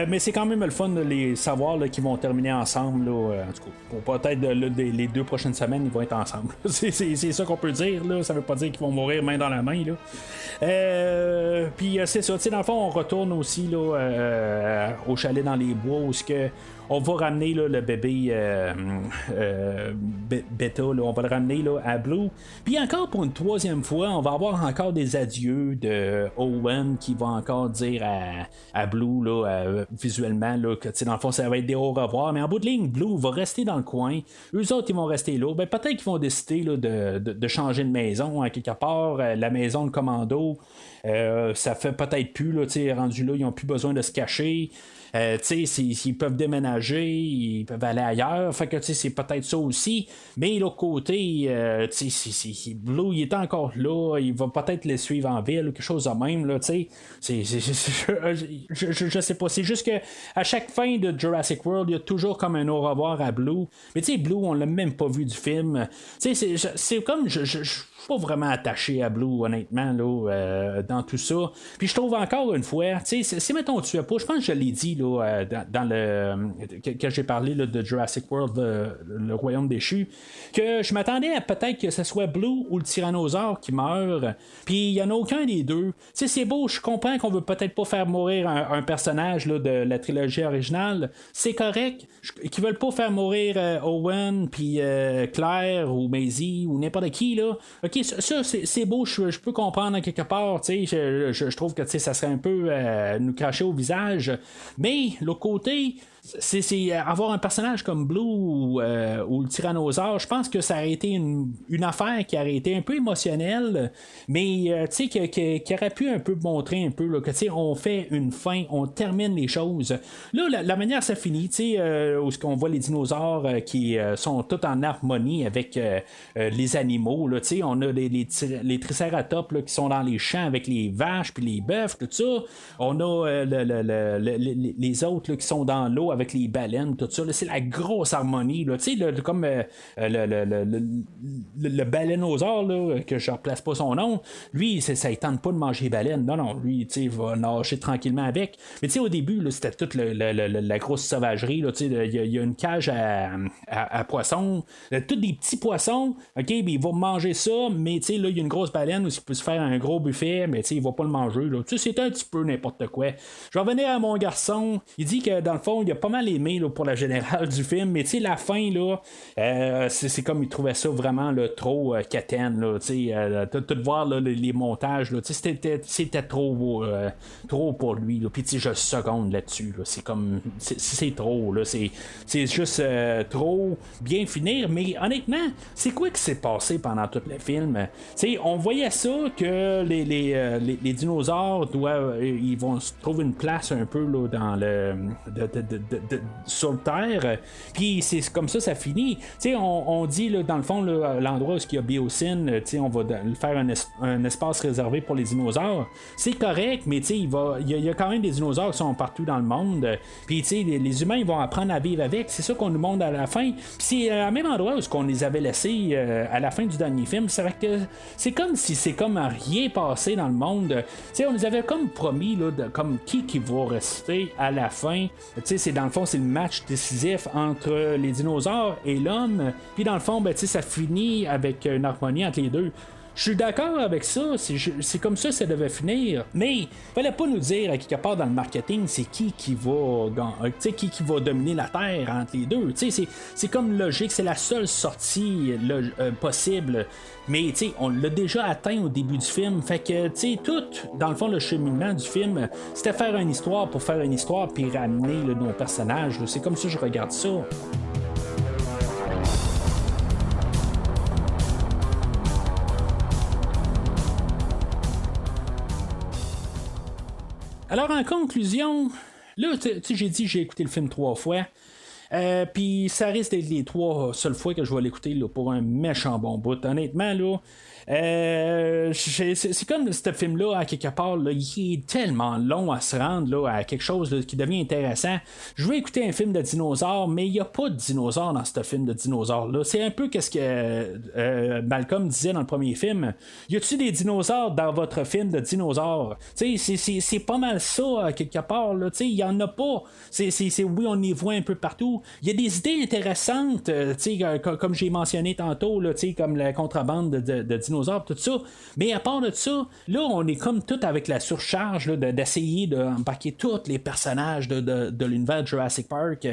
Mais c'est quand même le fun de les savoir là, qu'ils vont terminer ensemble. Là, en tout cas, pour peut-être les 2 prochaines semaines, ils vont être ensemble. c'est ça qu'on peut dire. Là. Ça veut pas dire qu'ils vont mourir main dans la main. Puis c'est ça. Dans le fond, on retourne aussi là, au chalet dans les bois où on va ramener là, le bébé Beta, là, on va le ramener là, à Blue. Puis encore pour une 3e fois, on va avoir encore des adieux de Owen qui va encore dire à Blue là, visuellement là, que dans le fond ça va être des au revoir, mais en bout de ligne, Blue va rester dans le coin. Eux autres ils vont rester là. Ben, peut-être qu'ils vont décider là, de changer de maison à quelque part. La maison de commando, ça fait peut-être plus là, rendu là, ils n'ont plus besoin de se cacher. S'ils peuvent déménager, ils peuvent aller ailleurs. Fait que c'est peut-être ça aussi. Mais l'autre côté, Blue, il est encore là. Il va peut-être les suivre en ville ou quelque chose de même. Là, je sais pas. C'est juste que à chaque fin de Jurassic World, il y a toujours comme un au revoir à Blue. Mais Blue, on l'a même pas vu du film. C'est comme je suis pas vraiment attaché à Blue, honnêtement, là, dans tout ça. Puis je trouve encore une fois, si mettons tu as pas, je pense que je l'ai dit là, dans le que j'ai parlé là, de Jurassic World, le royaume déchu, que je m'attendais à peut-être que ce soit Blue ou le tyrannosaure qui meurt. Puis il y en a aucun des deux. C'est beau, je comprends qu'on veut peut-être pas faire mourir un personnage là, de la trilogie originale. C'est correct. Qu'ils veulent pas faire mourir Owen puis Claire ou Maisie ou n'importe qui là. Ok, ça c'est beau, je peux comprendre quelque part, je trouve que ça serait un peu nous cracher au visage, mais l'autre côté, c'est avoir un personnage comme Blue ou le tyrannosaure, je pense que ça aurait été une affaire qui aurait été un peu émotionnelle, mais qui aurait pu un peu montrer un peu là, que on fait une fin, on termine les choses. Là, la manière ça finit, où on voit les dinosaures qui sont tous en harmonie avec les animaux, là, on a les tricératops là, qui sont dans les champs avec les vaches puis les bœufs, tout ça. On a les autres là, qui sont dans l'eau avec les baleines, tout ça. Là, c'est la grosse harmonie. Là, comme le baleineosaure, là, que je ne replace pas son nom, lui, ça ne tente pas de manger les baleines. Non, lui, il va nager tranquillement avec. Mais au début, là, c'était toute la grosse sauvagerie. Il y a une cage à poissons. Tous des petits poissons. OK, il va manger ça, mais là, il y a une grosse baleine où il peut se faire un gros buffet, mais il va pas le manger. Là. C'est un petit peu n'importe quoi. Je vais revenir à mon garçon. Il dit que dans le fond, il a pas mal aimé là, pour la générale du film, mais la fin, là, c'est comme il trouvait ça vraiment là, trop quétaine. Tout voir là, les montages, là, c'était trop pour lui. Puis je seconde là-dessus. Là. C'est comme. C'est trop. Là. C'est juste trop bien finir. Mais honnêtement, c'est quoi qui s'est passé pendant tout le film? On voyait ça que les dinosaures ils vont se trouver une place un peu là, dans le sur Terre, puis c'est comme ça finit. On dit là, dans le fond là, l'endroit où il y a Biosyn, on va faire un espace réservé pour les dinosaures. C'est correct, mais il y a quand même des dinosaures qui sont partout dans le monde, puis les humains ils vont apprendre à vivre avec. C'est ça qu'on nous montre à la fin, puis c'est à même endroit où on les avait laissés à la fin du dernier film. C'est vrai que c'est comme si c'est comme rien passé dans le monde. On nous avait comme promis là, comme qui va rester à la fin. C'est dans le fond c'est le match décisif entre les dinosaures et l'homme. Puis dans le fond ça finit avec une harmonie entre les deux. Je suis d'accord avec ça, c'est comme ça devait finir, mais il fallait pas nous dire à quelque part dans le marketing c'est qui va dominer la Terre entre les deux. C'est comme logique, c'est la seule sortie possible, mais on l'a déjà atteint au début du film, fait que tout dans le fond le cheminement du film c'était faire une histoire pour faire une histoire puis ramener nos personnages, c'est comme ça que je regarde ça. Alors, en conclusion, là, tu sais, j'ai dit, j'ai écouté le film 3 fois. Puis ça risque d'être les 3 seules fois que je vais l'écouter là, pour un méchant bon bout. Honnêtement, là. C'est comme ce film-là, à quelque part, là, il est tellement long à se rendre là, à quelque chose là, qui devient intéressant. Je veux écouter un film de dinosaures, mais il n'y a pas de dinosaures dans ce film de dinosaures-là. C'est un peu ce que Malcolm disait dans le premier film. Y a-tu des dinosaures dans votre film de dinosaures? C'est pas mal ça, à quelque part. Il y en a pas. Oui, on y voit un peu partout. Il y a des idées intéressantes, comme j'ai mentionné tantôt, là, comme la contrebande de dinosaures, tout ça. Mais à part de ça, là, on est comme tout avec la surcharge là, d'essayer d'embarquer tous les personnages de l'univers Jurassic Park.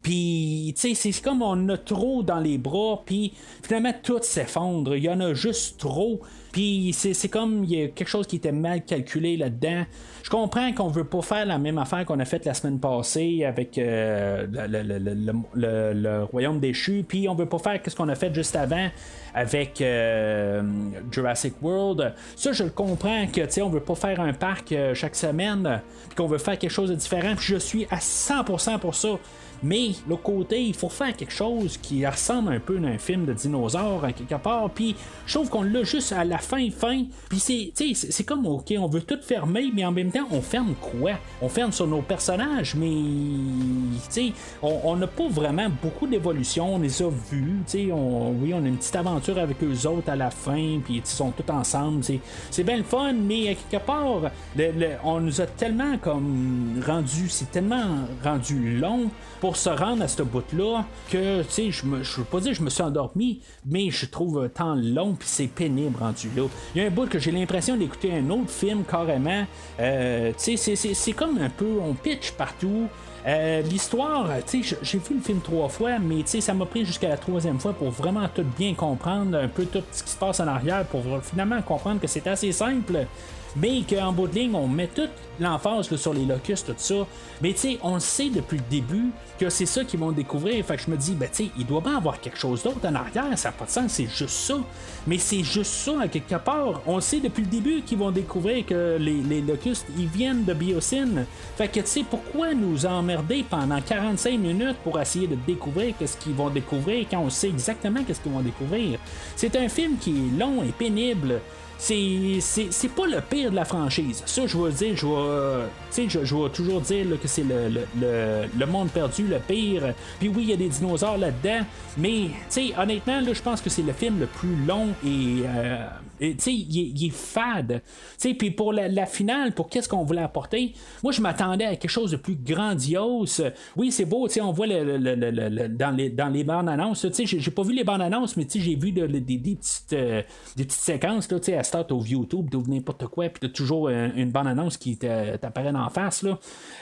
Puis, c'est comme on a trop dans les bras, puis finalement, tout s'effondre. Il y en a juste trop. Puis c'est comme il y a quelque chose qui était mal calculé là-dedans. Je comprends qu'on veut pas faire la même affaire qu'on a faite la semaine passée avec le Royaume déchu, puis on veut pas faire ce qu'on a fait juste avant avec Jurassic World. Ça, je le comprends que on veut pas faire un parc chaque semaine, puis qu'on veut faire quelque chose de différent. Puis je suis à 100% pour ça. Mais l'autre côté, il faut faire quelque chose qui ressemble un peu à un film de dinosaures à quelque part. Puis je trouve qu'on l'a juste à la fin. Puis c'est comme ok, on veut tout fermer, mais en même temps, on ferme quoi? On ferme sur nos personnages, mais on n'a pas vraiment beaucoup d'évolution. On les a vus. Oui, on a une petite aventure avec eux autres à la fin, puis ils sont tous ensemble. C'est bien le fun, mais à quelque part, on nous a tellement comme rendu, c'est tellement rendu long pour se rendre à ce bout-là que, je veux pas dire que je me suis endormi, mais je trouve un temps long puis c'est pénible rendu là. Il y a un bout que j'ai l'impression d'écouter un autre film carrément. C'est comme un peu, on pitch partout. L'histoire, j'ai vu le film 3 fois, mais ça m'a pris jusqu'à la 3e fois pour vraiment tout bien comprendre, un peu tout ce qui se passe en arrière, pour finalement comprendre que c'est assez simple. Mais qu'en bout de ligne, on met toute l'emphase là, sur les locustes, tout ça. Mais on le sait depuis le début que c'est ça qu'ils vont découvrir. Fait que je me dis, il doit bien avoir quelque chose d'autre en arrière. Ça n'a pas de sens, c'est juste ça. Mais c'est juste ça, à quelque part. On sait depuis le début qu'ils vont découvrir que les locustes, ils viennent de Biosyn. Fait que pourquoi nous emmerder pendant 45 minutes pour essayer de découvrir qu'est-ce qu'ils vont découvrir quand on sait exactement qu'est-ce qu'ils vont découvrir? C'est un film qui est long et pénible. C'est pas le pire de la franchise. Ça, je vais dire, je vais toujours dire là, que c'est le monde perdu, le pire. Puis oui, il y a des dinosaures là-dedans, mais honnêtement, là, je pense que c'est le film le plus long et il est fade. Puis pour la finale, pour qu'est-ce qu'on voulait apporter, moi je m'attendais à quelque chose de plus grandiose. Oui, c'est beau, on voit dans les bandes annonces. J'ai pas vu les bandes annonces, mais j'ai vu des petites séquences là, à start au YouTube, ou n'importe quoi, puis t'as toujours une bande annonce qui t'apparaît en face. Là.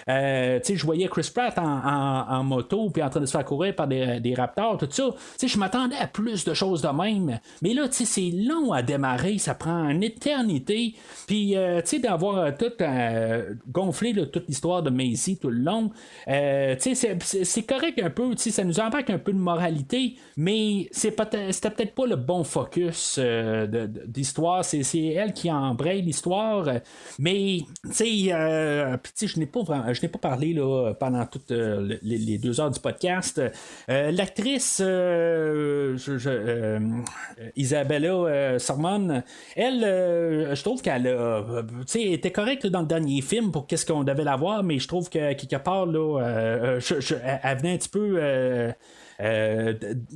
Je voyais Chris Pratt en moto, puis en train de se faire courir par des raptors, tout ça. Je m'attendais à plus de choses de même. Mais là, c'est long à démarrer, ça prend une éternité. Puis, d'avoir tout gonflé là, toute l'histoire de Maisie tout le long, c'est correct un peu, ça nous embarque un peu de moralité, mais c'était peut-être pas le bon focus d'histoire. C'est elle qui embraye l'histoire, mais je n'ai pas parlé là, pendant toutes les 2 heures du podcast. L'actrice Isabella Sermon, elle, je trouve qu'elle était correcte dans le dernier film pour qu'est-ce qu'on devait la voir, mais je trouve que quelque part là, elle venait un petit peu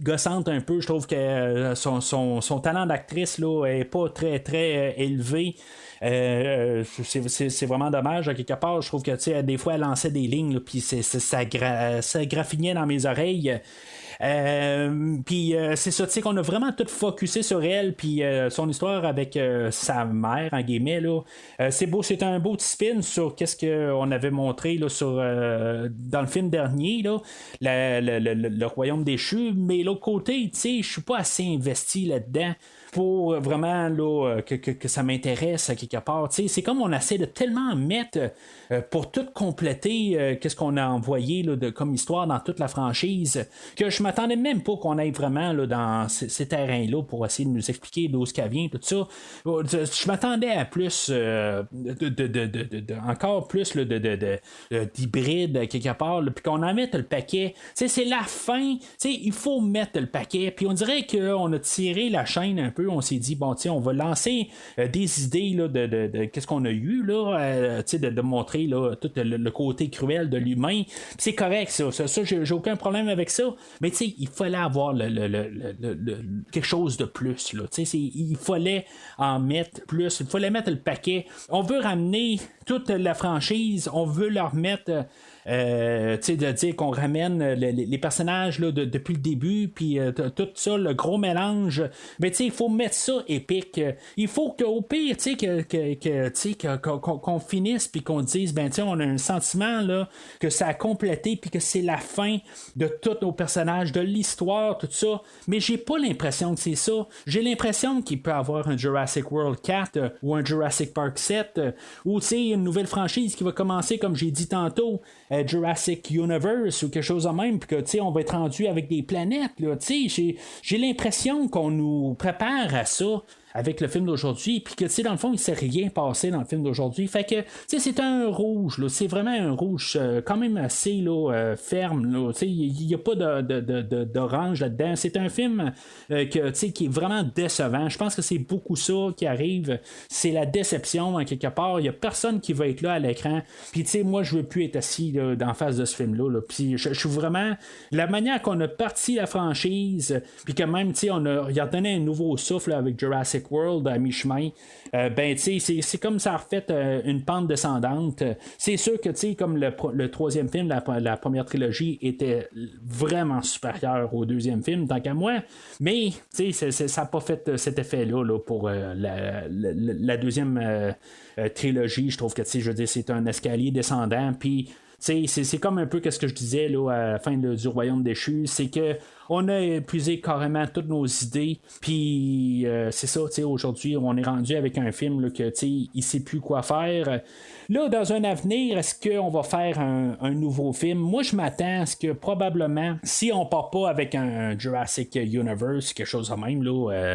gossante un peu. Je trouve que son talent d'actrice là est pas très très élevé. C'est vraiment dommage à quelque part. Je trouve que des fois elle lançait des lignes puis ça graffignait dans mes oreilles. Puis c'est ça, qu'on a vraiment tout focusé sur elle, puis son histoire avec sa mère, en guillemets, là. C'est beau, c'est un beau petit spin sur qu'est-ce qu'on avait montré là, dans le film dernier, là, le Royaume déchu, mais l'autre côté, je suis pas assez investi là-dedans pour vraiment là, que ça m'intéresse à quelque part. C'est comme on essaie de tellement mettre pour tout compléter qu'est-ce qu'on a envoyé là, comme histoire dans toute la franchise, que je m'attendais même pas qu'on aille vraiment là, dans ces terrains-là pour essayer de nous expliquer d'où ce qu'elle vient, tout ça. Je m'attendais à plus encore plus là, d'hybride quelque part, puis qu'on en mette le paquet. C'est la fin, il faut mettre le paquet. Puis on dirait qu'on a tiré la chaîne un peu, on s'est dit, bon, on va lancer des idées là, de qu'est-ce qu'on a eu, là, de montrer là, tout le côté cruel de l'humain. Puis c'est correct, ça j'ai aucun problème avec ça. Mais il fallait avoir quelque chose de plus. Là, il fallait en mettre plus, il fallait mettre le paquet. On veut ramener toute la franchise, on veut leur mettre de dire qu'on ramène les personnages là, depuis le début, puis tout ça, le gros mélange. Mais il faut mettre ça épique. Il faut qu'au pire, qu'on finisse, puis qu'on dise, on a un sentiment là, que ça a complété, puis que c'est la fin de tous nos personnages, de l'histoire, tout ça. Mais j'ai pas l'impression que c'est ça. J'ai l'impression qu'il peut y avoir un Jurassic World 4 ou un Jurassic Park 7 ou une nouvelle franchise qui va commencer, comme j'ai dit tantôt, Jurassic Universe ou quelque chose de même, puis que on va être rendu avec des planètes. Là, j'ai l'impression qu'on nous prépare à ça avec le film d'aujourd'hui, puis que dans le fond il s'est rien passé dans le film d'aujourd'hui, fait que c'est un rouge là, c'est vraiment un rouge quand même assez là, ferme là, il n'y a pas d'orange là-dedans, c'est un film qui est vraiment décevant. Je pense que c'est beaucoup ça qui arrive, c'est la déception en quelque part. Il n'y a personne qui va être là à l'écran, puis moi je veux plus être assis là, en face de ce film là, puis je suis vraiment, la manière qu'on a parti la franchise, puis que même on a redonné un nouveau souffle là, avec Jurassic World à mi-chemin, c'est comme ça a refait une pente descendante. C'est sûr que comme le troisième film, la première trilogie était vraiment supérieure au deuxième film, tant qu'à moi, mais ça n'a pas fait cet effet-là là, pour la deuxième trilogie. Je trouve que je veux dire, c'est un escalier descendant, puis c'est comme un peu ce que je disais là, à la fin du Royaume déchu, c'est que on a épuisé carrément toutes nos idées, puis c'est ça, aujourd'hui on est rendu avec un film là, que il sait plus quoi faire. Là, dans un avenir, est-ce qu'on va faire un nouveau film? Moi, je m'attends à ce que probablement, si on part pas avec un Jurassic Universe, quelque chose de même là,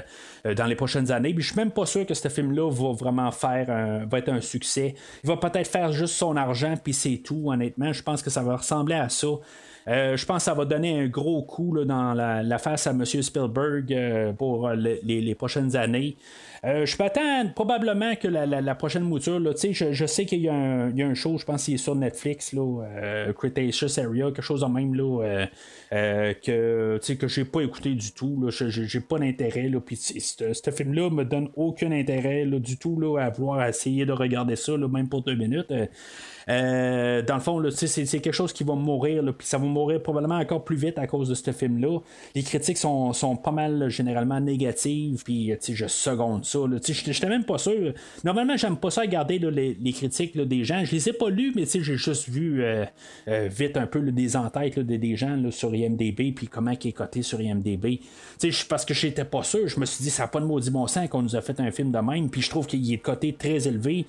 dans les prochaines années, puis je suis même pas sûr que ce film-là va vraiment va être un succès. Il va peut-être faire juste son argent, puis c'est tout, honnêtement. Je pense que ça va ressembler à ça. Je pense que ça va donner un gros coup là, dans la face à M. Spielberg pour les prochaines années. Je m'attends probablement que la prochaine mouture, là, je sais qu'il y a un show, je pense qu'il est sur Netflix, là, Cretaceous Area, quelque chose de même là, que j'ai pas écouté du tout. Là, j'ai pas d'intérêt. Puis ce film-là me donne aucun intérêt là, du tout là, à vouloir essayer de regarder ça, là, même pour 2 minutes. Dans le fond, là, c'est quelque chose qui va mourir, puis ça va mourir probablement encore plus vite à cause de ce film-là. Les critiques sont pas mal là, généralement négatives, puis je seconde ça. J'étais même pas sûr. Normalement, j'aime pas ça regarder là, les critiques là, des gens. Je les ai pas lus, mais j'ai juste vu vite un peu là, des entêtes là, des gens là, sur IMDB, puis comment il est coté sur IMDB. Parce que j'étais pas sûr, je me suis dit, ça n'a pas de maudit bon sens qu'on nous a fait un film de même, puis je trouve qu'il est coté très élevé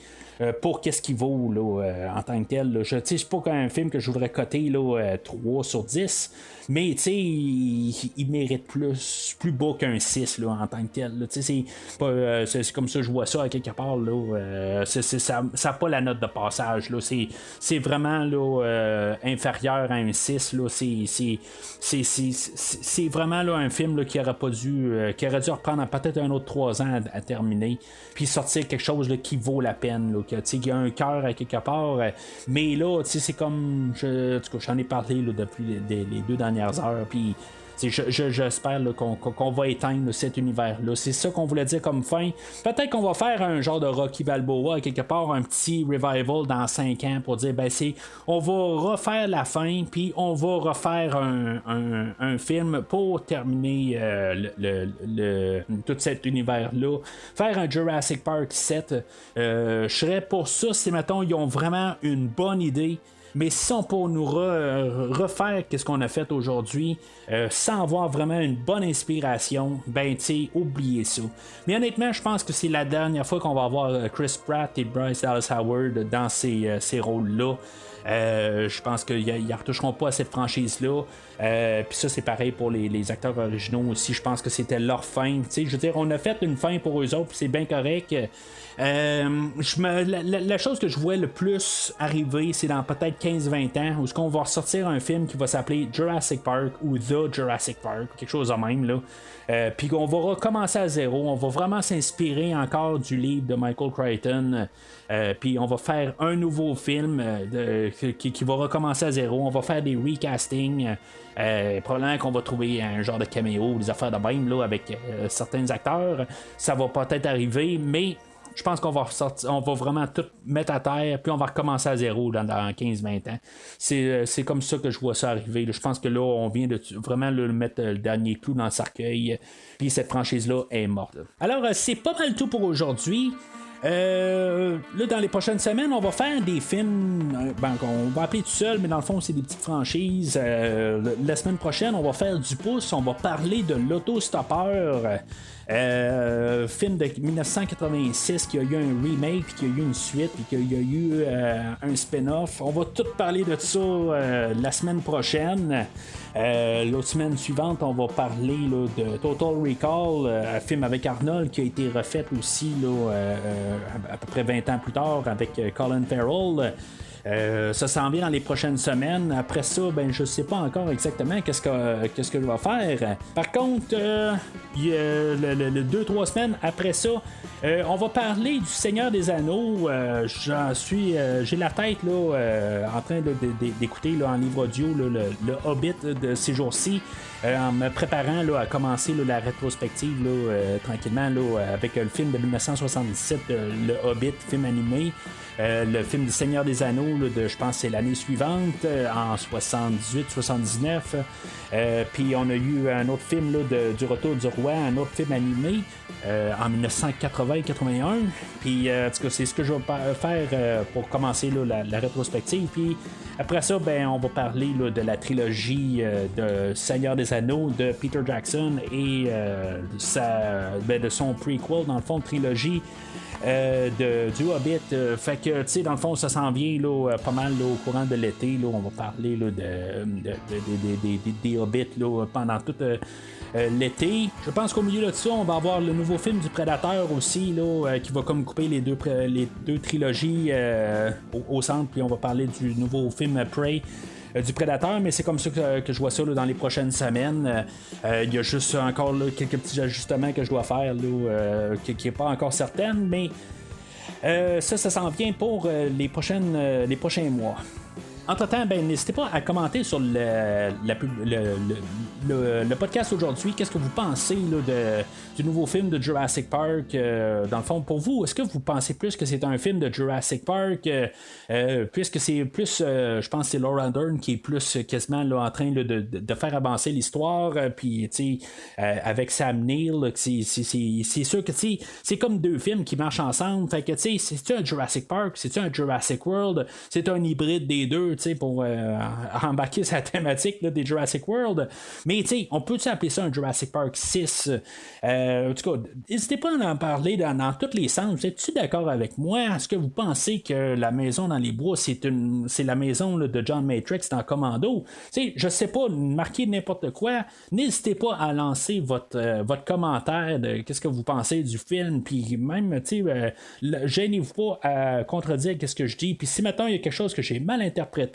pour qu'est-ce qu'il vaut là, en tant que tel. Là. C'est pas un film que je voudrais coter là, 3 sur 10, mais il mérite plus bas qu'un 6 là, en tant que tel. Là. C'est comme ça que je vois ça à quelque part. Là, ça n'a pas la note de passage. Là. C'est vraiment là, inférieur à un 6. Là. C'est vraiment là, un film là, qui aurait dû reprendre peut-être un autre 3 ans à terminer, puis sortir quelque chose là, qui vaut la peine. Là, qu'il y a un cœur à quelque part. Mais là, c'est comme j'en ai parlé là, depuis les 2 dernières heures, puis j'espère là, qu'on va éteindre là, cet univers-là. C'est ça qu'on voulait dire comme fin. Peut-être qu'on va faire un genre de Rocky Balboa, quelque part, un petit revival dans 5 ans pour dire, on va refaire la fin, puis on va refaire un film pour terminer tout cet univers-là. Faire un Jurassic Park 7. Je serais pour ça si, mettons, ils ont vraiment une bonne idée. Mais si on peut nous refaire ce qu'on a fait aujourd'hui sans avoir vraiment une bonne inspiration, oubliez ça. Mais honnêtement, je pense que c'est la dernière fois qu'on va avoir Chris Pratt et Bryce Dallas Howard dans ces rôles-là. Je pense qu'ils ne retoucheront pas à cette franchise-là. Puis ça, c'est pareil pour les acteurs originaux aussi. Je pense que c'était leur fin. Je veux dire, on a fait une fin pour eux autres, puis c'est bien correct. La chose que je vois le plus arriver, c'est dans peut-être 15-20 ans, où est-ce qu'on va ressortir un film qui va s'appeler Jurassic Park ou The Jurassic Park, quelque chose de même, là. Puis qu'on va recommencer à zéro, on va vraiment s'inspirer encore du livre de Michael Crichton, puis on va faire un nouveau film qui va recommencer à zéro, on va faire des recastings, probablement qu'on va trouver un genre de caméo, des affaires de même là, avec certains acteurs, ça va peut-être arriver, mais je pense qu'on va vraiment tout mettre à terre, puis on va recommencer à zéro dans 15-20 ans. C'est comme ça que je vois ça arriver. Je pense que là, on vient de vraiment mettre le dernier clou dans le cercueil, puis cette franchise-là est morte. Alors, c'est pas mal tout pour aujourd'hui. Là, dans les prochaines semaines, on va faire des films qu'on va appeler tout seul, mais dans le fond, c'est des petites franchises. La semaine prochaine, on va faire du pouce, on va parler de l'autostoppeur. Film de 1986 qui a eu un remake, puis qui a eu une suite, puis qui a eu un spin-off. On va tout parler de ça la semaine prochaine. L'autre semaine suivante, on va parler là, de Total Recall, un film avec Arnold qui a été refait aussi là, à peu près 20 ans plus tard avec Colin Farrell. Ça s'en vient dans les prochaines semaines. Après ça, je sais pas encore exactement qu'est-ce que je vais faire. Par contre, il y a le 2-3 semaines après ça, on va parler du Seigneur des Anneaux. J'ai la tête là, en train d'écouter là, en livre audio là, le Hobbit de ces jours-ci. En me préparant là, à commencer là, la rétrospective là, tranquillement là, avec le film de 1977, le Hobbit, film animé. Le film du Seigneur des Anneaux, là, je pense que c'est l'année suivante, en 78-79. Puis on a eu un autre film là, du Retour du Roi, un autre film animé en 1980-81. Puis en tout cas, c'est ce que je vais faire pour commencer là, la rétrospective. Puis après ça, on va parler là, de la trilogie de Seigneur des Anneaux de Peter Jackson et de son prequel, dans le fond, trilogie du Hobbit. Fait que, tu sais, dans le fond, ça s'en vient là, pas mal là, au courant de l'été. Là, on va parler là, des Hobbits là, pendant tout l'été. Je pense qu'au milieu de ça, on va avoir le nouveau film du Prédateur aussi, là, qui va comme couper les deux trilogies au centre. Puis on va parler du nouveau film Prey. Du Prédateur, mais c'est comme ça que je vois ça là, dans les prochaines semaines. Il y a juste encore là, quelques petits ajustements que je dois faire là, qui n'est pas encore certaine, mais ça s'en vient pour les prochains mois. Entre-temps, n'hésitez pas à commenter sur le podcast aujourd'hui. Qu'est-ce que vous pensez là, du nouveau film de Jurassic Park? Dans le fond, pour vous, est-ce que vous pensez plus que c'est un film de Jurassic Park? Puisque c'est plus, je pense que c'est Laura Dern qui est plus quasiment là, en train là, de faire avancer l'histoire. Puis, tu sais, avec Sam Neill, c'est sûr que c'est comme deux films qui marchent ensemble. Fait que, tu sais, c'est-tu un Jurassic Park? C'est-tu un Jurassic World? C'est un hybride des deux? Pour embarquer sa thématique là, des Jurassic World. Mais on peut-tu appeler ça un Jurassic Park 6? En tout cas, n'hésitez pas à en parler dans tous les sens. Vous êtes-tu d'accord avec moi? Est-ce que vous pensez que la maison dans les bois, c'est la maison là, de John Matrix dans Commando? Je sais pas, marquez n'importe quoi. N'hésitez pas à lancer votre commentaire de qu'est-ce que vous pensez du film. Puis même, gênez-vous pas à contredire qu'est-ce que je dis. Puis si maintenant il y a quelque chose que j'ai mal interprété,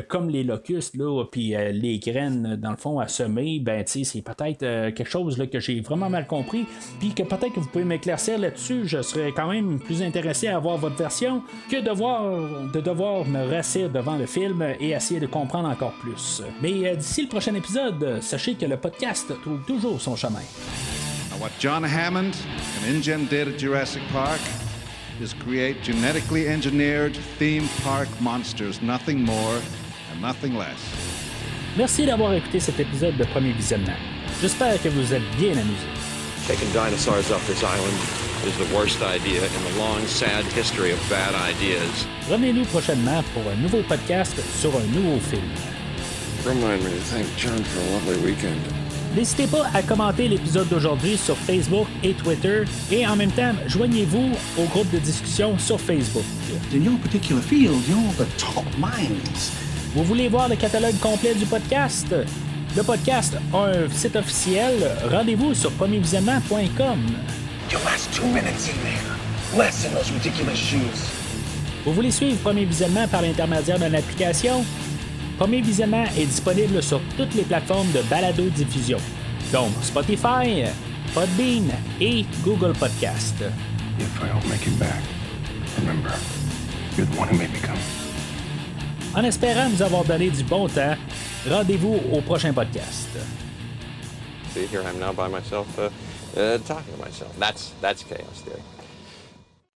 comme les locustes là, puis les graines dans le fond à semer, c'est peut-être quelque chose là, que j'ai vraiment mal compris, puis que peut-être que vous pouvez m'éclaircir là-dessus. Je serais quand même plus intéressé à avoir votre version que de devoir me rasseoir devant le film et essayer de comprendre encore plus. Mais d'ici le prochain épisode, sachez que le podcast trouve toujours son chemin. Now, what John Hammond and InGen did at Jurassic Park is create genetically engineered theme park monsters, nothing more and nothing less. Merci d'avoir écouté cet épisode de Premier Visionnement. J'espère que vous êtes bien amusés. Taking dinosaurs off this island is the worst idea in the long, sad history of bad ideas. Revenez-nous prochainement pour un nouveau podcast sur un nouveau film. Remind me to thank John for a lovely weekend. N'hésitez pas à commenter l'épisode d'aujourd'hui sur Facebook et Twitter et en même temps, joignez-vous au groupe de discussion sur Facebook. In your particular field, you're the top minds. Vous voulez voir le catalogue complet du podcast? Le podcast a un site officiel. Rendez-vous sur premiervisionnement.com. You last 2 minutes in there. Less in those ridiculous shoes. Vous voulez suivre Premier Visionnement par l'intermédiaire d'une application? Premier Visionnement est disponible sur toutes les plateformes de balado-diffusion, donc Spotify, Podbean et Google Podcast. If I don't make it back, remember, you're the one who made me come. En espérant vous avoir donné du bon temps, rendez-vous au prochain podcast. See, here I am now by myself, talking to myself. That's chaos theory.